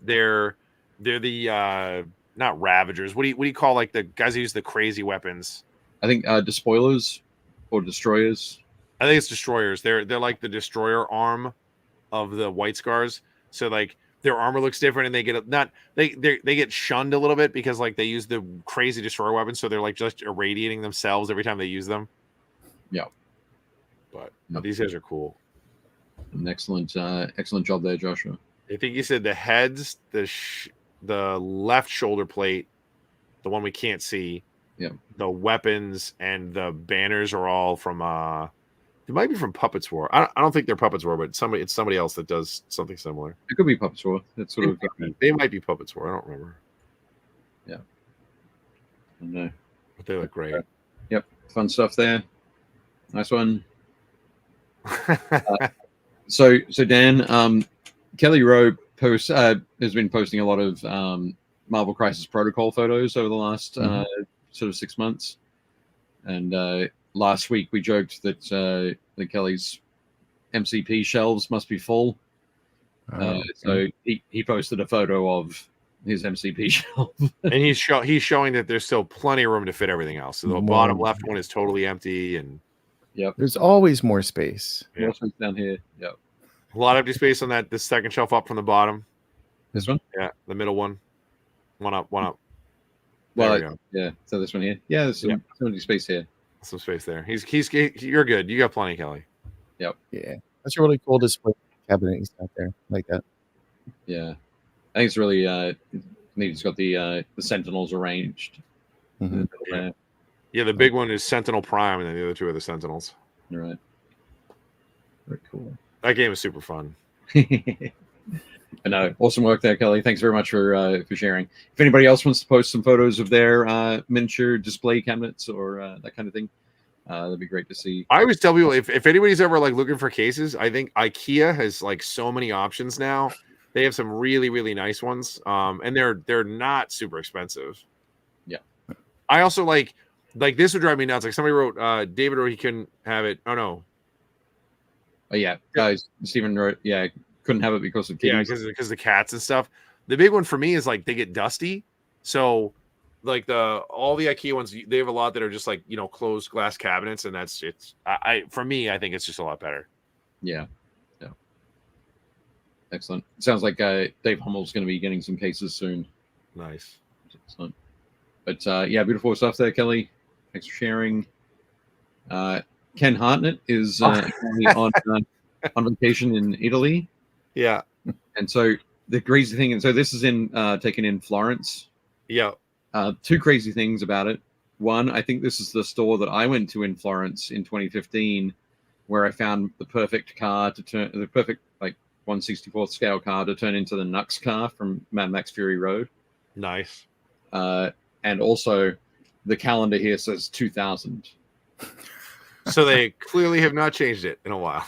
They're the not Ravagers. What do you call like the guys who use the crazy weapons? I think Despoilers or Destroyers. I think it's Destroyers. They're like the destroyer arm of the White Scars. So like their armor looks different, and they get shunned a little bit because like they use the crazy destroyer weapons, so they're like just irradiating themselves every time they use them. Yeah, but these guys are cool. An excellent job there, Joshua. I think you said the heads, the left shoulder plate, the one we can't see, the weapons and the banners are all from it might be from Puppets War. I don't think they're Puppets War, but it's somebody else that does something similar. It could be Puppets War. That's sort of They might be Puppets War. I don't remember. Yeah. I know. But they look great. Yep. Fun stuff there. Nice one. So Dan, Kelly Rowe has been posting a lot of Marvel Crisis Protocol photos over the last sort of 6 months. And last week we joked that Kelly's MCP shelves must be full. So he posted a photo of his MCP shelf. And he's showing that there's still plenty of room to fit everything else. So the bottom left one is totally empty, and there's always more space. More space down here. Yep. A lot of empty space on the second shelf up from the bottom. This one? Yeah, the middle one. One up. Well, yeah. So this one here. Yeah, there's some empty space here. Some space there. You're good. You got plenty, Kelly. Yep. Yeah. That's a really cool display cabinet he's got there, like that. Yeah. I think it's really neat. It's got the Sentinels arranged. Yeah, the big one is Sentinel Prime, and then the other two are the Sentinels. You're right. Very cool. That game is super fun. I know. Awesome work there, Kelly. Thanks very much for sharing. If anybody else wants to post some photos of their miniature display cabinets or that kind of thing, that'd be great to see. I always tell people if anybody's ever like looking for cases, I think IKEA has like so many options now. They have some really, really nice ones, and they're not super expensive. Yeah. I also like this would drive me nuts. Like somebody wrote, David wrote he couldn't have it. Oh no. Oh yeah, guys. Stephen wrote, couldn't have it because of kitties. Yeah, because the cats and stuff. The big one for me is like they get dusty. So like all the IKEA ones, they have a lot that are just like, closed glass cabinets, and for me, I think it's just a lot better. Yeah. Excellent. Sounds like Dave Hummel's going to be getting some cases soon. Nice. Excellent. But beautiful stuff there, Kelly. Thanks for sharing. Ken Hartnett is on vacation in Italy. Yeah. And so the crazy thing, and so this is taken in Florence. Yeah. Two crazy things about it. One, I think this is the store that I went to in Florence in 2015, where I found the perfect car to turn the perfect 1/64th scale car to turn into the Nux car from Mad Max Fury Road. Nice. And also the calendar here says 2000. So they clearly have not changed it in a while.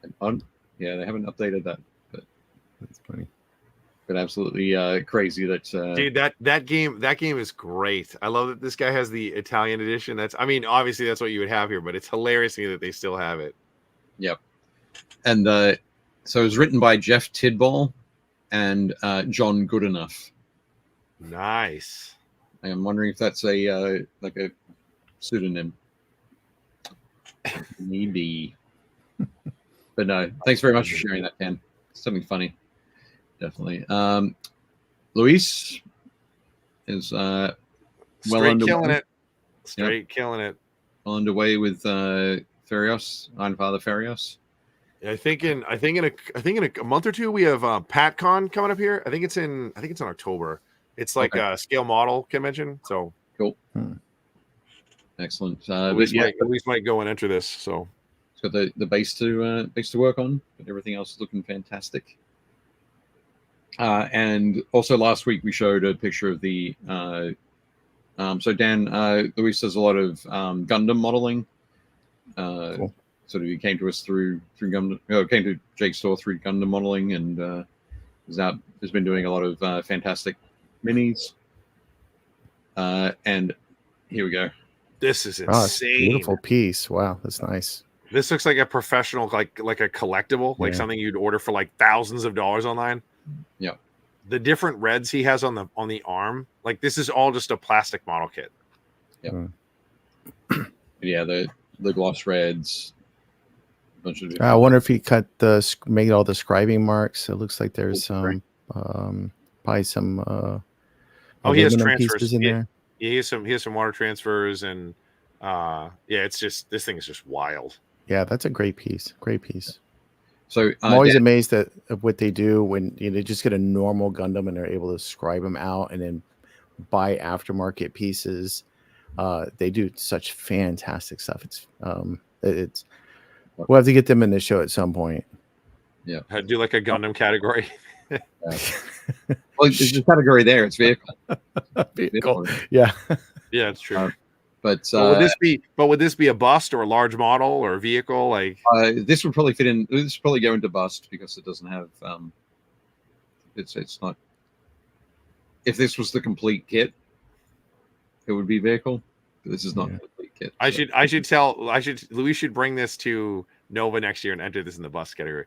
They haven't updated that. But that's funny. But absolutely crazy that dude, that game is great. I love that this guy has the Italian edition. Obviously that's what you would have here, but it's hilarious to me that they still have it. Yep. And so it was written by Jeff Tidball and John Goodenough. Nice. I'm wondering if that's a pseudonym. Maybe. But no, thanks very much for sharing that, Ken. Something funny. Definitely. Luis is well underway. Killing it. Killing it. Well underway with Ferios, Ironfather Ferios. I think in a month or two we have PatCon coming up here. I think it's in October. It's like a scale model convention. So cool. Excellent. Luis might go and enter this. So it's got the base to work on, but everything else is looking fantastic. And also last week we showed a picture of the. So Dan, Luis does a lot of Gundam modeling. Cool. Sort of he came to us through Gundam. Came to Jake's store through Gundam modeling, and has been doing a lot of fantastic minis. And here we go. This is insane. Beautiful piece. Wow, that's nice. This looks like a professional, like a collectible, like something you'd order for like thousands of dollars online. Yeah. The different reds he has on the arm, like this is all just a plastic model kit. Yeah. Yeah, the gloss reds. I wonder if he made all the scribing marks. It looks like there's some probably some he has transfers pieces in there. Yeah, he has some water transfers, and it's just, this thing is just wild. Yeah, that's a great piece. Great piece. So I'm always amazed at what they do when they just get a normal Gundam and they're able to scribe them out and then buy aftermarket pieces They do such fantastic stuff. It's we'll have to get them in the show at some point. Yeah. Do like a Gundam category. Well, there's a category there. It's vehicle. Vehicle. Yeah. Yeah, it's true. But would this be a bust or a large model or a vehicle? Like this would probably fit in. This would probably go into bust because it doesn't have. It's not. If this was the complete kit, it would be vehicle. But this is not the complete kit. Louis should bring this to Nova next year and enter this in the bust category.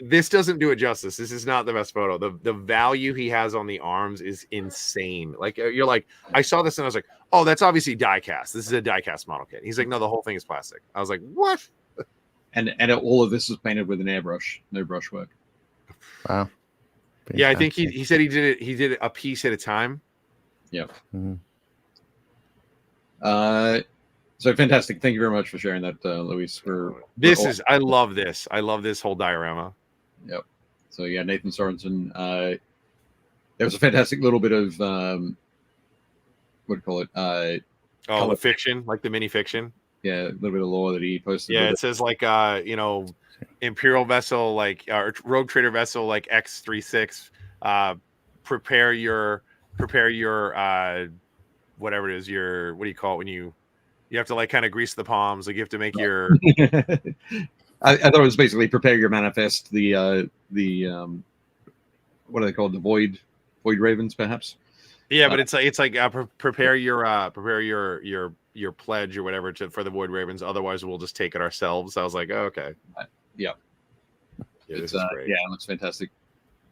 This doesn't do it justice. This is not the best photo. The value he has on the arms is insane. Like you're like, I saw this and I was like, oh, that's obviously die cast. This is a die cast model kit. He's like, no, the whole thing is plastic. I was like, what? And all of this is painted with an airbrush, no brushwork. Wow. Yeah, I think he said he did it a piece at a time. Yeah. Mm-hmm. So fantastic. Thank you very much for sharing that, Luis. I love this. I love this whole diorama. Yep. So yeah, Nathan Sorensen. There was a fantastic little bit of what do you call it? The fiction, like the mini fiction. Yeah, a little bit of lore that he posted. Yeah, it says like Imperial vessel, like or Rogue Trader vessel, like X36. Prepare your whatever it is. What do you call it when you have to like kind of grease the palms? Like you have to make your. I thought it was basically prepare your manifest. The what are they called? The void ravens, perhaps. Yeah, but it's like prepare your pledge or whatever for the void ravens. Otherwise, we'll just take it ourselves. I was like, oh, okay. Yeah. It's great. Yeah, it looks fantastic.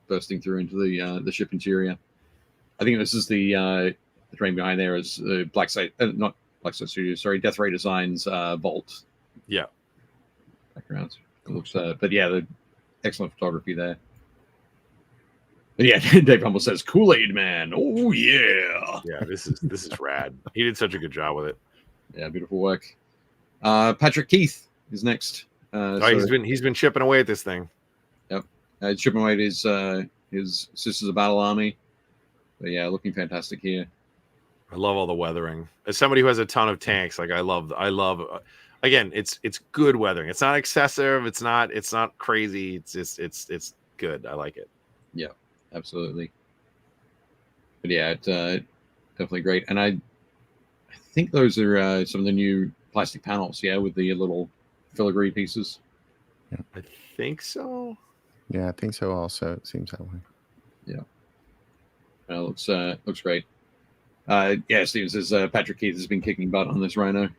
Bursting through into the ship interior. I think this is the train behind there is not Black Site Studios. Sorry, Death Ray Designs vault. Yeah. Backgrounds. It looks, but yeah, the excellent photography there. But yeah, Dave Humble says Kool-Aid Man. Oh yeah. Yeah, this is rad. He did such a good job with it. Yeah, beautiful work. Patrick Keith is next. He's been chipping away at this thing. Yep. Chipping away at his Sisters of Battle Army. But yeah, looking fantastic here. I love all the weathering. As somebody who has a ton of tanks, like I love. Again, it's good weathering. It's not excessive. It's not crazy. It's good. I like it. Yeah, absolutely. But yeah, it's definitely great. And I think those are some of the new plastic panels. Yeah, with the little filigree pieces. Yeah, I think so. Yeah, I think so. Also, it seems that way. Yeah. Looks great. Steven says Patrick Keith has been kicking butt on this Rhino.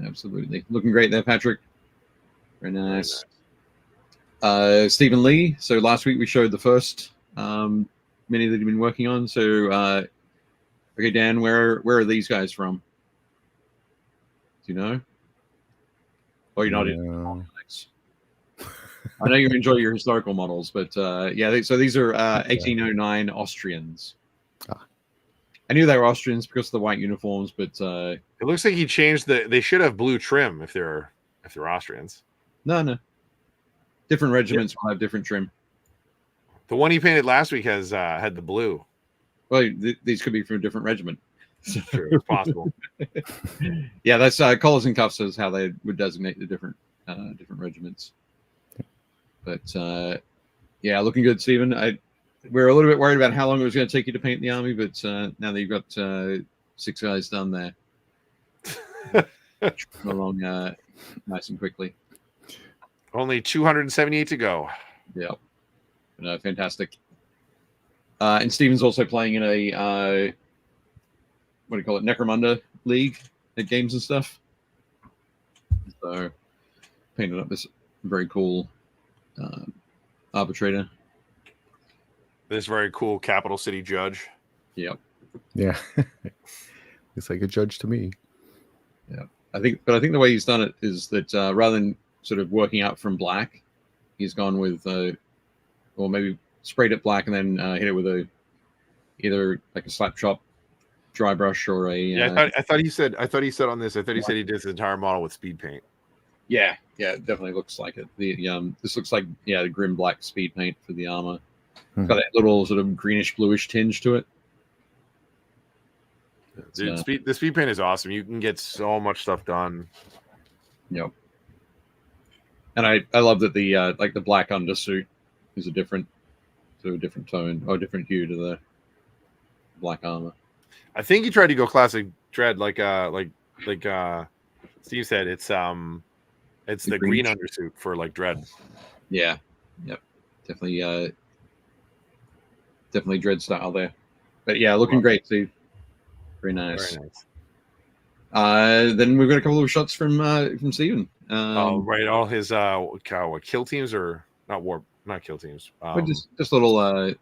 Absolutely. Looking great there, Patrick. Very nice. Stephen Lee. So last week we showed the first mini that he'd been working on. So, okay, Dan, where are these guys from? Do you know? Oh, you're not in. I know you enjoy your historical models, but so these are 1809 Austrians. I knew they were Austrians because of the white uniforms, but it looks like he changed they should have blue trim if they're Austrians. No. Different regiments will have different trim. The one he painted last week had the blue. Well, these could be from a different regiment. Sure, it's possible. Yeah, that's collars and cuffs is how they would designate the different regiments. But yeah, looking good, Stephen. We're a little bit worried about how long it was going to take you to paint the army, but now that you've got 6 guys done there, along nice and quickly. Only 278 to go. Yeah, fantastic. And Stephen's also playing in a what do you call it, Necromunda League at games and stuff. So painted up this very cool arbitrator. This very cool capital city judge. Yep. Yeah. Looks like a judge to me. Yeah. I think the way he's done it is that rather than sort of working out from black, he's gone with or maybe sprayed it black and then hit it with either like a slap chop dry brush or a I thought he said on this, he said he did his entire model with speed paint. Yeah, it definitely looks like it. This looks like the grim black speed paint for the armor. It's got that little sort of greenish bluish tinge to it. Dude, the speed paint is awesome. You can get so much stuff done. Yep. And I love that the like the black undersuit is a different tone or different hue to the black armor. I think he tried to go classic dread, like Steve said. It's the green undersuit for like dread. Yeah. Yep. Definitely dread style there. But yeah, looking great, Steve. Very nice. Very nice. Then we've got a couple of shots from Steven. Oh, right. All his what, kill teams or not kill teams. But just little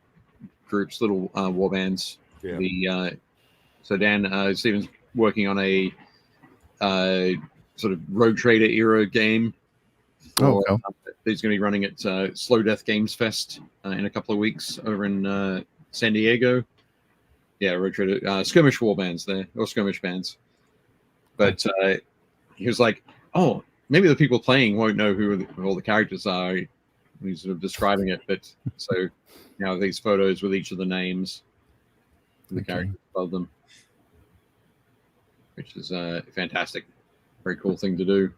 groups, little war bands. Yeah. So Dan Steven's working on a sort of Rogue Trader era game. He's going to be running at Slow Death Games Fest in a couple of weeks over in San Diego. Yeah, Rogue Trader skirmish war bands there, or skirmish bands. But he was like, "Oh, maybe the people playing won't know who all the characters are." He's sort of describing it, but so these photos with each of the names, and the characters above them, which is fantastic, very cool thing to do.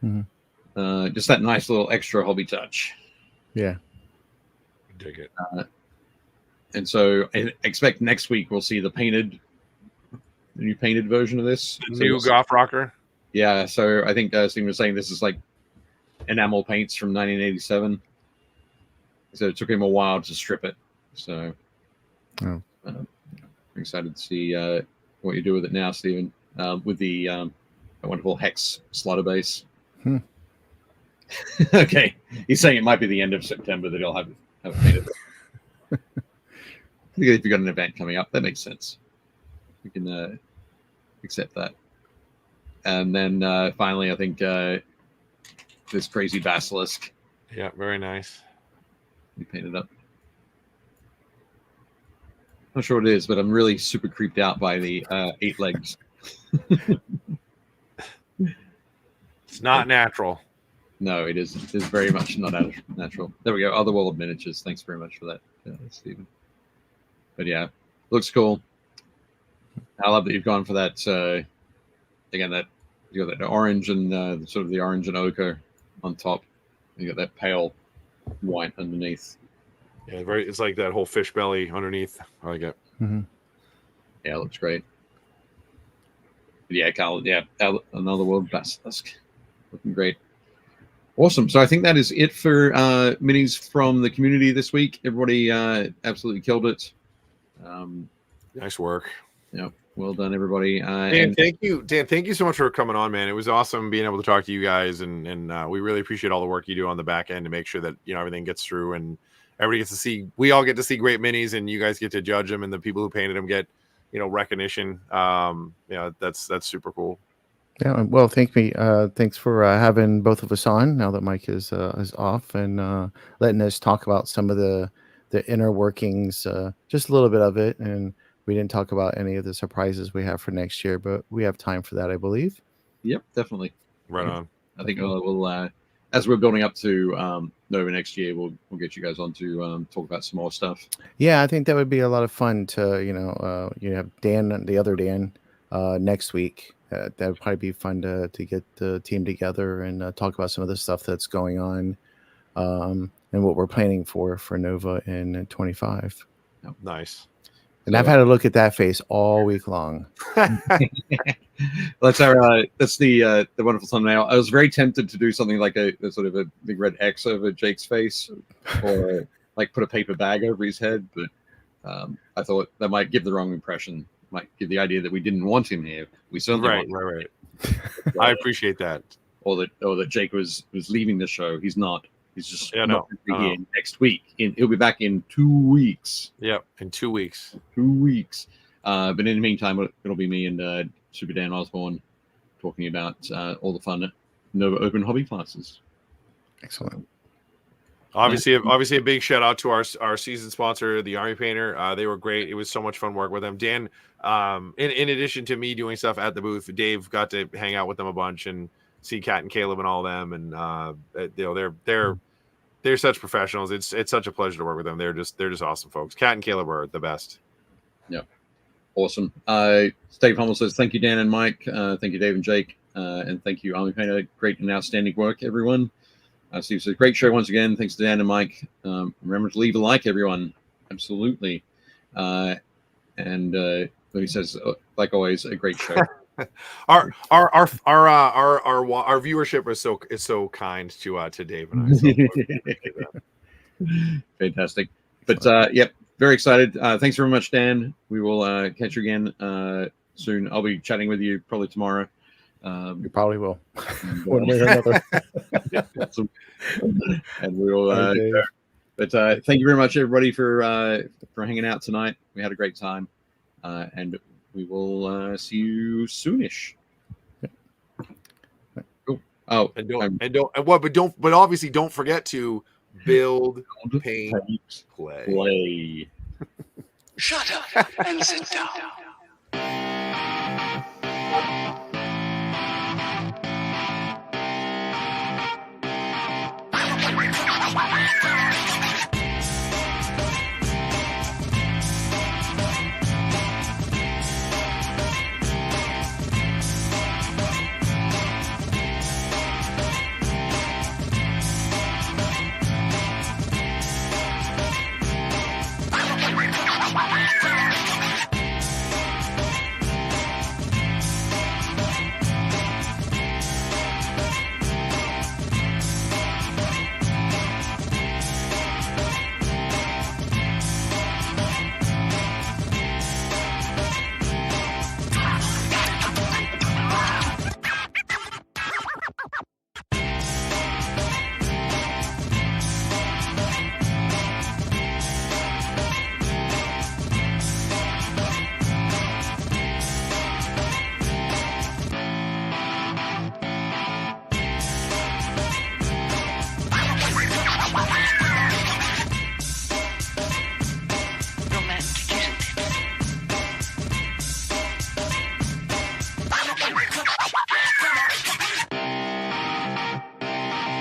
Mm-hmm. Just that nice little extra hobby touch. Yeah, dig it. And so I expect next week we'll see the new painted version of this. The new Goth Rocker. Yeah, so I think Steve was saying this is like enamel paints from 1987. So it took him a while to strip it. So I'm excited to see what you do with it now, Stephen, with the wonderful hex slaughter base. Okay, he's saying it might be the end of September that he'll have it painted. If you've got an event coming up, that makes sense. We can accept that. And then finally, I think this crazy basilisk. Yeah, very nice. We painted up. Not sure what it is, but I'm really super creeped out by the 8 legs. It's not natural. No, it is. It is very much not natural. There we go. Otherworld miniatures. Thanks very much for that, Stephen. But yeah, looks cool. I love that you've gone for that. Again, that you got that orange and sort of the orange and ochre on top. You got that pale white underneath. Yeah, it's like that whole fish belly underneath. I like it. Mm-hmm. Yeah, it looks great. But yeah, another world basilisk, looking great. Awesome. So I think that is it for minis from the community this week. Everybody absolutely killed it. Nice work. Yeah, well done, everybody. Dan, thank you. Dan, thank you so much for coming on, man. It was awesome being able to talk to you guys, and we really appreciate all the work you do on the back end to make sure that everything gets through and everybody gets to see. We all get to see great minis, and you guys get to judge them, and the people who painted them get recognition. That's super cool. Yeah, well, thanks for having both of us on now that Mike is off, and letting us talk about some of the inner workings, just a little bit of it. And we didn't talk about any of the surprises we have for next year, but we have time for that, I believe. Yep, definitely. Right on. I think we'll as we're building up to Nova next year, we'll get you guys on to talk about some more stuff. Yeah, I think that would be a lot of fun to you have Dan, the other Dan, next week. That would probably be fun to get the team together and talk about some of the stuff that's going on, and what we're planning for Nova in 25. Nice. And I've had to look at that face all week long. That's the wonderful thumbnail. I was very tempted to do something like a sort of a big red X over Jake's face, or like put a paper bag over his head, but I thought that might give the wrong impression. Might give the idea that we didn't want him here. We certainly right. I appreciate that. Or that Jake was leaving the show. He's not. He's just not going to be here next week. He'll be back in 2 weeks. Yep, in 2 weeks. 2 weeks. But in the meantime, it'll be me and Super Dan Osborne talking about all the fun Nova Open hobby classes. Excellent. Obviously a big shout out to our season sponsor, the Army Painter. They were great. It was so much fun working with them. Dan, in addition to me doing stuff at the booth, Dave got to hang out with them a bunch and see Kat and Caleb and all of them. And they're such professionals. It's such a pleasure to work with them. They're just awesome folks. Kat and Caleb are the best. Yep. Awesome. Dave Hummel says, thank you, Dan and Mike. Thank you, Dave and Jake. And thank you, Army Painter. Great and outstanding work, everyone. Steve says, great show once again. Thanks to Dan and Mike. Remember to leave a like, everyone. Absolutely. And he says, like always, a great show. Our viewership is so kind to Dave and I. So appreciate that. Fantastic. But yep, very excited. Thanks very much, Dan. We will catch you again soon. I'll be chatting with you probably tomorrow. You probably will. One way or another. And we will. But thank you very much, everybody, for hanging out tonight. We had a great time, and we will see you soonish. Cool. Oh, but obviously don't forget to build, paint, play. Shut up and sit down.